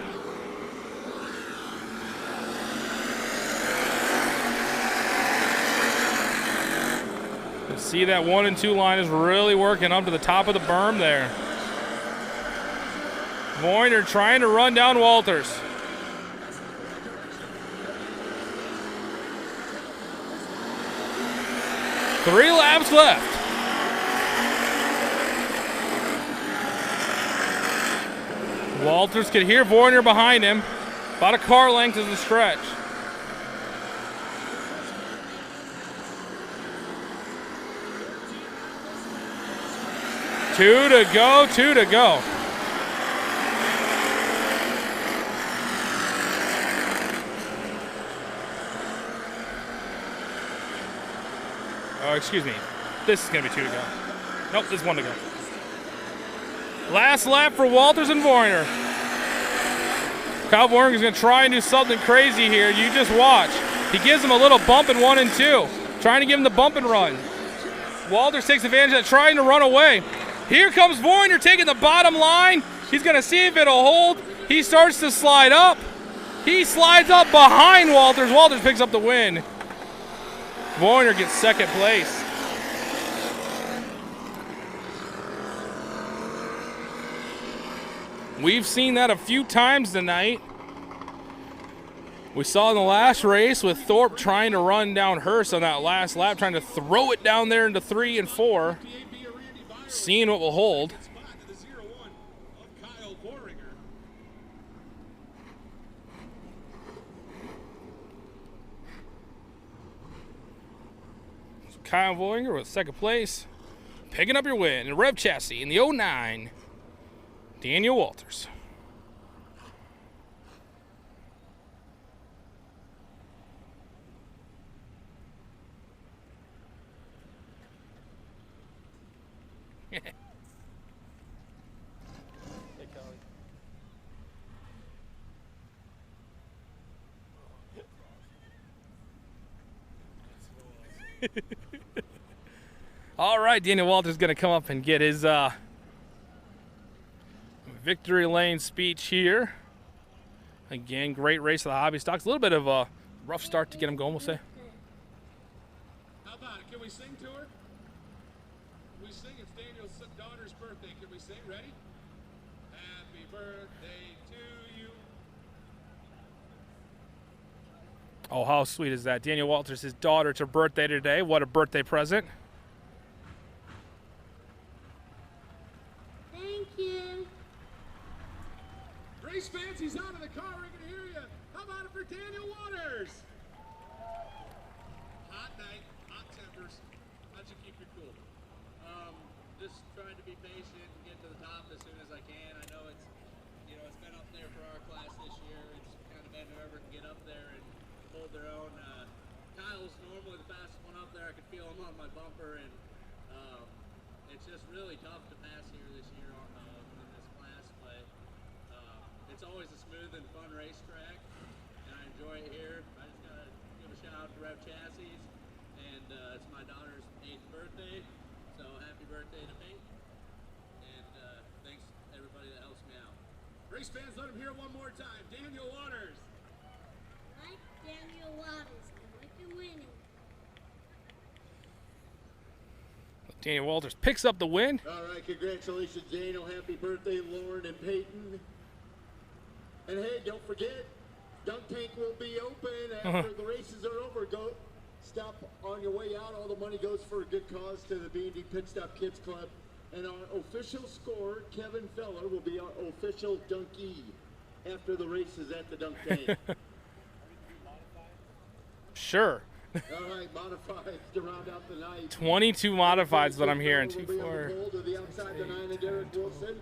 You see that 1 and 2 line is really working up to the top of the berm there. Vorgner trying to run down Walters. Three laps left. Walters could hear Vorgner behind him. About a car length is the stretch. Two to go. Oh, excuse me. This is going to be 2 to go. Nope, this is 1 to go. Last lap for Walters and Vorgner. Kyle Vorgner is going to try and do something crazy here. You just watch. He gives him a little bump in 1 and 2. Trying to give him the bump and run. Walters takes advantage of that, trying to run away. Here comes Vorgner taking the bottom line. He's going to see if it'll hold. He starts to slide up. He slides up behind Walters. Walters picks up the win. Vorgner gets second place. We've seen that a few times tonight. We saw in the last race with Thorpe trying to run down Hurst on that last lap, trying to throw it down there into 3 and 4. Seeing what will hold. Kyle Vorgner with second place. Picking up your win in Rev Chassis in the 09. Daniel Walters. All right, Daniel Walters is going to come up and get his victory lane speech here. Again, great race of the hobby stocks. A little bit of a rough start to get him going, we'll say. How about it? Can we sing to her? We sing. It's Daniel's daughter's birthday. Can we sing? Ready? Happy birthday to you. Oh, how sweet is that? Daniel Walters, his daughter, it's her birthday today. What a birthday present. Thank you. Race fans, he's out of the car. We're going to hear you. How about it for Daniel Waters? Hot night, hot tempers. How'd you keep your cool? Just trying to be patient and get to the top as soon as I can. I know it's, it's been up there for our class this year. It's kind of been whoever can get up there and hold their own. Kyle's normally the fastest one up there. I could feel him on my bumper, and it's just really tough to pass here this year in this class. But it's always a smooth and fun racetrack, and I enjoy it here. I just gotta give a shout out to Rev Chassis, and it's my daughter's 8th birthday, so happy birthday to me, and thanks everybody that helps me out. Race fans, let him hear it one more time. Daniel Waters. Like Daniel Waters. I like you winning. Daniel Walters picks up the win. All right, congratulations, Daniel. Happy birthday, Lauren and Peyton. And hey, don't forget, Dunk Tank will be open after the races are over. Go stop on your way out. All the money goes for a good cause to the B&D Pit Stop Kids Club. And our official scorer, Kevin Feller, will be our official Dunkie after the races at the Dunk Tank. Sure. All right, modifieds to round out the night. 22 modifieds that I'm hearing. 2, Will be on 4. the pole to the outside, the 9 and Derek Wilson.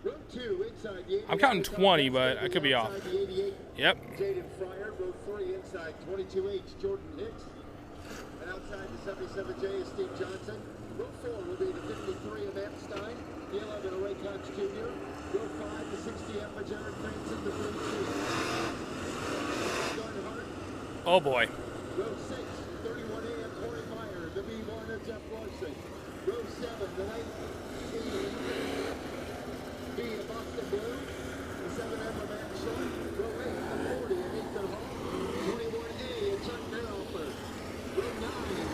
Row 2 inside the 88. I'm counting 20, but I could be off. Outside the 88, Yep. Jaden Fryer. Row 3 inside 22H, Jordan Hicks. And outside the 77J is Steve Johnson. Row 4 will be the 53 of Epstein. The 11 of Ray Cox Jr. Row 5, the 60F of Jared Franson, the 42. Gordon Hart. Oh boy. Row 6, 31A of Corey Meyer, the B1 of Jeff Larson. Row 7, the 19 B of Boston Blue, the 7M of Matt Short. Row 8, the 40 of Ethan Hall. 21A of Chuck Meroffer. Row 9,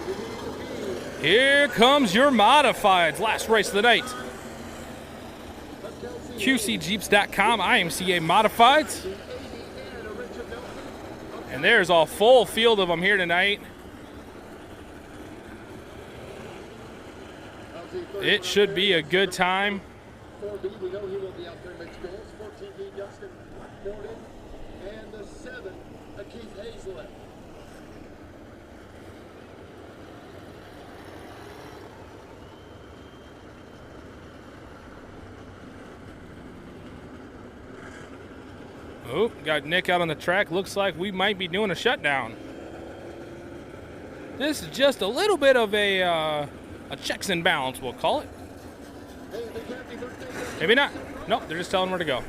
the B of B. Here comes your modifieds. Last race of the night. QCJeeps.com, IMCA modifieds. And there's a full field of them here tonight. It should be a good time. 4B, we know he will be out there mixed goals. 14B, Justin Gordon. And the 7, Keith Hazlett. Oh, got Nick out on the track. Looks like we might be doing a shutdown. This is just a little bit of a checks and balance, we'll call it. Maybe not. Nope, they're just telling where to go.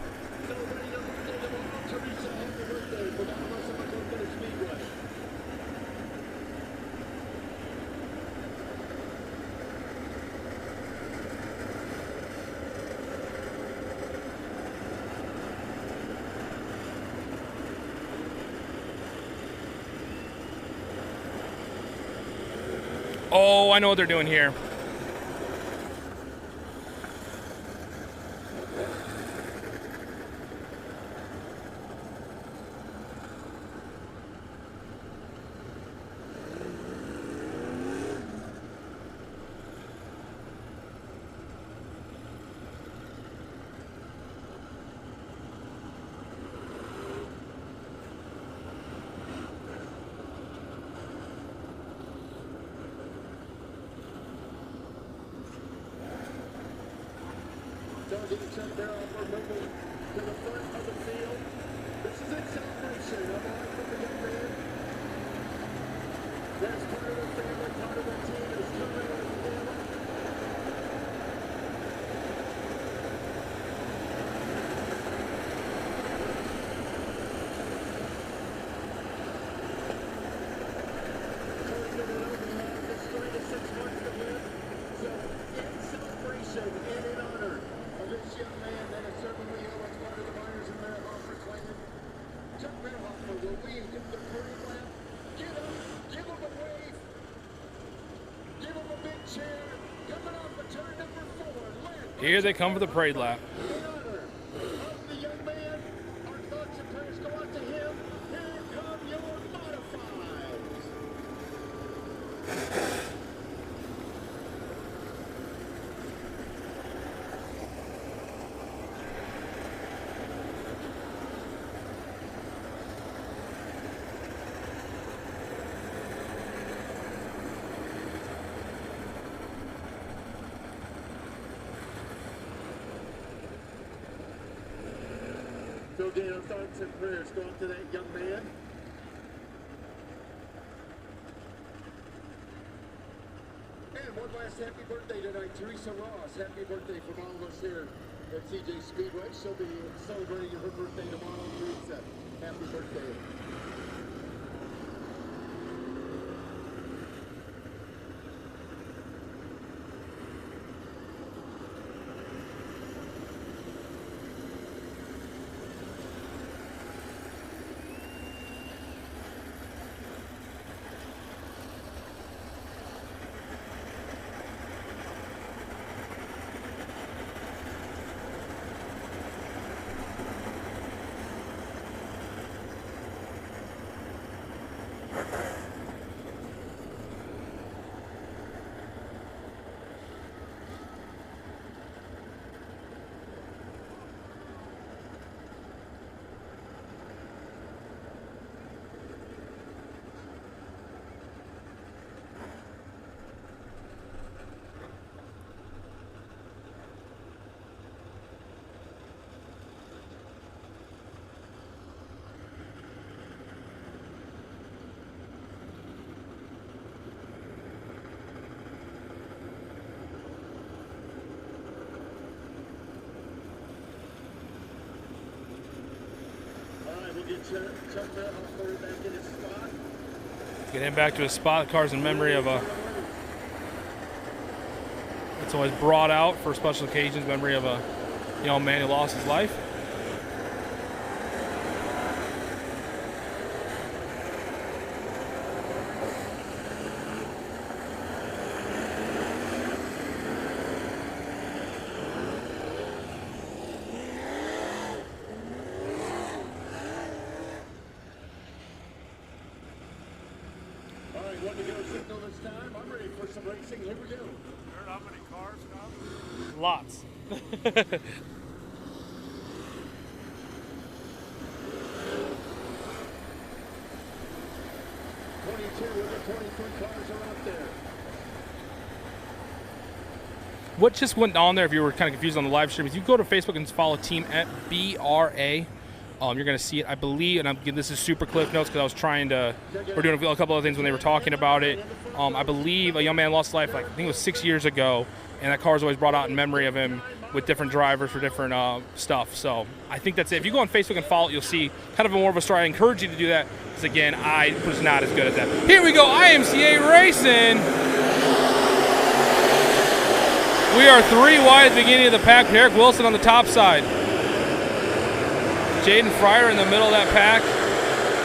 Oh, I know what they're doing here. Here they come for the parade lap. So Daniel, thoughts and prayers go out to that young man. And one last happy birthday tonight, Teresa Ross. Happy birthday from all of us here at CJ Speedway. She'll be celebrating her birthday tomorrow, Teresa. Happy birthday. Chuck Merrill back in his spot. Get him back to his spot. The car's in memory of a. It's always brought out for special occasions, memory of a young man who lost his life. All right, one to go signal this time. I'm ready for some racing. Here we go. Heard how many cars come? Lots. 22 of the 23 cars are out there. What just went on there, if you were kind of confused on the live stream, is you go to Facebook and follow team at BRA. You're going to see it, I believe, and this is super cliff notes because I was trying to, we're doing a couple of things when they were talking about it. I believe a young man lost his life, like, I think it was 6 years ago, and that car is always brought out in memory of him with different drivers for different stuff. So I think that's it. If you go on Facebook and follow it, you'll see kind of more of a story. I encourage you to do that because, again, I was not as good at that. Here we go, IMCA Racing. We are 3 wide at the beginning of the pack. Derek Wilson on the top side. Jaden Fryer in the middle of that pack.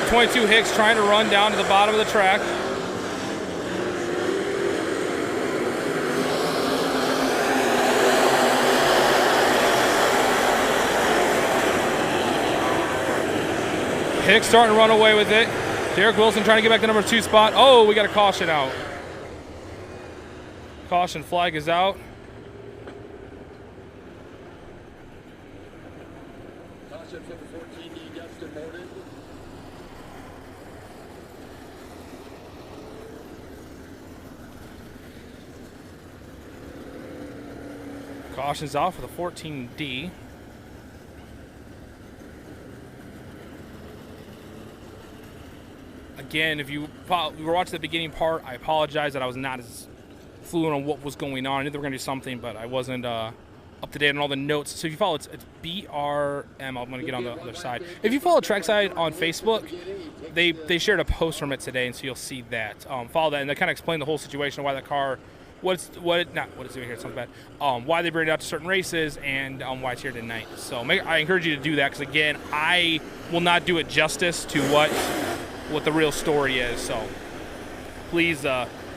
22 Hicks trying to run down to the bottom of the track. Hicks starting to run away with it. Derek Wilson trying to get back to number 2 spot. Oh, we got a caution out. Caution flag is out. Caution for the 14D, Dustin Morton. Caution's out for the 14D. Again, if you were watching the beginning part, I apologize that I was not as fluent on what was going on. I knew they were going to do something, but I wasn't up to date on all the notes. So if you follow, it's BRM. I'm going to get on the other side. If you follow Trackside on Facebook, they shared a post from it today, and so you'll see that. Follow that, and they kind of explain the whole situation, why the car, what it's doing here. It sounds bad. Why they bring it out to certain races, and why it's here tonight. So I encourage you to do that because, again, I will not do it justice to what the real story is. So please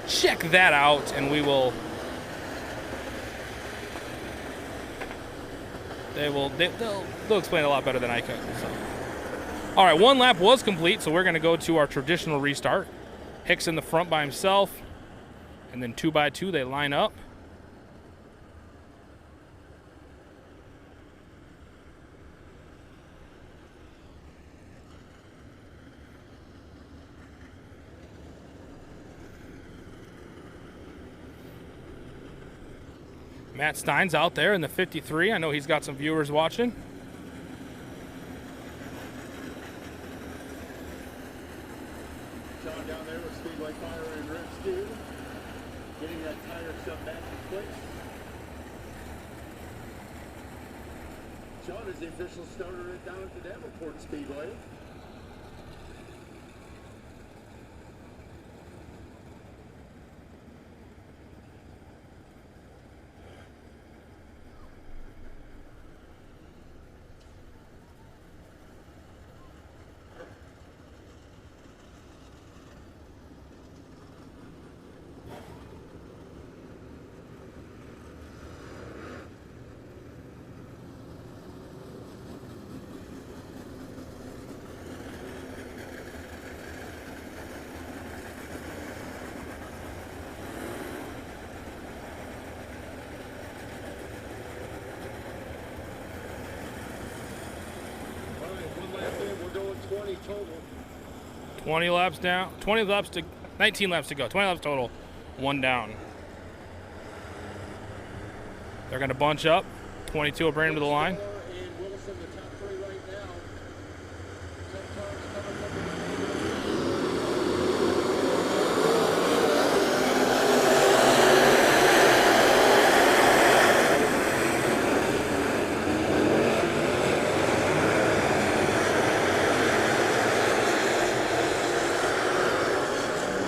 check that out, and we will. They'll explain a lot better than I could. So. All right, 1 lap was complete, so we're going to go to our traditional restart. Hicks in the front by himself, and then 2 by 2 they line up. Matt Stein's out there in the 53. I know he's got some viewers watching. Sean down there with Speedway Fire and Rip Stew. Getting that tire stuff back in place. Sean is the official starter down at the Davenport Speedway. Total. 20 laps down. 19 laps to go. 20 laps total. 1 down. They're going to bunch up. 22 will bring him to the line. And Wilson, the top 3 right now.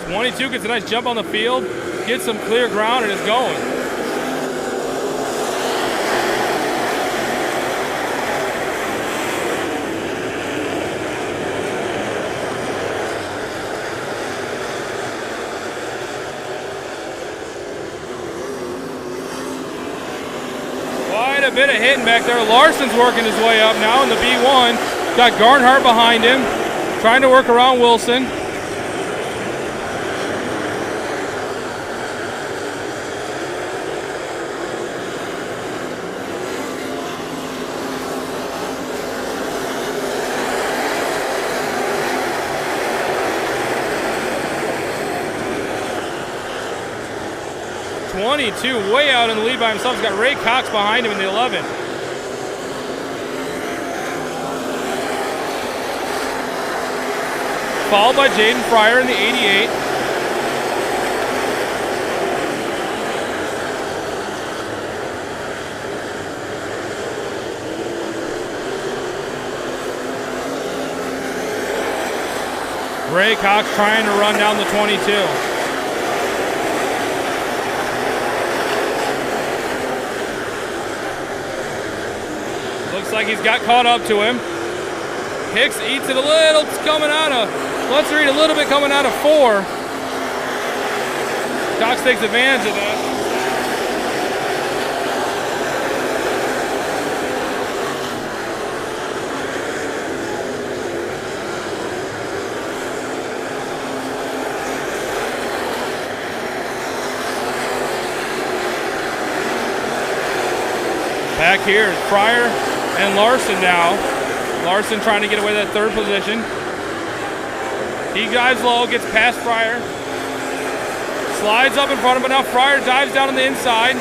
22 gets a nice jump on the field, gets some clear ground, and is going. Quite a bit of hitting back there. Larson's working his way up now in the B1. Got Garnhart behind him, trying to work around Wilson. Way out in the lead by himself. He's got Ray Cox behind him in the 11. Followed by Jaden Fryer in the 88. Ray Cox trying to run down the 22. Looks like he's got caught up to him. Hicks eats it a little. It's coming out of, let's read a little bit coming out of 4. Cox takes advantage of that. Back here, Fryer and Larson now. Larson trying to get away that 3rd position. He dives low, gets past Fryer. Slides up in front of him, but now Fryer dives down on the inside.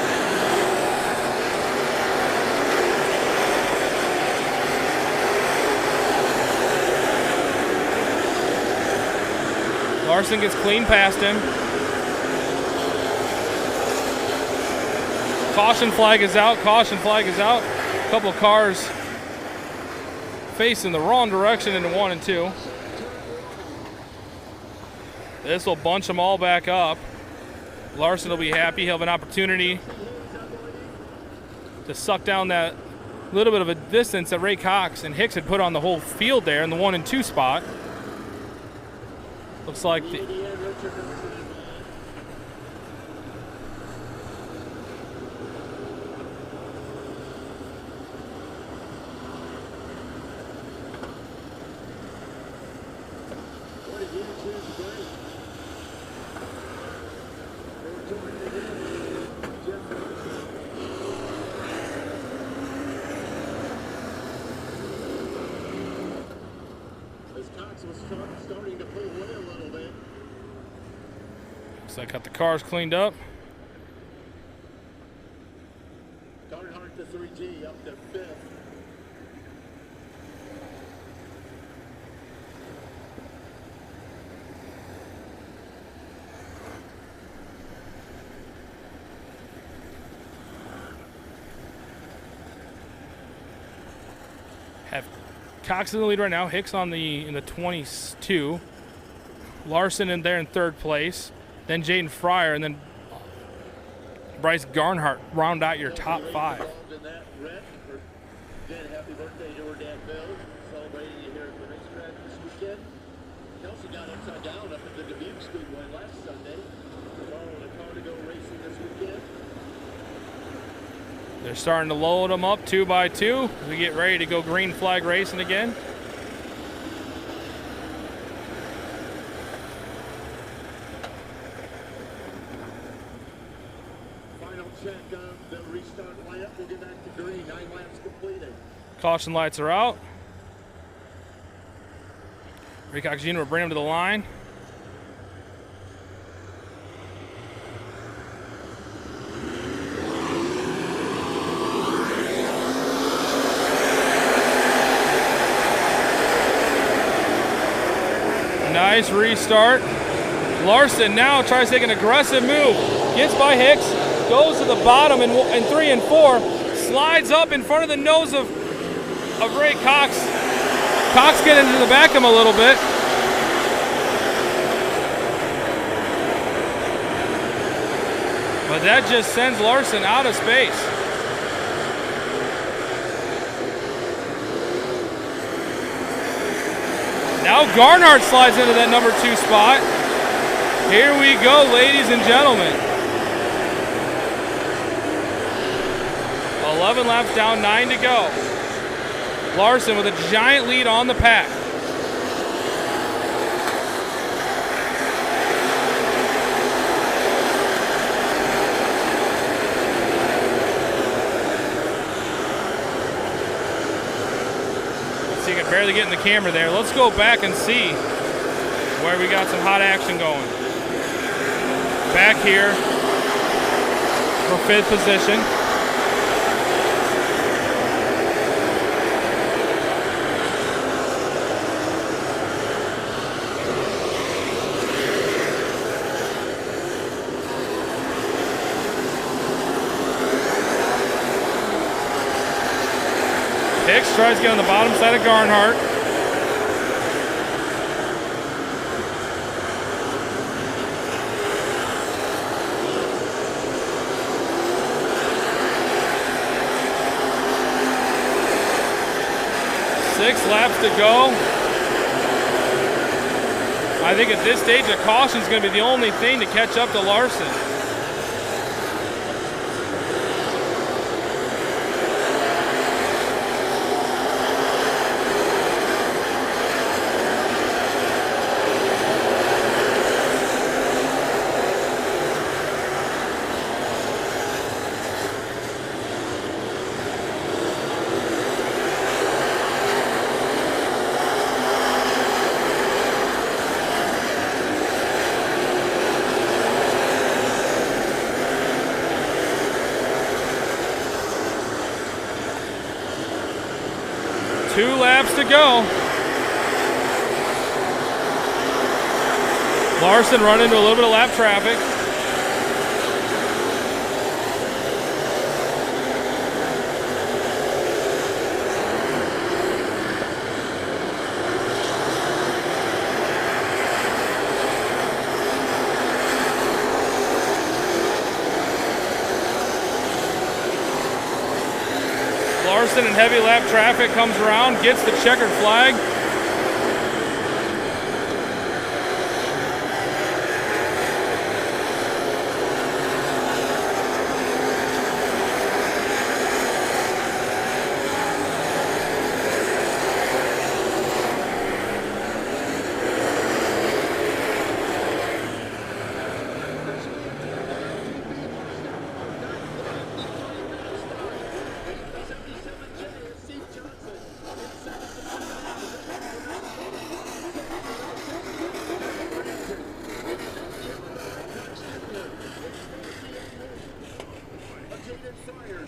Larson gets clean past him. Caution flag is out, caution flag is out. A couple of cars facing the wrong direction into 1 and 2. This will bunch them all back up. Larson will be happy. He'll have an opportunity to suck down that little bit of a distance that Ray Cox and Hicks had put on the whole field there in the 1 and 2 spot. Looks like the starting to pull away a little bit. So I got the cars cleaned up. Garnhart to 3G up to 5th. Have Cox in the lead right now. Hicks in the 22. Larson in there in 3rd place. Then Jaden Fryer, and then Bryce Garnhart round out your top 5. Again, happy birthday to her dad, Bill. Celebrating you here at the racetrack this weekend. Kelsey got upside down up at the Dubuque Speedway last Sunday. Borrowing a car to go racing this weekend. They're starting to load them up 2 by 2. We get ready to go green flag racing again. Final check of the restart lineup. We'll get back to green. 9 laps completed. Caution lights are out. Ray Cox Jr. will bring him to the line. Nice restart. Larson now tries to take an aggressive move. Gets by Hicks, goes to the bottom in 3 and 4, slides up in front of the nose of Ray Cox. Cox getting into the back of him a little bit. But that just sends Larson out of space. Now Garnhart slides into that number 2 spot. Here we go, ladies and gentlemen. 11 laps down, 9 to go. Larson with a giant lead on the pack. So you can barely get in the camera there. Let's go back and see where we got some hot action going. Back here for 5th position. Hicks tries to get on the bottom side of Garnhart. Six laps to go. I think at this stage a caution is going to be the only thing to catch up to Larson. Two laps to go. Larson run into a little bit of lap traffic. Larson in heavy lap traffic comes around, gets the checkered flag.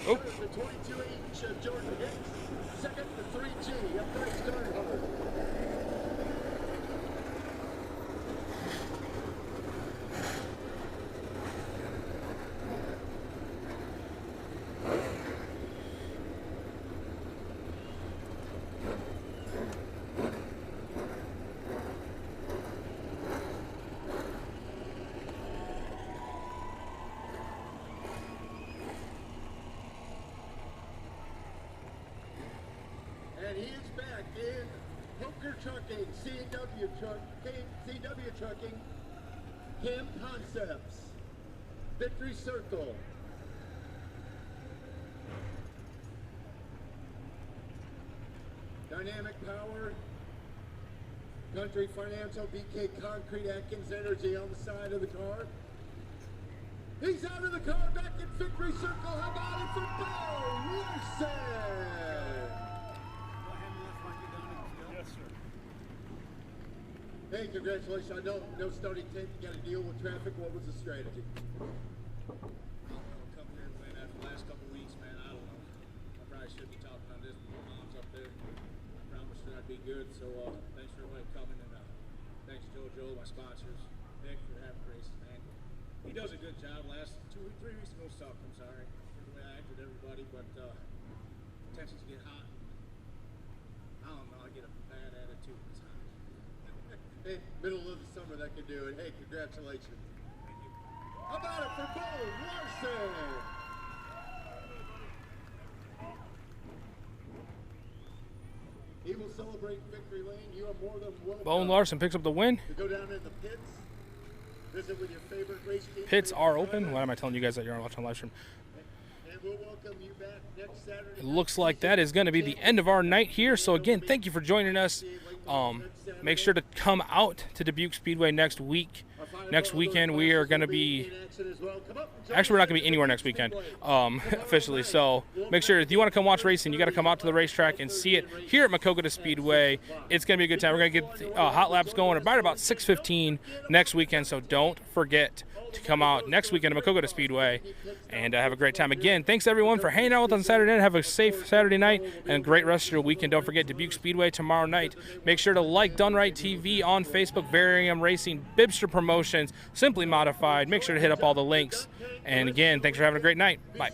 Oh. The 22H, Jordan Hicks. Second, the 3G, up next, Garnhart. And he is back in Hooker Trucking, CW Trucking, Cam Concepts, Victory Circle. Dynamic Power, Country Financial, BK Concrete, Atkins Energy on the side of the car. He's out of the car, back in Victory Circle. How about it for Bo Larson? Hey, congratulations. I know no starting tape. You got to deal with traffic. What was the strategy? I don't know. Come here and win after the last couple of weeks, man. I don't know. I probably should be talking on this, but my mom's up there. I promised her I'd be good. So thanks for everybody coming, and thanks JoJo, my sponsors, Nick for having races, man. He does a good job. Last 3 weeks ago sucked. I'm sorry for the way I acted everybody, but tensions get hot. I don't know. I get a bad attitude. It's hot. Hey, middle of the summer that could do it. Hey, congratulations. Thank you. How about it for Bo Larson? He will celebrate victory lane. You are more than welcome. Bone Larson picks up the win. To go down in the pits, visit with your favorite race team. Pits are open. Why am I telling you guys that you're watching live stream? And we'll welcome you back next Saturday. It looks like that is going to be the end of our night here. So again, thank you for joining us. Make sure to come out to Dubuque Speedway next week. Next weekend we are going to be, actually we're not going to be anywhere next weekend officially. So make sure if you want to come watch racing, you got to come out to the racetrack and see it here at Maquoketa Speedway. It's going to be a good time. We're going to get hot laps going right about 6:15 next weekend. So don't forget to come out next weekend at Maquoketa Speedway and have a great time. Again, thanks everyone for hanging out with us on Saturday night. Have a safe Saturday night and a great rest of your weekend. Don't forget Dubuque Speedway tomorrow night. Make sure to like Done Right TV on Facebook, Varium Racing, Bibster Promotions, Simply Modified. Make sure to hit up all the links. And again, thanks for having a great night. Bye.